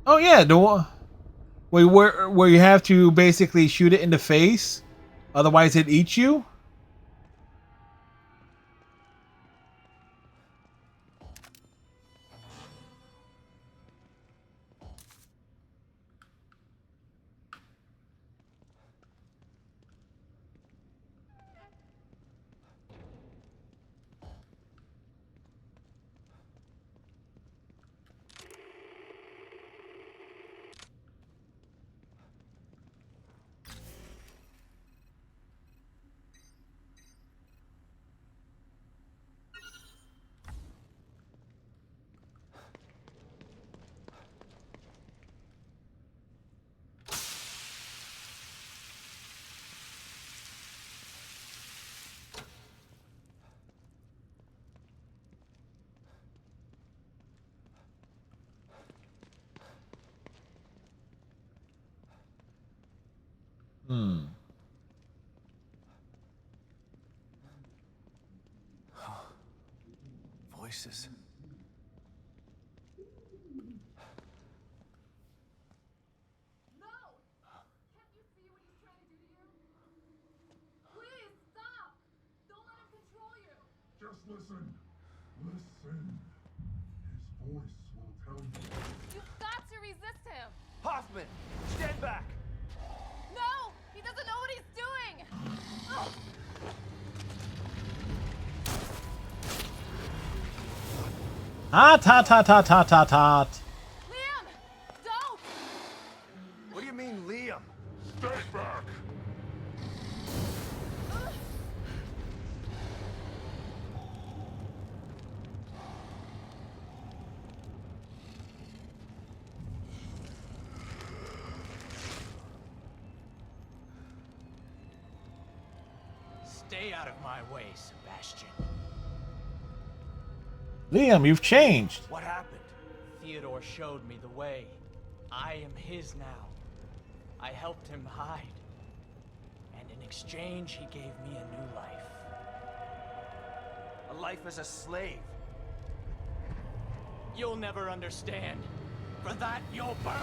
S1: Oh yeah, the one where you have to basically shoot it in the face, otherwise it eats you.
S3: voices.
S9: Just listen. Listen. His voice will tell you.
S10: You've got to resist him!
S3: Hoffman, stand back!
S10: No! He doesn't know what he's doing! Ugh.
S1: Hot, hot, hot, hot, hot, hot, hot.
S10: Liam! Don't!
S3: What do you mean, Liam?
S9: Stay back.
S13: Stay out of my way, Sebastian.
S1: Liam, you've changed.
S3: What happened?
S13: Theodore showed me the way. I am his now. I helped him hide. And in exchange, he gave me a new life.
S3: A life as a slave.
S13: You'll never understand. For that, you'll burn!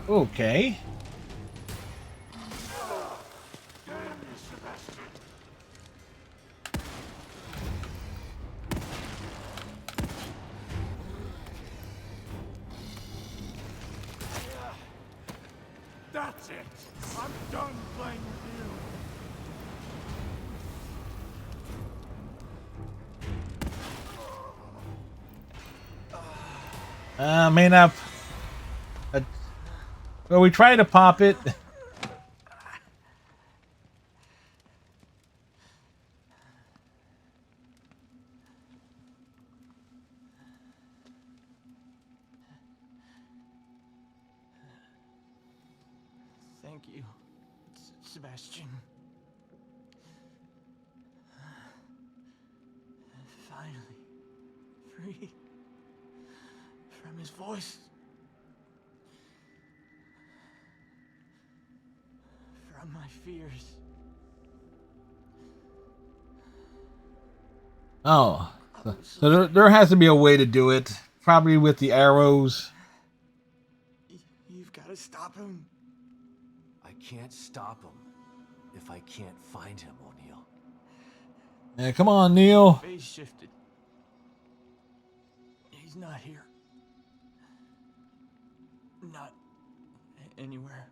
S1: Okay.
S13: That's it! I'm done playing with you!
S1: May not. Well, we tried to pop it.
S13: Thank you, Sebastian. Finally, free from his voice. From my fears.
S1: Oh, so there has to be a way to do it. Probably with the arrows.
S13: You've got to stop him.
S3: I can't stop him if I can't find him, O'Neill.
S1: Yeah, come on, Neil.
S13: Phase shifted. He's not here. Not anywhere.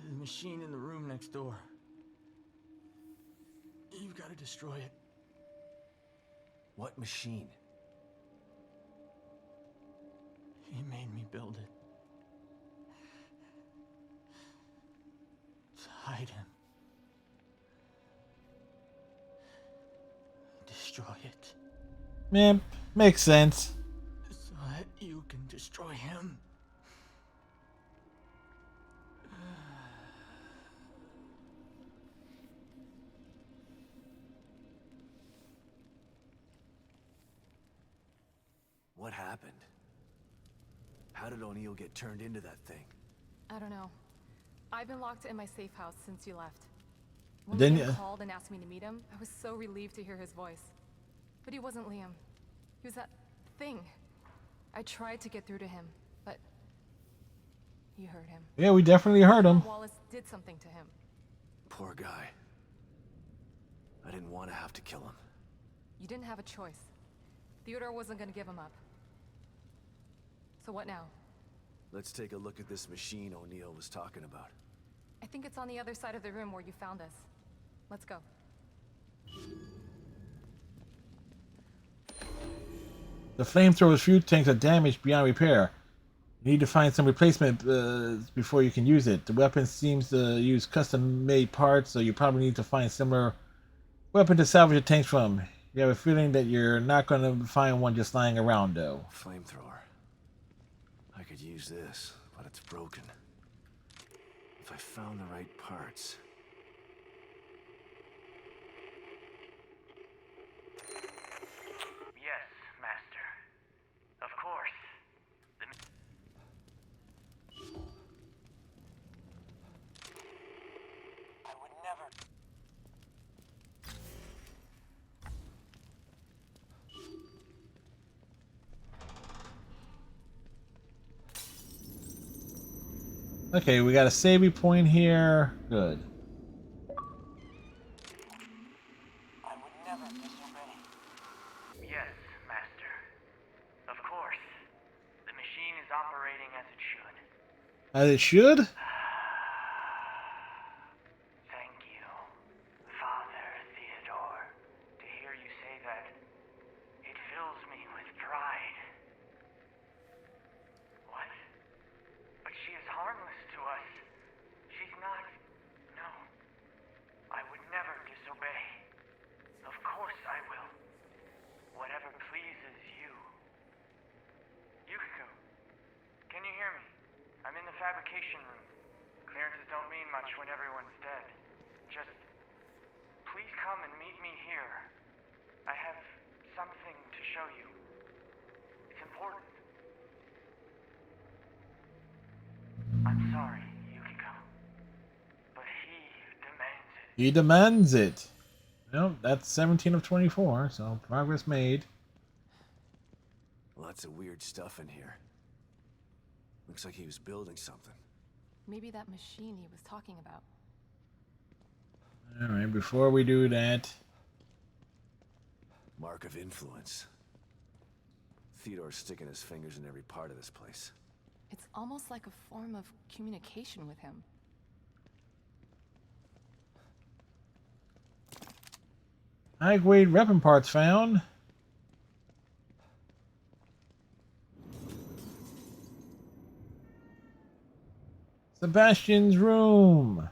S13: The machine in the room next door. You've got to destroy it.
S3: What machine?
S13: He made me build it. To hide him. Destroy it.
S1: Man, makes sense.
S13: So that you can destroy him.
S3: What happened? How did O'Neill get turned into that thing?
S2: I don't know. I've been locked in my safe house since you left. When
S1: Then
S2: Liam called and asked me to meet him, I was so relieved to hear his voice. But he wasn't Liam. He was that thing. I tried to get through to him, but you heard him.
S1: Yeah, we definitely heard him.
S2: Wallace did something to him.
S3: Poor guy. I didn't want to have to kill him.
S2: You didn't have a choice. Theodore wasn't going to give him up. So what now?
S3: Let's take a look at this machine O'Neill was talking about.
S2: I think it's on the other side of the room where you found us. Let's go.
S1: The flamethrower's fuel tanks are damaged beyond repair. You need to find some replacement before you can use it. The weapon seems to use custom-made parts, so you probably need to find similar weapon to salvage the tanks from. You have a feeling that you're not going to find one just lying around, though.
S3: Flamethrower. I could use this, but it's broken. If I found the right parts.
S10: Yes, Master. Of course. I would never.
S1: Okay, we got a saving point here. Good.
S10: I would never disobey. Yes, Master. Of course. The machine is operating as it should.
S1: As it should?
S10: Thank you, Father Theodore. To hear you say that, it fills me with pride. What? But she is harmless to us. She's not... No. I would never disobey. Of course I will. Whatever pleases you. Yukiko, can you hear me? I'm in the fabrication room. Clearances don't mean much when everyone's dead. Just... please come and meet me here. I have something to show you. It's important. I'm sorry, Yukiko. But he demands it.
S1: He demands it. Well, that's 17 of 24, so progress made.
S3: Lots of weird stuff in here. Looks like he was building something.
S2: Maybe that machine he was talking about.
S1: Alright, before we do that...
S3: Mark of influence. Theodore's sticking his fingers in every part of this place.
S2: It's almost like a form of communication with him.
S1: High-grade weapon parts found. Sebastian's room.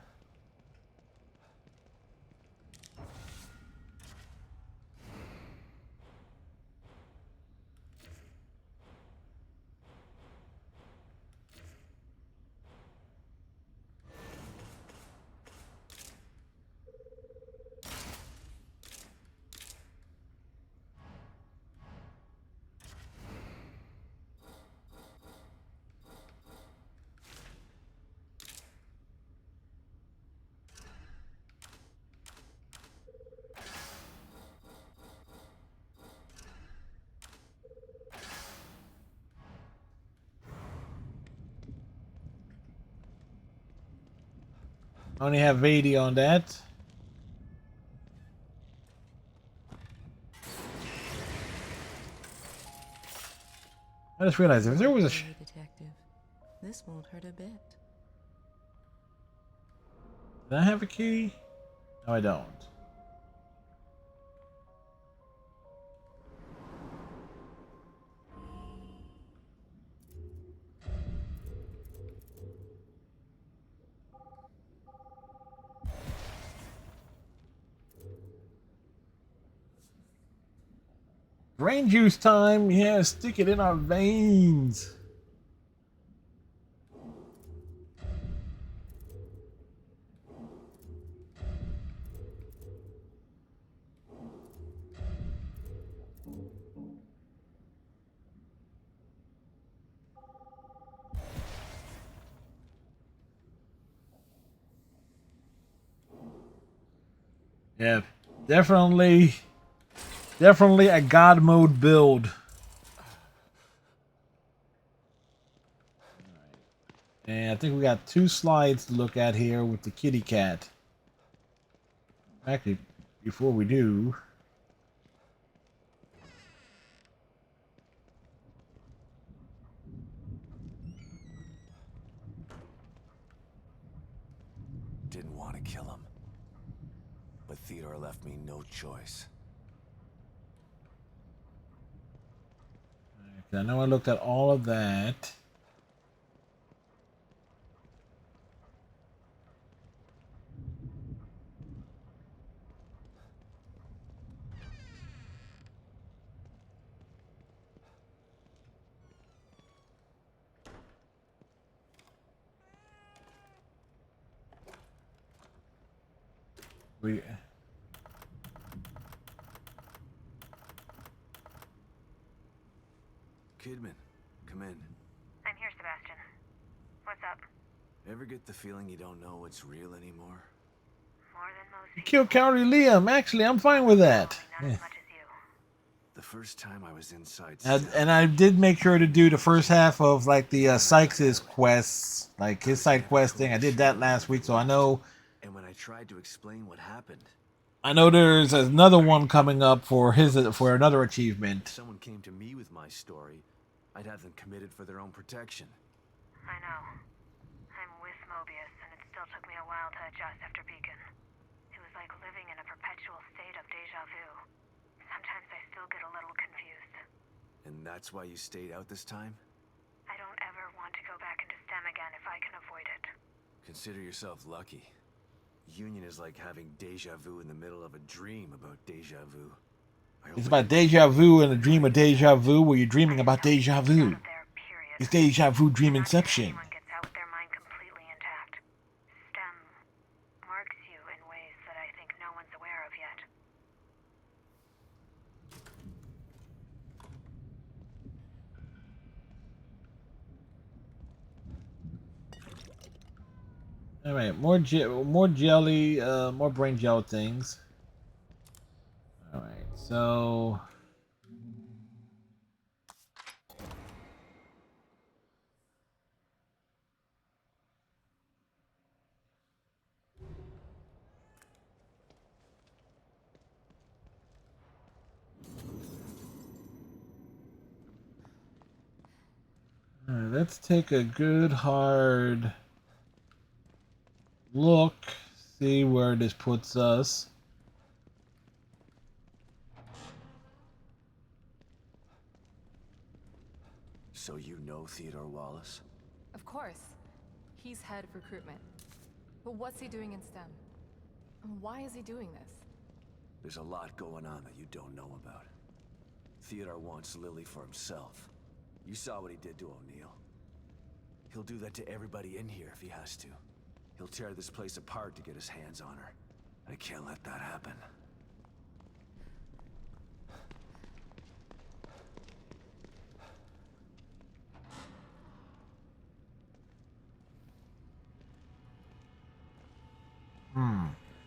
S1: Only have 80 on that. I just realized if there was a
S11: detective, this won't hurt a bit.
S1: Did I have a key? No, I don't. Brain juice time! Yeah, stick it in our veins! Yeah, definitely a God mode build. And I think we got 2 slides to look at here with the kitty cat. Actually, before we do...
S3: Didn't want to kill him. But Theodore left me no choice.
S1: I know I looked at all of that. We.
S3: Kidman, come in.
S10: I'm here, Sebastian. What's up?
S3: Ever get the feeling you don't know what's real anymore?
S10: More than most
S1: You killed Cowardly Liam. Actually, I'm fine with that. Yeah.
S3: The first time I was inside...
S1: And I did make sure to do the first half of like the Sykes' quests, like his side quest thing. I did that last week, so I know.
S3: And when I tried to explain what happened...
S1: I know there's another one coming up for another achievement.
S3: If someone came to me with my story, I'd have them committed for their own protection.
S10: I know. I'm with Mobius, and it still took me a while to adjust after Beacon. It was like living in a perpetual state of déjà vu. Sometimes I still get a little confused.
S3: And that's why you stayed out this time?
S10: I don't ever want to go back into STEM again if I can avoid it.
S3: Consider yourself lucky. Union is like having déjà vu in the middle of a dream about déjà vu.
S1: It's about deja vu and a dream of deja vu where you're dreaming about deja vu. It's deja vu dream inception.
S10: STEM marks you in ways that I think no one's aware of yet.
S1: All right, more jelly, more brain gel things. All right, so all right, let's take a good hard look, see where this puts us.
S3: So you know Theodore Wallace?
S2: Of course. He's head of recruitment. But what's he doing in STEM? And why is he doing this?
S3: There's a lot going on that you don't know about. Theodore wants Lily for himself. You saw what he did to O'Neill. He'll do that to everybody in here if he has to. He'll tear this place apart to get his hands on her. I can't let that happen.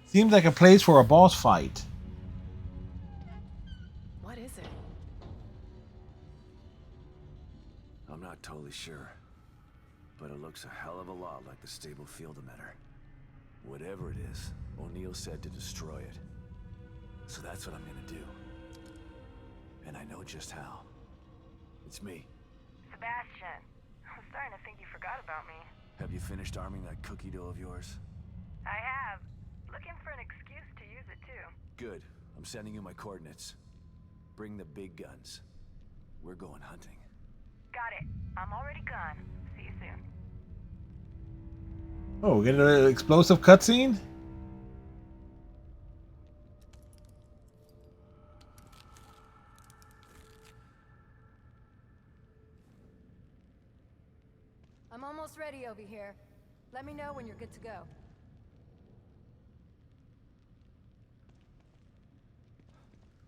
S1: Seems like a place for a boss fight.
S2: What is it?
S3: I'm not totally sure. But it looks a hell of a lot like the stable field emitter. Whatever it is, O'Neill said to destroy it. So that's what I'm gonna do. And I know just how. It's me.
S10: Sebastian, I'm starting to think you forgot about me.
S3: Have you finished arming that cookie dough of yours?
S10: I have. Looking for an excuse to use it too.
S3: Good. I'm sending you my coordinates. Bring the big guns. We're going hunting.
S10: Got it. I'm already gone. See you soon.
S1: Oh, we get an explosive cutscene?
S2: I'm almost ready over here. Let me know when you're good to go.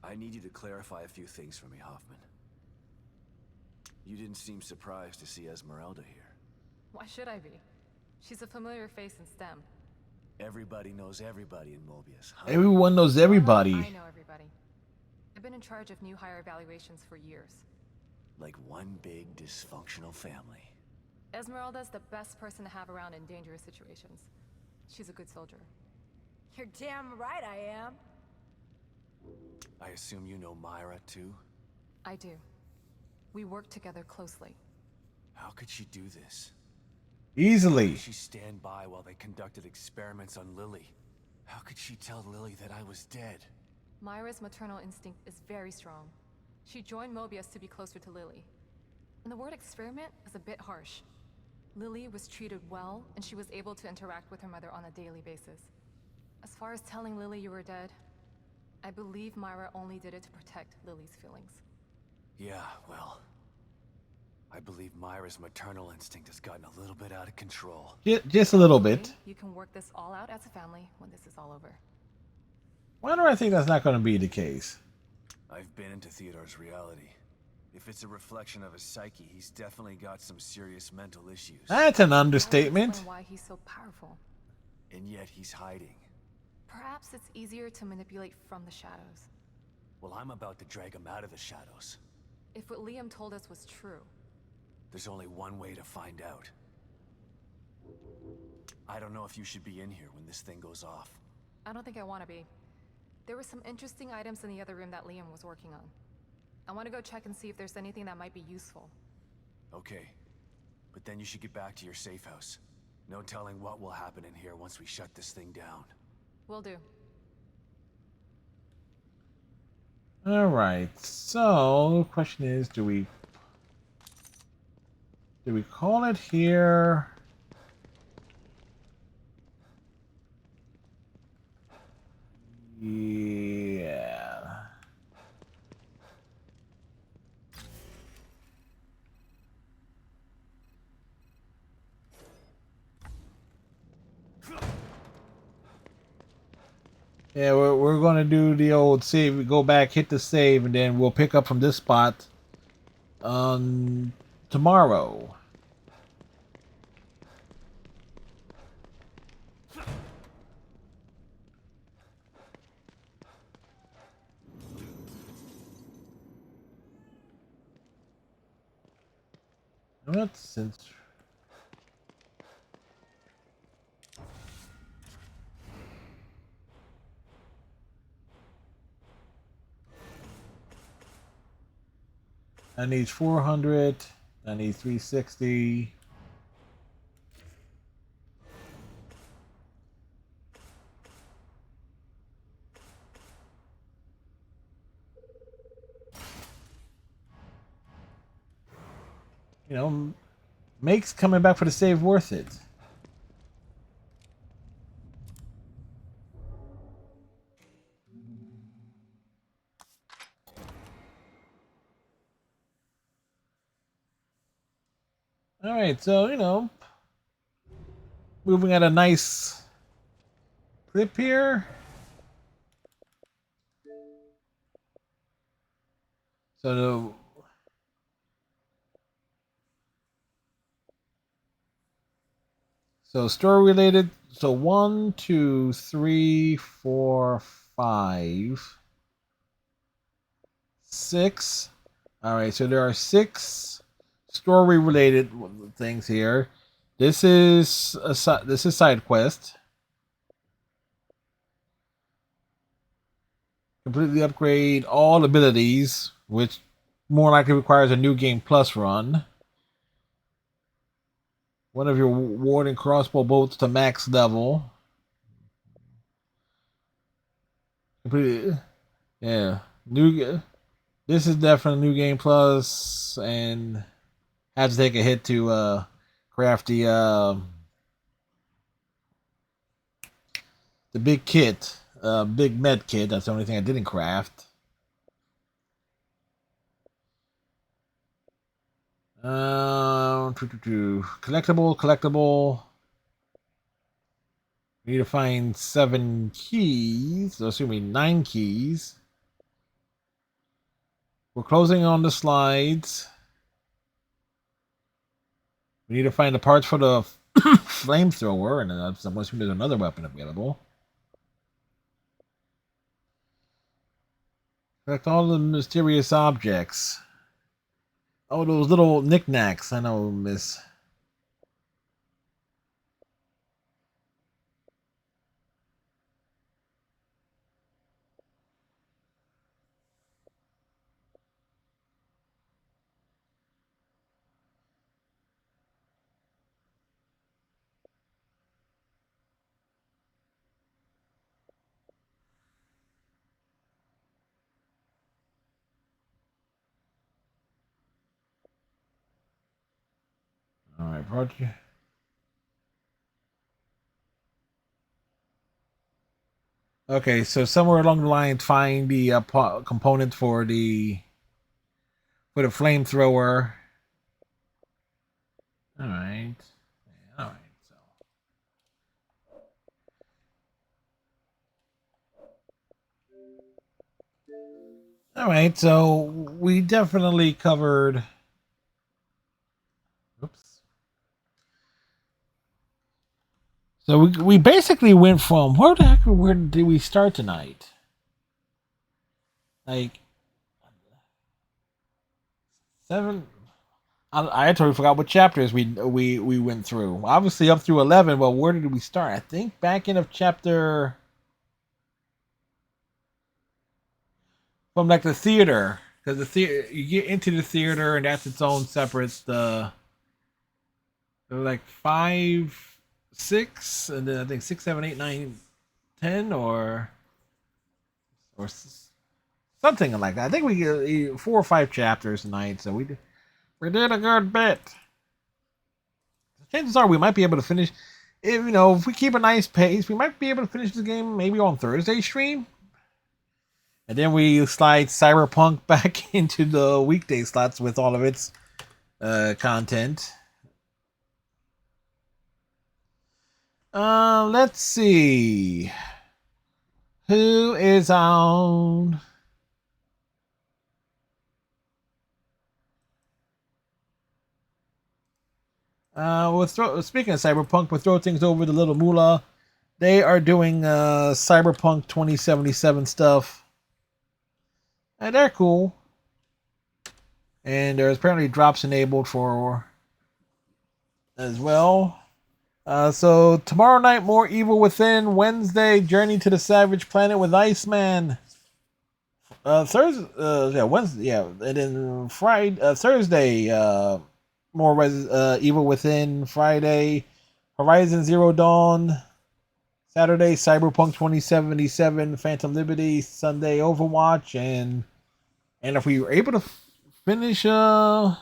S3: I need you to clarify a few things for me, Hoffman. You didn't seem surprised to see Esmeralda here.
S2: Why should I be? She's a familiar face in STEM.
S3: Everybody knows everybody in Mobius, huh?
S1: Everyone knows everybody.
S2: I know everybody. I've been in charge of new hire evaluations for years.
S3: Like one big dysfunctional family.
S2: Esmeralda's the best person to have around in dangerous situations. She's a good soldier. You're damn right I am.
S3: I assume you know Myra, too?
S2: I do. We work together closely.
S3: How could she do this?
S1: Easily.
S3: How could she stand by while they conducted experiments on Lily? How could she tell Lily that I was dead?
S2: Myra's maternal instinct is very strong. She joined Mobius to be closer to Lily. And the word experiment is a bit harsh. Lily was treated well, and she was able to interact with her mother on a daily basis. As far as telling Lily you were dead, I believe Myra only did it to protect Lily's feelings.
S3: Yeah, well... I believe Myra's maternal instinct has gotten a little bit out of control.
S1: Just a little bit.
S2: You can work this all out as a family when this is all over.
S1: Why do I think that's not going to be the case?
S3: I've been into Theodore's reality. If it's a reflection of his psyche, he's definitely got some serious mental issues.
S1: That's an understatement.
S2: Why he's so powerful.
S3: And yet he's hiding.
S2: Perhaps it's easier to manipulate from the shadows.
S3: Well, I'm about to drag him out of the shadows.
S2: If what Liam told us was true.
S3: There's only one way to find out. I don't know if you should be in here when this thing goes off.
S2: I don't think I want to be. There were some interesting items in the other room that Liam was working on. I want to go check and see if there's anything that might be useful.
S3: Okay. But then you should get back to your safe house. No telling what will happen in here once we shut this thing down.
S2: Will do.
S1: Alright, so the question is, do we call it here? Yeah. Yeah, we're going to do the old save. We go back, hit the save, and then we'll pick up from this spot tomorrow. What since? I need 400. I need 360. You know, makes coming back for the save worth it. Alright, so, you know, moving at a nice clip here. So story related. So 1, 2, 3, 4, 5, 6. Alright, so there are 6 story related things here. This is side quest. Completely upgrade all abilities, which more likely requires a new game plus run. One of your ward and crossbow bolts to max level. Completely, yeah. This is definitely new game plus, and had to take a hit to craft the big kit, big med kit. That's the only thing I didn't craft. Collectible. We need to find 7 keys. So assuming 9 keys. We're closing on the slides. We need to find the parts for the flamethrower, and I'm assuming there's another weapon available. Collect all the mysterious objects. Oh, those little knickknacks. I know, miss. Alright, project. Okay, so somewhere along the line, find the component for the flamethrower. Alright. Alright, so. All right, so we definitely covered. Oops. So we basically went from where did we start tonight? Like 7. I totally forgot what chapters we went through. Obviously up through 11, but where did we start? I think back in of chapter from like the theater, because the theater you get into the theater and that's its own separate like 5, 6, and then I think 6, 7, 8, 9, 10, or something like that. I think we get 4 or 5 chapters tonight, so we did a good bit. Chances are we might be able to finish. If we keep a nice pace, we might be able to finish the game maybe on Thursday stream. And then we slide Cyberpunk back into the weekday slots with all of its content. Let's see. Who is on? Speaking of Cyberpunk, we'll throw things over to Little Moolah. They are doing Cyberpunk 2077 stuff. And they're cool. And there's apparently drops enabled for as well. So tomorrow night, more Evil Within. Wednesday, Journey to the Savage Planet with Iceman. Wednesday, and then Thursday, more Evil Within. Friday, Horizon Zero Dawn. Saturday, Cyberpunk 2077, Phantom Liberty. Sunday, Overwatch, and if we were able to finish Evil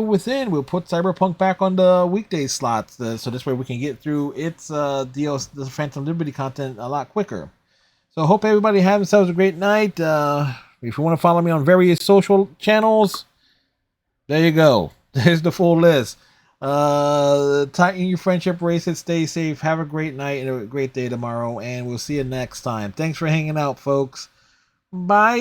S1: Within, we'll put Cyberpunk back on the weekday slots, so this way we can get through its DLC, the Phantom Liberty content a lot quicker. So I hope everybody has themselves a great night. If you want to follow me on various social channels, there you go. There's the full list. Tighten your friendship bracelets, stay safe, have a great night and a great day tomorrow, and we'll see you next time. Thanks for hanging out, folks. Bye.